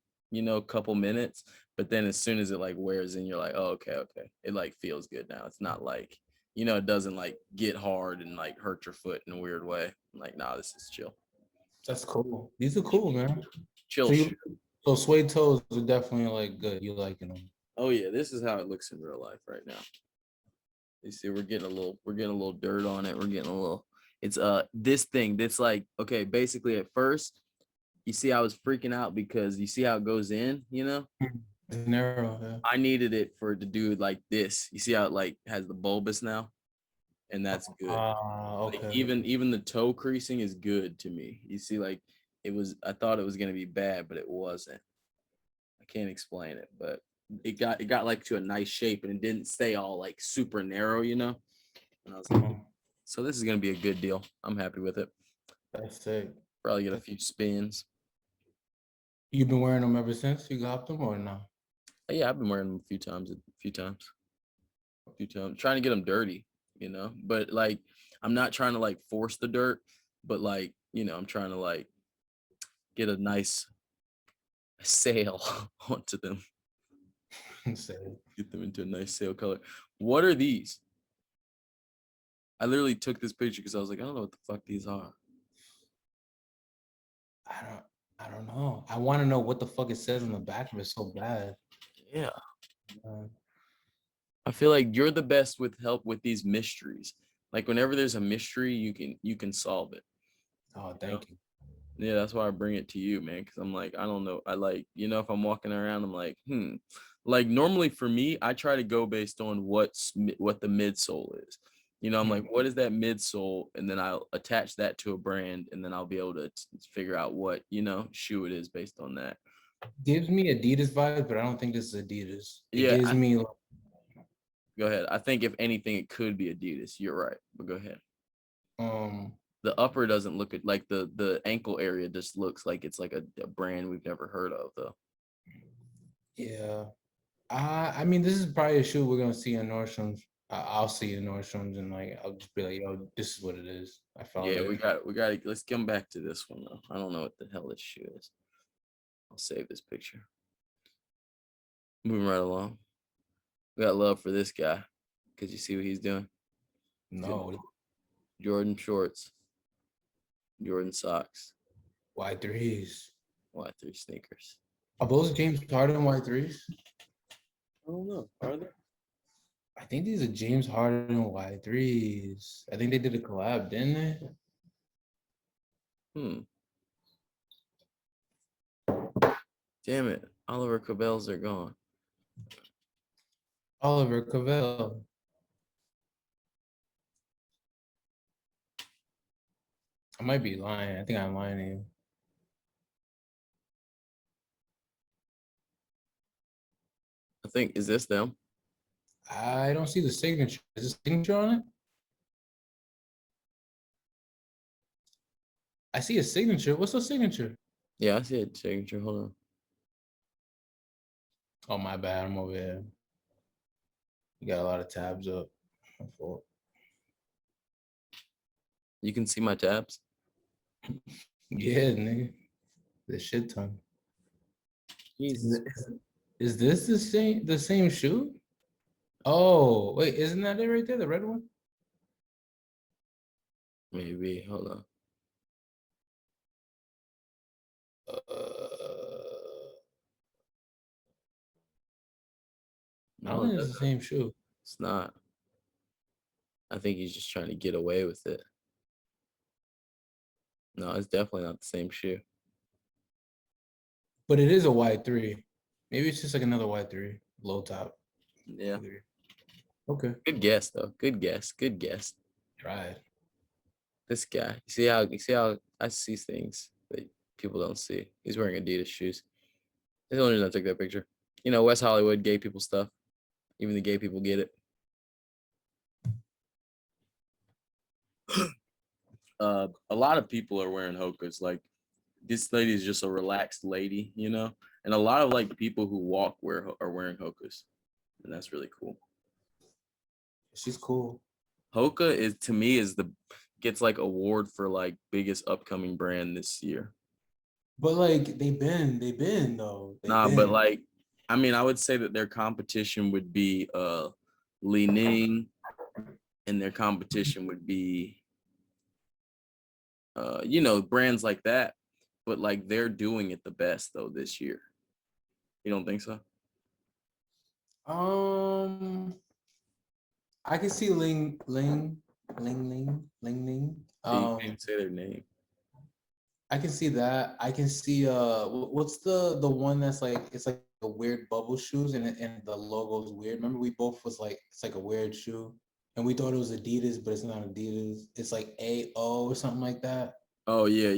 couple minutes, but then as soon as it like wears in, you're like, oh okay, it like feels good now. It's not like it doesn't like get hard and like hurt your foot in a weird way. I'm like, nah, this is chill. That's cool. These are cool, man. Chill. So suede toes are definitely like good. You liking them? Oh yeah, this is how it looks in real life right now. You see, we're getting a little dirt on it. We're getting a little. It's this thing that's like, okay, basically at first, you see I was freaking out because you see how it goes in, It's narrow. Yeah. I needed it for it to do like this. You see how it like has the bulbous now, and that's good. Okay. Like even the toe creasing is good to me. You see, like I thought it was gonna be bad, but it wasn't. I can't explain it, but it got like to a nice shape and it didn't stay all like super narrow, And I was like, so this is gonna be a good deal. I'm happy with it. That's sick. Probably get a few spins. You've been wearing them ever since you got them, or no? Yeah, I've been wearing them a few times, trying to get them dirty, But like, I'm not trying to like force the dirt, but like, I'm trying to like get a nice sail onto them. Get them into a nice sail color. What are these? I literally took this picture because I was like, I don't know what the fuck these are. I don't know. I want to know what the fuck it says on the back of it so bad. Yeah. I feel like you're the best with help with these mysteries. Like whenever there's a mystery, you can solve it. Oh, You know? thank you. Yeah, that's why I bring it to you, man. Because I'm like, I don't know. I like, if I'm walking around, I'm like, Like normally for me, I try to go based on what the midsole is. I'm like, what is that midsole, and then I'll attach that to a brand, and then I'll be able to figure out what shoe it is based on that. Gives me Adidas vibes, but I don't think this is Adidas. It Yeah, gives me go ahead. I think if anything, it could be Adidas. You're right, but go ahead. um The upper doesn't look like the ankle area just looks like it's like a brand we've never heard of though. yeah. I mean, this is probably a shoe we're gonna see in Nordstrom's. I'll see in Nordstrom's, and like I'll just be like, yo, this is what it is. I found Yeah, it. we got. Let's come back to this one though. I don't know what the hell this shoe is. I'll save this picture. Moving right along. We got love for this guy because you see what he's doing. No, Jordan shorts, Jordan socks, Y3s. Y3 sneakers. Are those James Harden Y3s? I don't know. Are they? I think these are James Harden Y3s. I think they did a collab, didn't they? Damn it. Oliver Cabells are gone. Oliver Cavell. I might be lying. I think I'm lying to you. I think, is this them? I don't see the signature. Is the signature on it? I see a signature. What's the signature? Yeah, I see a signature. Hold on. Oh, my bad. I'm over here. You got a lot of tabs up. My fault. You can see my tabs. Yeah, nigga. The shit ton. Jesus. Is this the same shoe? Oh, wait, isn't that it right there? The red one? Maybe. Hold on. I don't think it's the same shoe. It's not. I think he's just trying to get away with it. No, it's definitely not the same shoe. But it is a Y3. Maybe it's just like another Y3, low top. Yeah. Okay. Good guess though. Good guess. Good guess. Try it. This guy. You see how I see things that people don't see. He's wearing Adidas shoes. That's the only reason I took that picture. West Hollywood, gay people stuff. Even the gay people get it. A lot of people are wearing Hokas. Like this lady is just a relaxed lady, and a lot of like people who walk are wearing Hokas, and that's really cool. She's cool. Hoka is to me gets like award for like biggest upcoming brand this year. But like they've been though. But like, I mean, I would say that their competition would be Li Ning, and their competition would be brands like that. But like they're doing it the best though this year. You don't think so? I can see Ling. You can't even say their name. I can see that. I can see what's the one that's like it's like a weird bubble shoes and the logo is weird. Remember we both was like it's like a weird shoe and we thought it was Adidas, but it's not Adidas. It's like AO or something like that. Oh yeah.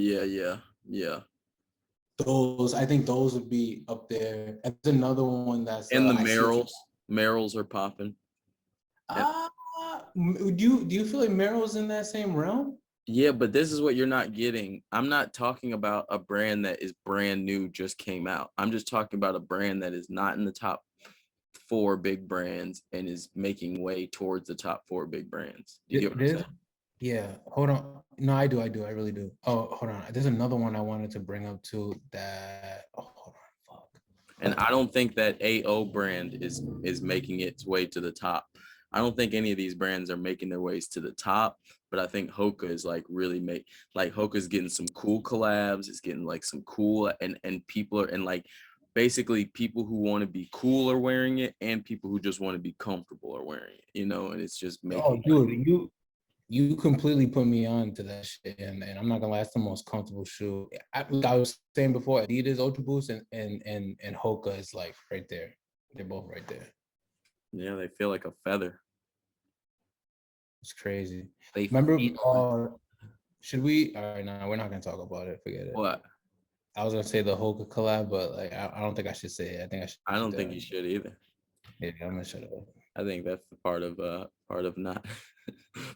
I think those would be up there. And there's another one that's and the Merrells are popping. Do you feel like Merrell's in that same realm? Yeah, but this is what you're not getting. I'm not talking about a brand that is brand new, just came out. I'm just talking about a brand that is not in the top 4 big brands and is making way towards the top 4 big brands. Do you get what I'm saying? Yeah, hold on. No, I do. I really do. Oh, hold on. There's another one I wanted to bring up too that hold on, fuck. And I don't think that AO brand is making its way to the top. I don't think any of these brands are making their ways to the top, but I think Hoka is like really Hoka's getting some cool collabs. It's getting like some cool and people are and like basically people who want to be cool are wearing it, and people who just want to be comfortable are wearing it. You know, and it's just Oh, making. dude, you completely put me on to that shit, and I'm not gonna lie, it's the most comfortable shoe. I was saying before, Adidas Ultra Boost and Hoka is like right there. They're both right there. Yeah, they feel like a feather. It's crazy. They Remember, feel should we? All right, no, we're not gonna talk about it. Forget it. what? I was gonna say the Hoka collab, but like I don't think I should say it. I think I should. I don't think you should either. Yeah, I'm gonna shut up. I think that's the part of not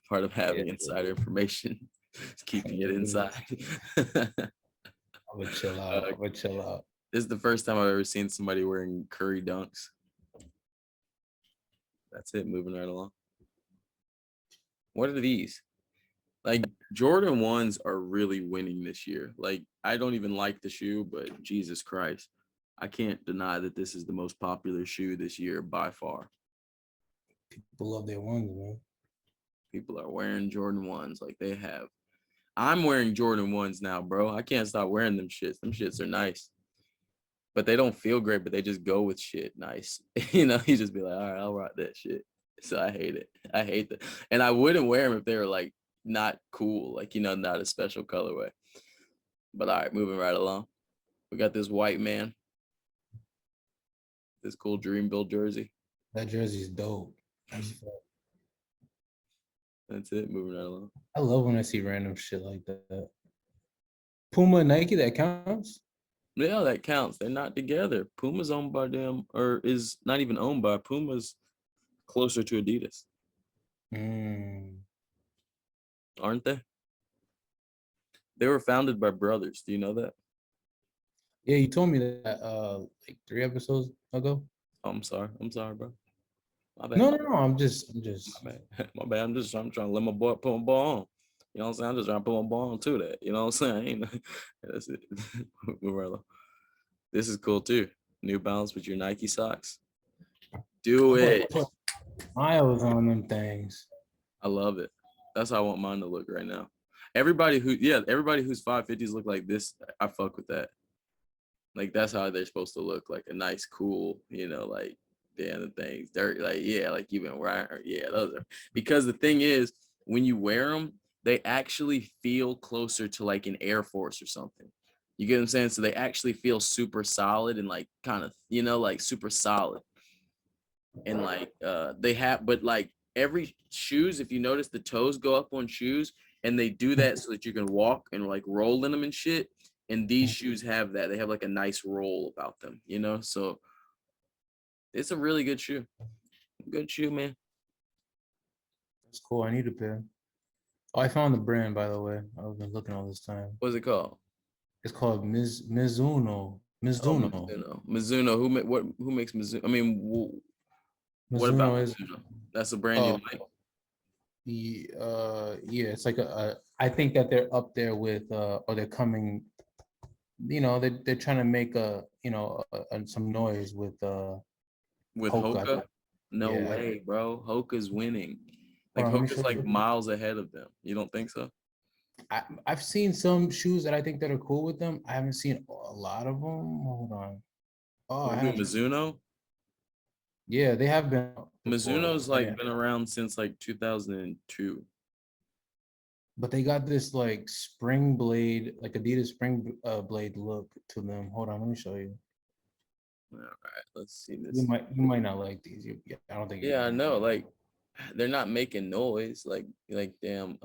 part of having Yeah. insider information. Is keeping it inside. I'm gonna chill out. I'm gonna chill out. This is the first time I've ever seen somebody wearing Curry dunks. That's it. Moving right along. What are these? Like Jordan 1s are really winning this year. Like I don't even like the shoe, but Jesus Christ, I can't deny that this is the most popular shoe this year by far. People love their ones, man. People are wearing Jordan 1s like they have. I'm wearing Jordan 1s now, bro. I can't stop wearing them shits. Them shits are nice. But they don't feel great, but they just go with shit nice. You know, you just be like, all right, I'll rock that shit. So I hate it. I hate that. And I wouldn't wear them if they were like not cool, like, you know, not a special colorway. But all right, moving right along. We got this white man. This cool Dreamville jersey. That jersey's dope. That's it. Moving right along. I love when I see random shit like that. Puma, Nike, that counts. Yeah, that counts. They're not together. Puma's owned by them, or is not even owned by Puma's closer to Adidas, aren't they? They were founded by brothers. Do you know that? Yeah, you told me that like 3 episodes ago. Oh, I'm sorry, bro. My bad. No, I'm just. My bad. My bad. I'm trying to let my boy put my ball on. You know what I'm saying? I'm just trying to put my ball on to that. You know what I'm saying? That's it. Move right along. This is cool too. New Balance with your Nike socks. Do it. Put miles on them things. I love it. That's how I want mine to look right now. Everybody whose 550s look like this, I fuck with that. Like that's how they're supposed to look, like a nice, cool, you know, like damn the things. They're like, yeah, like you've been wearing. Yeah, those are because the thing is, when you wear them, they actually feel closer to like an Air Force or something. You get what I'm saying? So they actually feel super solid and like kind of, you know, like super solid. And like they have, but like every shoes, if you notice the toes go up on shoes and they do that so that you can walk and like roll in them and shit. And these shoes have that. They have like a nice roll about them, you know? So it's a really good shoe. Good shoe, man. That's cool. I need a pair. Oh, I found the brand, by the way. I've been looking all this time. What's it called? It's called Mizuno. Oh, Mizuno. Who makes Mizuno? I mean, what about Mizuno? That's a brand you like. Yeah, it's like I think that they're up there with or they're coming, you know, they're trying to make some noise with Hoka. No Yeah. way, bro. Hoka's winning. Like Hold on, let me Hoka's show like you. miles ahead of them. You don't think so? I've seen some shoes that I think that are cool with them. I haven't seen a lot of them. Hold on. Oh, I have. Mizuno? Yeah, they have been. Mizuno's before, like yeah. been around since like 2002. But they got this like spring blade, like Adidas spring blade look to them. Hold on, let me show you. All right, let's see this. You might not like these. Yeah, I don't think. Yeah, I know. Like they're not making noise. Like damn.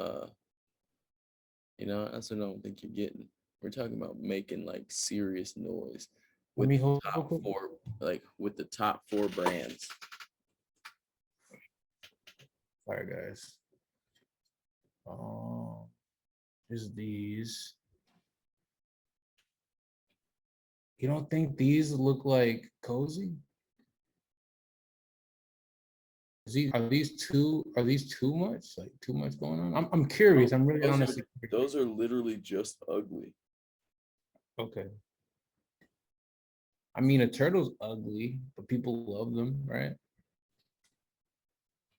You know, that's what I don't think you're getting. We're talking about making like serious noise with the top four, like with the top 4 brands. Sorry, guys. There's these. You don't think these look like cozy? Are these too much? Like too much going on? I'm curious. I'm really honestly. Those are literally just ugly. Okay. I mean, a turtle's ugly, but people love them, right?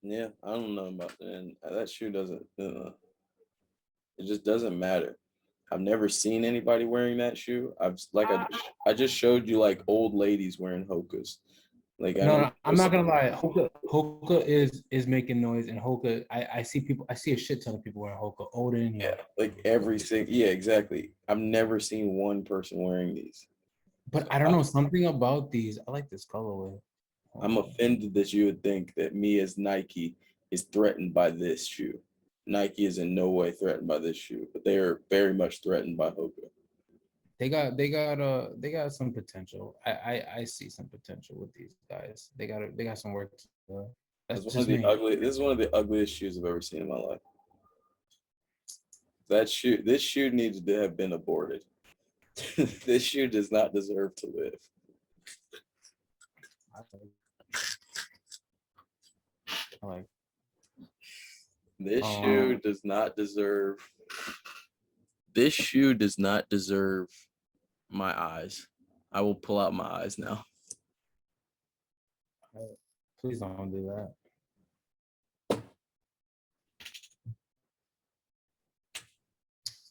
Yeah, I don't know about that. And that shoe doesn't. It just doesn't matter. I've never seen anybody wearing that shoe. I just showed you like old ladies wearing Hokas. Like I No, don't no, I'm not gonna lie. Hoka is making noise, and Hoka. I see people. I see a shit ton of people wearing Hoka. Older and young. Yeah, like every single, yeah, exactly. I've never seen one person wearing these. But I don't know something about these. I like this colorway. I'm offended that you would think that me as Nike is threatened by this shoe. Nike is in no way threatened by this shoe, but they are very much threatened by Hoka. They got some potential. I see some potential with these guys. They got some work to do. That's just me. This is one of the ugliest shoes I've ever seen in my life. This shoe needs to have been aborted. This shoe does not deserve to live. I like. This shoe does not deserve. This shoe does not deserve my eyes. I will pull out my eyes now. Please don't do that.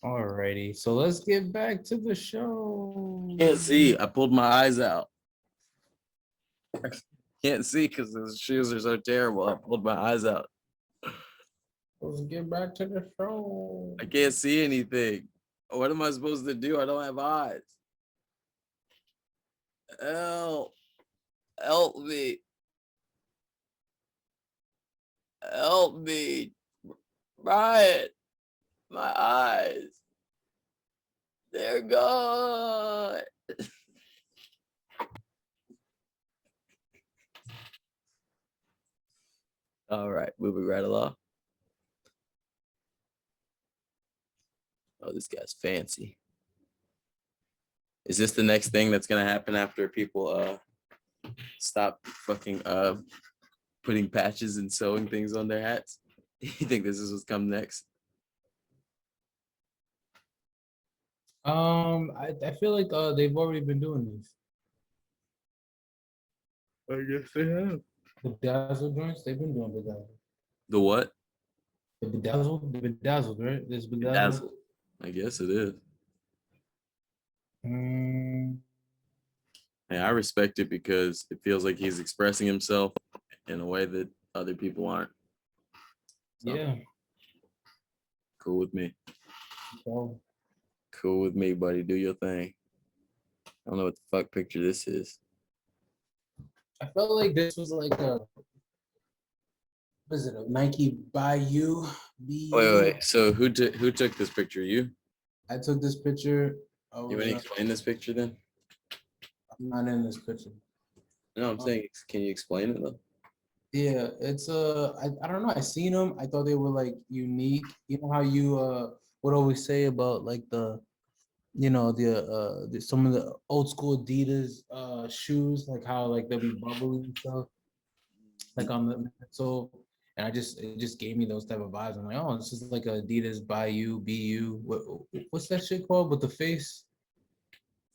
Alrighty, so let's get back to the show. Can't see. I pulled my eyes out. Can't see because those shoes are so terrible. I pulled my eyes out. Let's get back to the show. I can't see anything. What am I supposed to do? I don't have eyes. Help me. Help me. Brian. My eyes. They're gone. All right, moving right along. Oh, this guy's fancy. Is this the next thing that's gonna happen after people stop fucking putting patches and sewing things on their hats? You think this is what's come next? I feel like they've already been doing this. I guess they have. The bedazzled joints, they've been doing bedazzled. The what? The bedazzled, right? There's bedazzled. Bedazzled. I guess it is. Mm, And I respect it because it feels like he's expressing himself in a way that other people aren't. So, yeah. cool with me. So, Cool with me, buddy. Do your thing. I don't know what the fuck picture this is. I felt like this was like a, what is it, a Nike Bayou? Wait. So who took this picture? You? I took this picture. You want to explain this picture then? I'm not in this picture. No, I'm saying, can you explain it though? Yeah, it's I don't know. I seen them. I thought they were like unique. You know how you would always say about like the, you know, the some of the old school Adidas shoes, like how like they'll be bubbly and stuff, like on the so. And it just gave me those type of vibes. I'm like, oh, this is like a Adidas Bayou BU. What's that shit called with the face?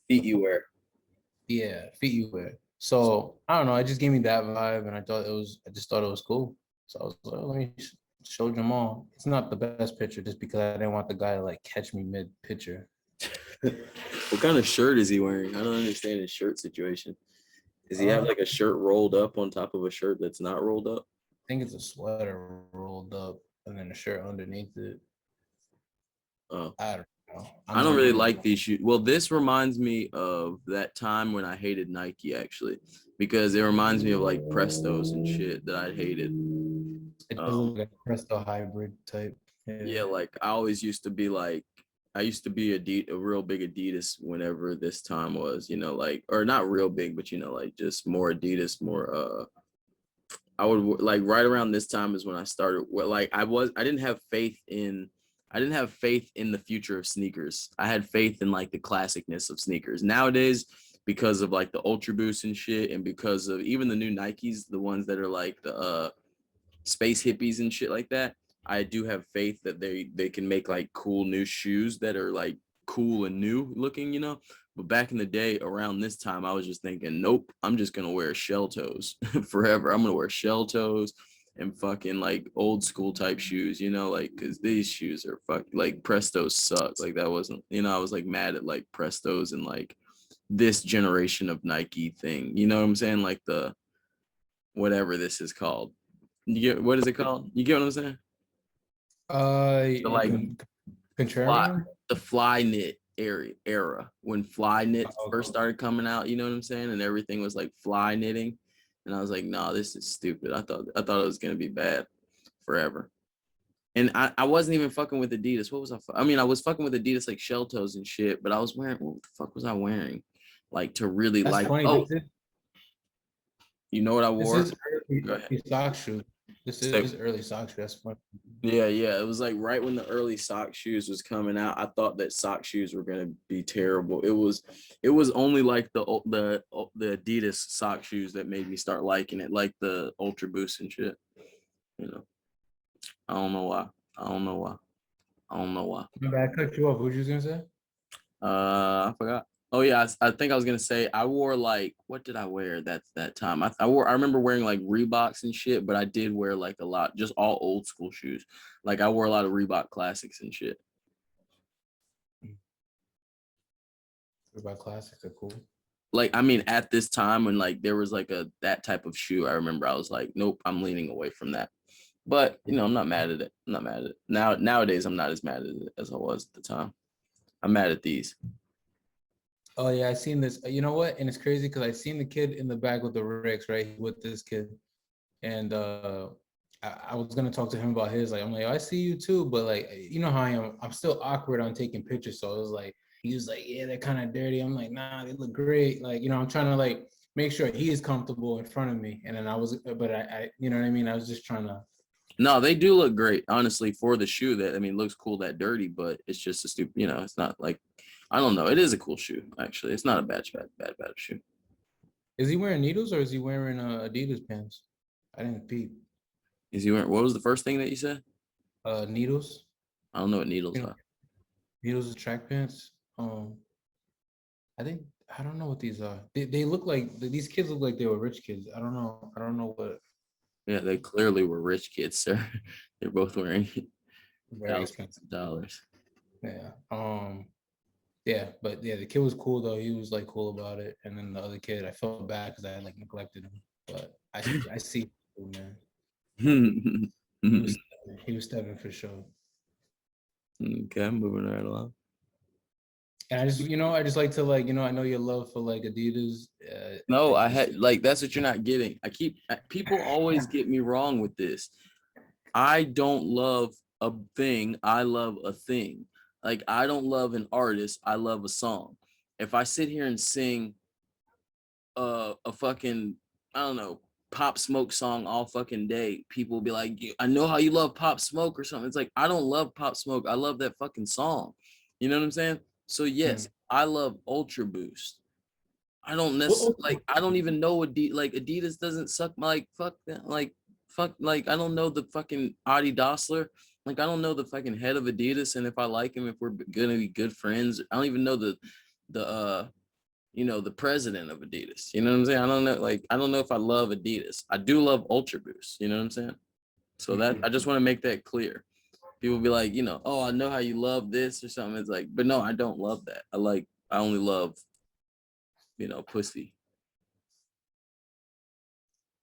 Feet you wear. Yeah, feet you wear. So I don't know. It just gave me that vibe, and I just thought it was cool. So I was like, oh, let me show Jamal. It's not the best picture, just because I didn't want the guy to like catch me mid picture. What kind of shirt is he wearing? I don't understand his shirt situation. Does he have like a shirt rolled up on top of a shirt that's not rolled up? I think it's a sweater rolled up and then a shirt underneath it. Oh, I don't know. I don't really like these shoes. Well, this reminds me of that time when I hated Nike actually, because it reminds me of like Prestos and shit that I hated. It does look like a Presto hybrid type. Yeah, like I always used to be like, I used to be a real big Adidas whenever this time was, you know, like, or not real big, but you know, like just more Adidas, more I would like right around this time is when I started. Like I didn't have faith in the future of sneakers. I had faith in like the classicness of sneakers. Nowadays, because of like the Ultra Boost and shit, and because of even the new Nikes, the ones that are like the space hippies and shit like that, I do have faith that they can make like cool new shoes that are like cool and new looking, you know. But back in the day, around this time, I was just thinking, nope, I'm just gonna wear shell toes forever. I'm gonna wear shell toes. and fucking like old school type shoes, you know, like because these shoes are like Prestos suck. Like that wasn't, you know, I was like mad at like Prestos and like this generation of Nike thing. You know what I'm saying? Like the whatever this is called. You get what is it called? You get what I'm saying? The like fly, Contrarian. the fly knit era when fly knit Oh, first started coming out, you know what I'm saying? And everything was like fly knitting. And I was like, nah, this is stupid. I thought it was gonna be bad forever. And I wasn't even fucking with Adidas. What was I mean, I was fucking with Adidas like shell toes and shit, but I was wearing what the fuck was I wearing? Like to really that's like funny. oh, you know what I This wore? is Go ahead. early sock shoe. This So- is early sock shoe. That's funny. Yeah, it was like right when the early sock shoes was coming out. I thought that sock shoes were gonna be terrible. It was only like the Adidas sock shoes that made me start liking it, like the Ultra Boost and shit. You know, I don't know why. I don't know why. I don't know why. My bad, I cut you off. What you was gonna say? I forgot. Oh yeah, I think I was gonna say I wore like what did I wear that time? I remember wearing like Reeboks and shit, but I did wear like a lot, just all old school shoes. Like I wore a lot of Reebok classics and shit. About classics are cool. Like I mean, at this time when like there was like that type of shoe, I remember I was like, nope, I'm leaning away from that. But you know, I'm not mad at it. I'm not mad at it. Nowadays, I'm not as mad at it as I was at the time. I'm mad at these. Oh yeah, I seen this. You know what? And it's crazy because I seen the kid in the back with the Ricks, right? With this kid, and I was gonna talk to him about his. Like, I'm like, I see you too, but like, you know how I am. I'm still awkward on taking pictures, so I was like, he was like, yeah, they're kind of dirty. I'm like, nah, they look great. Like, you know, I'm trying to like make sure he is comfortable in front of me, and then I you know what I mean? I was just trying to. No, they do look great, honestly, for the shoe. That I mean, looks cool that dirty, but it's just a stupid. You know, it's not like I don't know. It is a cool shoe, actually. It's not a bad shoe. Is he wearing needles or is he wearing Adidas pants? I didn't peep. Is he wearing? What was the first thing that you said? Needles. I don't know what needles You know, are. Needles are track pants. I think I don't know what these are. They look like these kids look like they were rich kids. I don't know. I don't know what. Yeah, they clearly were rich kids, sir. They're both wearing Very thousands expensive. of dollars. Yeah. Yeah, but yeah, the kid was cool though. He was like cool about it, and then the other kid, I felt bad because I like neglected him. But I see, man. He was stepping for sure. Okay, moving right along. And I just like to like, I know your love for like Adidas. No, I had like that's what you're not getting. People always get me wrong with this. I don't love a thing. I love a thing. Like I don't love an artist. I love a song. If I sit here and sing a fucking I don't know Pop Smoke song all fucking day, people will be like, I know how you love Pop Smoke or something. It's like I don't love Pop Smoke. I love that fucking song. You know what I'm saying? So yes, I love Ultra Boost. I don't necessarily like. I don't even know Adidas doesn't suck. Like fuck that. Like I don't know the fucking Adi Dassler. Like I don't know the fucking head of Adidas, and if I like him, if we're gonna be good friends, I don't even know the the president of Adidas. You know what I'm saying? I don't know. Like I don't know if I love Adidas. I do love Ultra Boost. You know what I'm saying? So that I just want to make that clear. People be like, oh, I know how you love this or something. It's like, but no, I don't love that. I only love, pussy.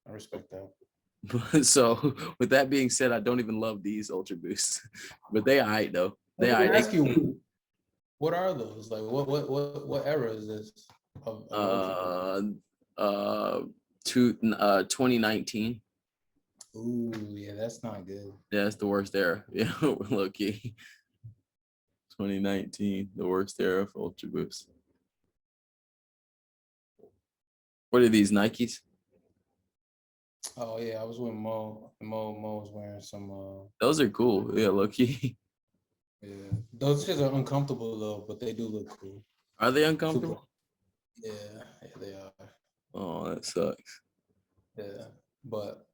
I respect that. So with that being said, I don't even love these Ultra Boosts, but they alright though. They ask you, what are those? Like, what era is this? Of 2019. Ooh, yeah, that's not good. Yeah, that's the worst era. Yeah, low key. 2019, the worst era for Ultra Boost. What are these Nikes? Oh yeah, I was with Mo. And Mo was wearing some. Those are cool. Yeah, low key. Yeah, those shits are uncomfortable though, but they do look cool. Are they uncomfortable? Yeah, they are. Oh, that sucks. Yeah, but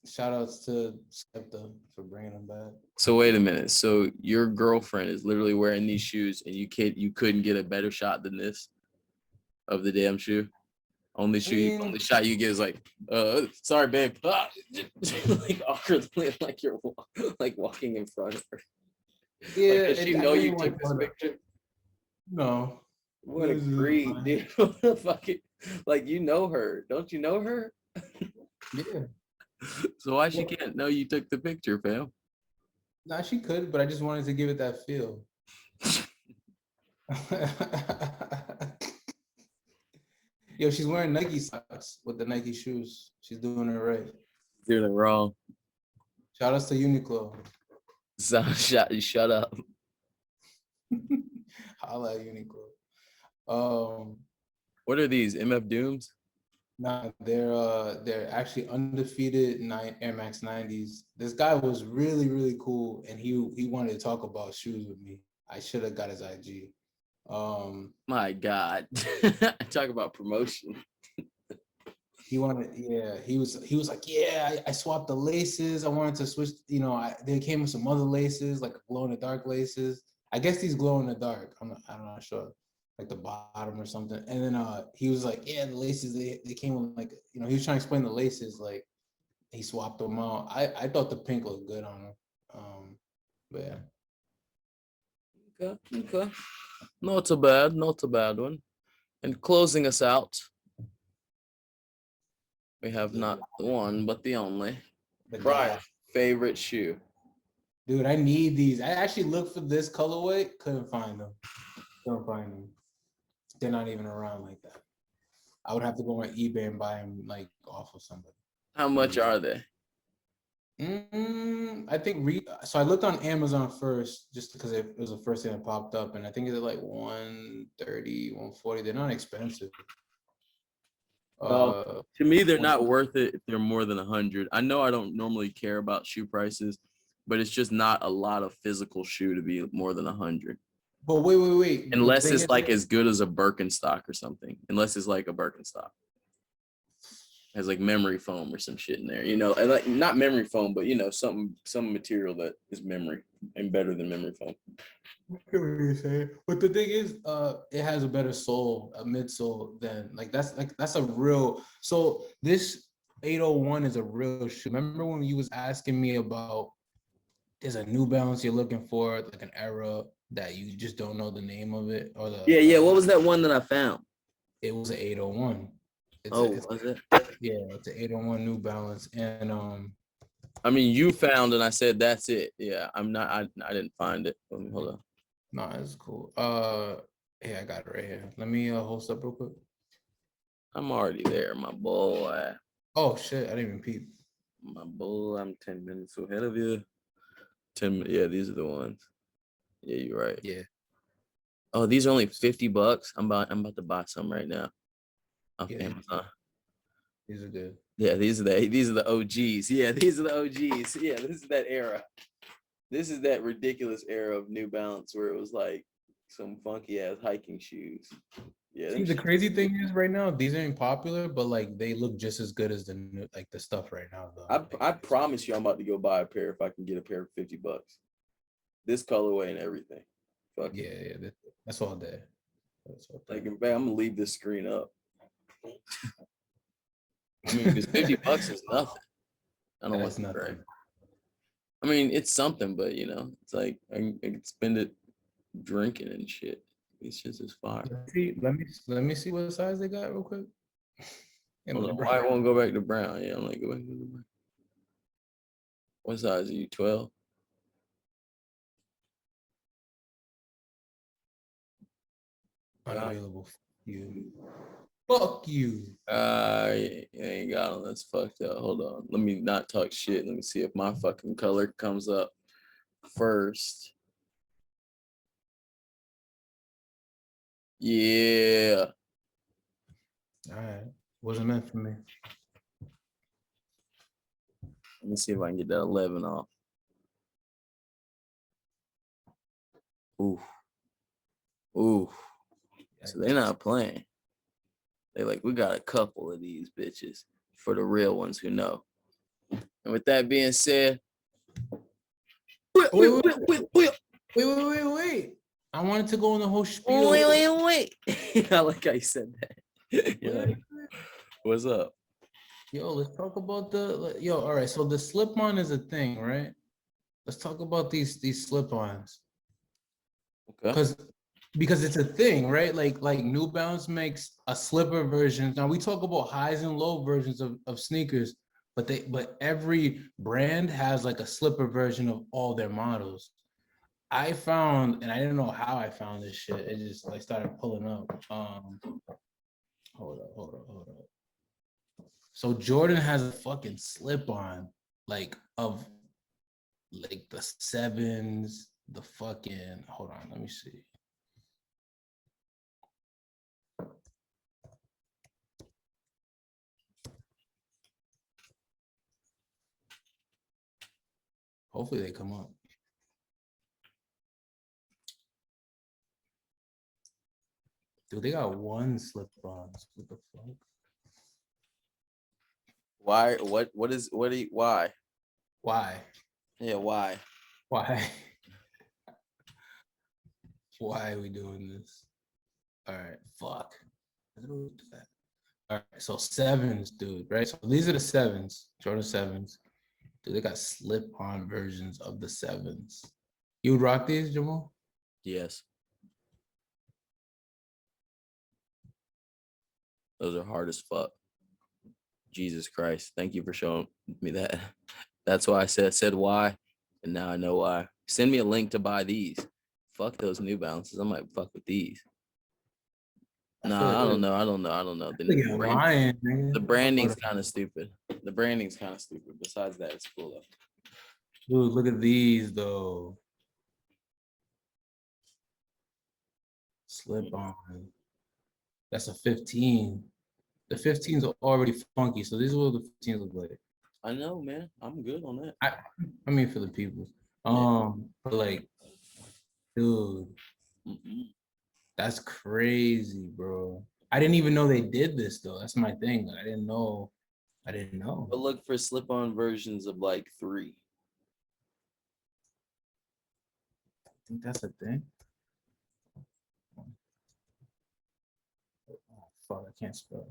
shout outs to Skepta for bringing them back. So wait a minute. So your girlfriend is literally wearing these shoes, and you couldn't get a better shot than this of the damn shoe. Only only shot you get is like, sorry, babe. Like awkwardly, like you're like walking in front of her. Yeah, Like, does she know you took this picture? No. What a This is greed, fine. dude. What the fuck? Like, you know her. Don't you know her? Yeah. So why she can't know you took the picture, fam? Nah, she could, but I just wanted to give it that feel. Yo, she's wearing Nike socks with the Nike shoes. She's doing it right. Doing it wrong. Shout outs to Uniqlo. So, shut up. Holla at Uniqlo. What are these? MF Dooms? Nah, they're actually undefeated Air Max 90s. This guy was really cool, and he wanted to talk about shoes with me. I should have got his IG. My God. Talk about promotion. He was like, yeah, I swapped the laces. I wanted to switch, they came with some other laces, like glow in the dark laces. I guess these glow in the dark. I'm not sure, like the bottom or something. And then he was like, yeah, the laces, they came with like, he was trying to explain the laces, like he swapped them out. I thought the pink looked good on him. But yeah. Okay. Not a bad one. And closing us out, we have not the one, but the only. Brian's favorite shoe. Dude, I need these. I actually looked for this colorway, couldn't find them. They're not even around like that. I would have to go on eBay and buy them like off of somebody. How much are they? I think so I looked on Amazon first just because it was the first thing that popped up, and I think it's like 130, 140. They're not expensive. To me, they're not worth it if they're more than 100. I know I don't normally care about shoe prices, but it's just not a lot of physical shoe to be more than 100. But wait. Unless it's like as good as a Birkenstock or something. Unless it's like a Birkenstock. Has like memory foam or some shit in there, and like not memory foam, but some material that is memory and better than memory foam. I get what you're saying. But the thing is, it has a better sole, a midsole than that's a real. So this 801 is a real shoe. Remember when you was asking me about there's a New Balance you're looking for, like an era that you just don't know the name of it or the Yeah. What was that one that I found? It was an 801. Was it? Yeah, it's an 801 New Balance, and I mean, you found and I said that's it. Yeah, I didn't find it. Hold on. No, it's cool. Yeah, I got it right here. Let me host up real quick. I'm already there, my boy. Oh shit, I didn't even peep. My boy, I'm 10 minutes ahead of you. 10 minutes. Yeah, these are the ones. Yeah, you're right. Yeah. Oh, these are only $50. I'm about to buy some right now. Off Amazon. These are good. Yeah, these are the OGs. Yeah, these are the OGs. Yeah, this is that era. This is that ridiculous era of New Balance where it was like some funky ass hiking shoes. Yeah. See, the crazy thing is right now, these aren't popular, but like they look just as good as the new, like the stuff right now though. I promise you I'm about to go buy a pair if I can get a pair for $50. This colorway and everything. Fuck yeah, that's all day. Like, I'm gonna leave this screen up. I mean, because $50 is nothing. I don't want nothing. Right. I mean, it's something, but it's like I can spend it drinking and shit. It's just as fire. Let me see what size they got real quick. Hold on, why won't go back to brown? Yeah, I'm like, go back to the brown. What size are you? 12? Unavailable. Fuck you. I ain't got them. That's fucked up. Hold on. Let me not talk shit. Let me see if my fucking color comes up first. Yeah. All right. Wasn't meant for me. Let me see if I can get that 11 off. Ooh. So they're not playing. They like, we got a couple of these bitches for the real ones who know. And with that being said, wait. I wanted to go on the whole spiel. Wait. I like how you said that. What's up? Yo, let's talk about all right. So the slip-on is a thing, right? Let's talk about these slip-ons. Okay. Because it's a thing, right? Like New Balance makes a slipper version. Now we talk about highs and low versions of sneakers, but every brand has like a slipper version of all their models. I found, and I didn't know how I found this shit. It just like started pulling up. Hold up. So Jordan has a fucking slip-on, like of like the sevens, the fucking hold on, let me see. Hopefully they come up. Dude, they got one slip-ons. What the fuck? Why? Why? Why? Yeah, why? Why? Why are we doing this? All right, fuck. All right, so sevens, dude, right? So these are the sevens, Jordan sevens. Dude, they got slip-on versions of the sevens. You would rock these, Jamal? Yes. Those are hard as fuck. Jesus Christ. Thank you for showing me that. That's why I said why. And now I know why. Send me a link to buy these. Fuck those New Balances. I might fuck with these. Nah, I don't know. The branding's kind of stupid. The branding's kind of stupid. Besides that, it's cool though. Dude, look at these though. Slip on. That's a 15. The 15s are already funky, so these are what the 15s look like. I know, man. I'm good on that. I mean for the people. But like, dude, that's crazy, bro. I didn't even know they did this though. That's my thing. I didn't know. But look for slip-on versions of like 3. I think that's a thing. Oh, fuck, I can't spell.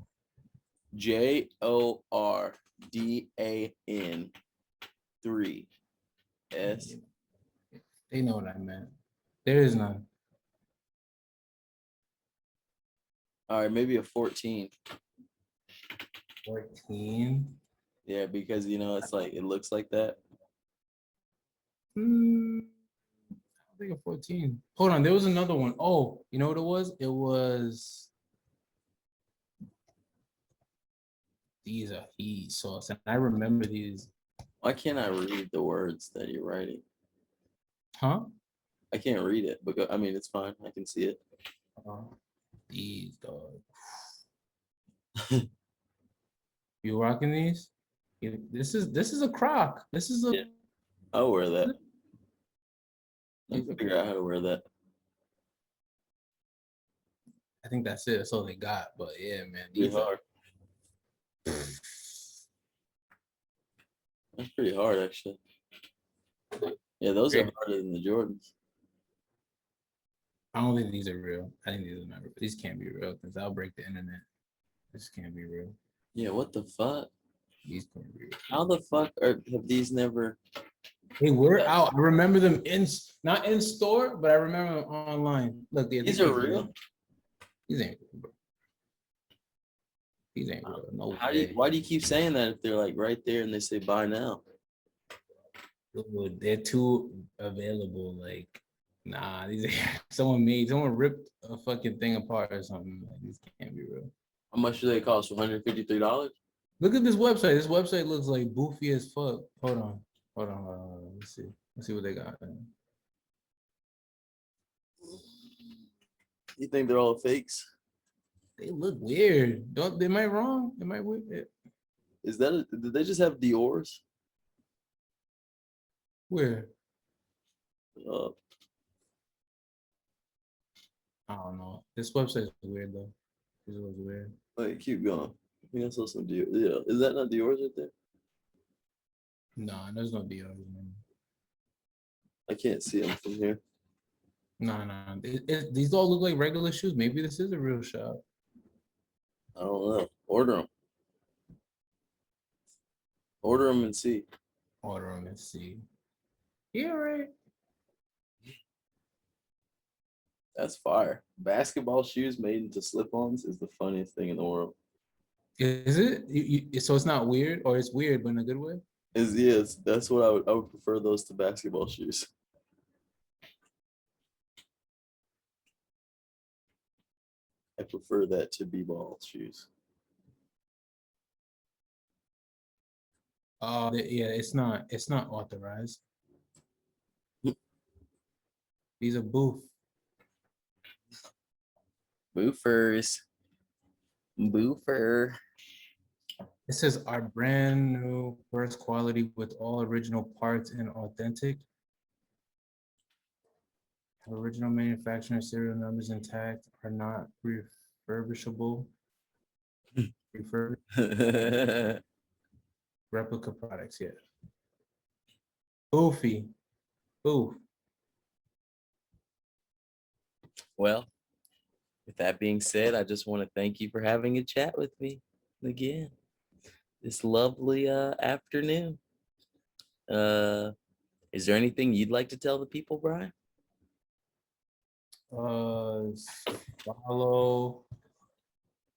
JORDAN 3 S. They know what I meant. There is none. All right, maybe a 14. 14. Yeah, because it's like it looks like that. I think a 14. Hold on, there was another one. Oh, you know what it was? It was these are heat sauce. And I remember these. Why can't I read the words that you're writing? Huh? I can't read it, but I mean it's fine. I can see it. These dog. You rocking these? This is a croc. This is a. Yeah. I'll wear that. I can figure out how to wear that. I think that's it. That's all they got. But yeah, man. Pretty hard. That's pretty hard, actually. Yeah, those are harder than the Jordans. I don't think these are real. I think these are not real. These can't be real because I'll break the internet. This can't be real. Yeah, what the fuck? These can't be real. How the fuck have these never? They were out. I remember them not in store, but I remember them online. Look, These are real. These ain't real, bro. These ain't real. No Why do you keep saying that if they're like right there and they say buy now? They're too available. Like, nah, someone ripped a fucking thing apart or something. Like, these can't be real. How much do they cost? $153? Look at this website. This website looks like boofy as fuck. Hold on. Let's see what they got. You think they're all fakes? They look weird. Am I wrong? Am I weird? Did they just have Dior's? Where? Uh, I don't know. This website is weird though. This was weird. Wait, keep going. I think I saw some Dior. Yeah, is that not Dior's right there? No, there's no Dior. I can't see them from here. No. These all look like regular shoes. Maybe this is a real shop. I don't know. Order them. Order them and see. Order them and see. Yeah, right. That's fire. Basketball shoes made into slip-ons is the funniest thing in the world. Is it? So it's not weird, or it's weird, but in a good way? Yes, that's what I would prefer those to basketball shoes. I prefer that to b-ball shoes. Yeah, it's not authorized. These are booth. Boofers. Boofer. It says our brand new first quality with all original parts and authentic. Original manufacturing serial numbers intact, are not refurbishable. Replica products, yeah. Boofy. Boof. Well, with that being said, I just want to thank you for having a chat with me again this lovely afternoon. Is there anything you'd like to tell the people, Brian? Follow,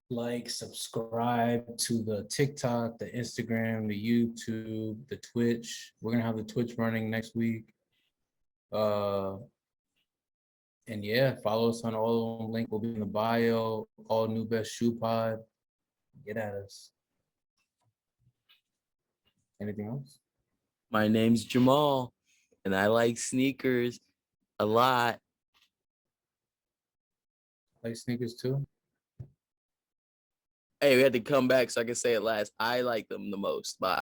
like, subscribe to the TikTok, the Instagram, the YouTube, the Twitch. We're gonna have the Twitch running next week. And yeah, follow us on all of them. Link will be in the bio. All New Best Shoe Pod. Get at us. Anything else? My name's Jamal, and I like sneakers a lot. Like sneakers too. Hey, we had to come back so I can say it last. I like them the most. Bye.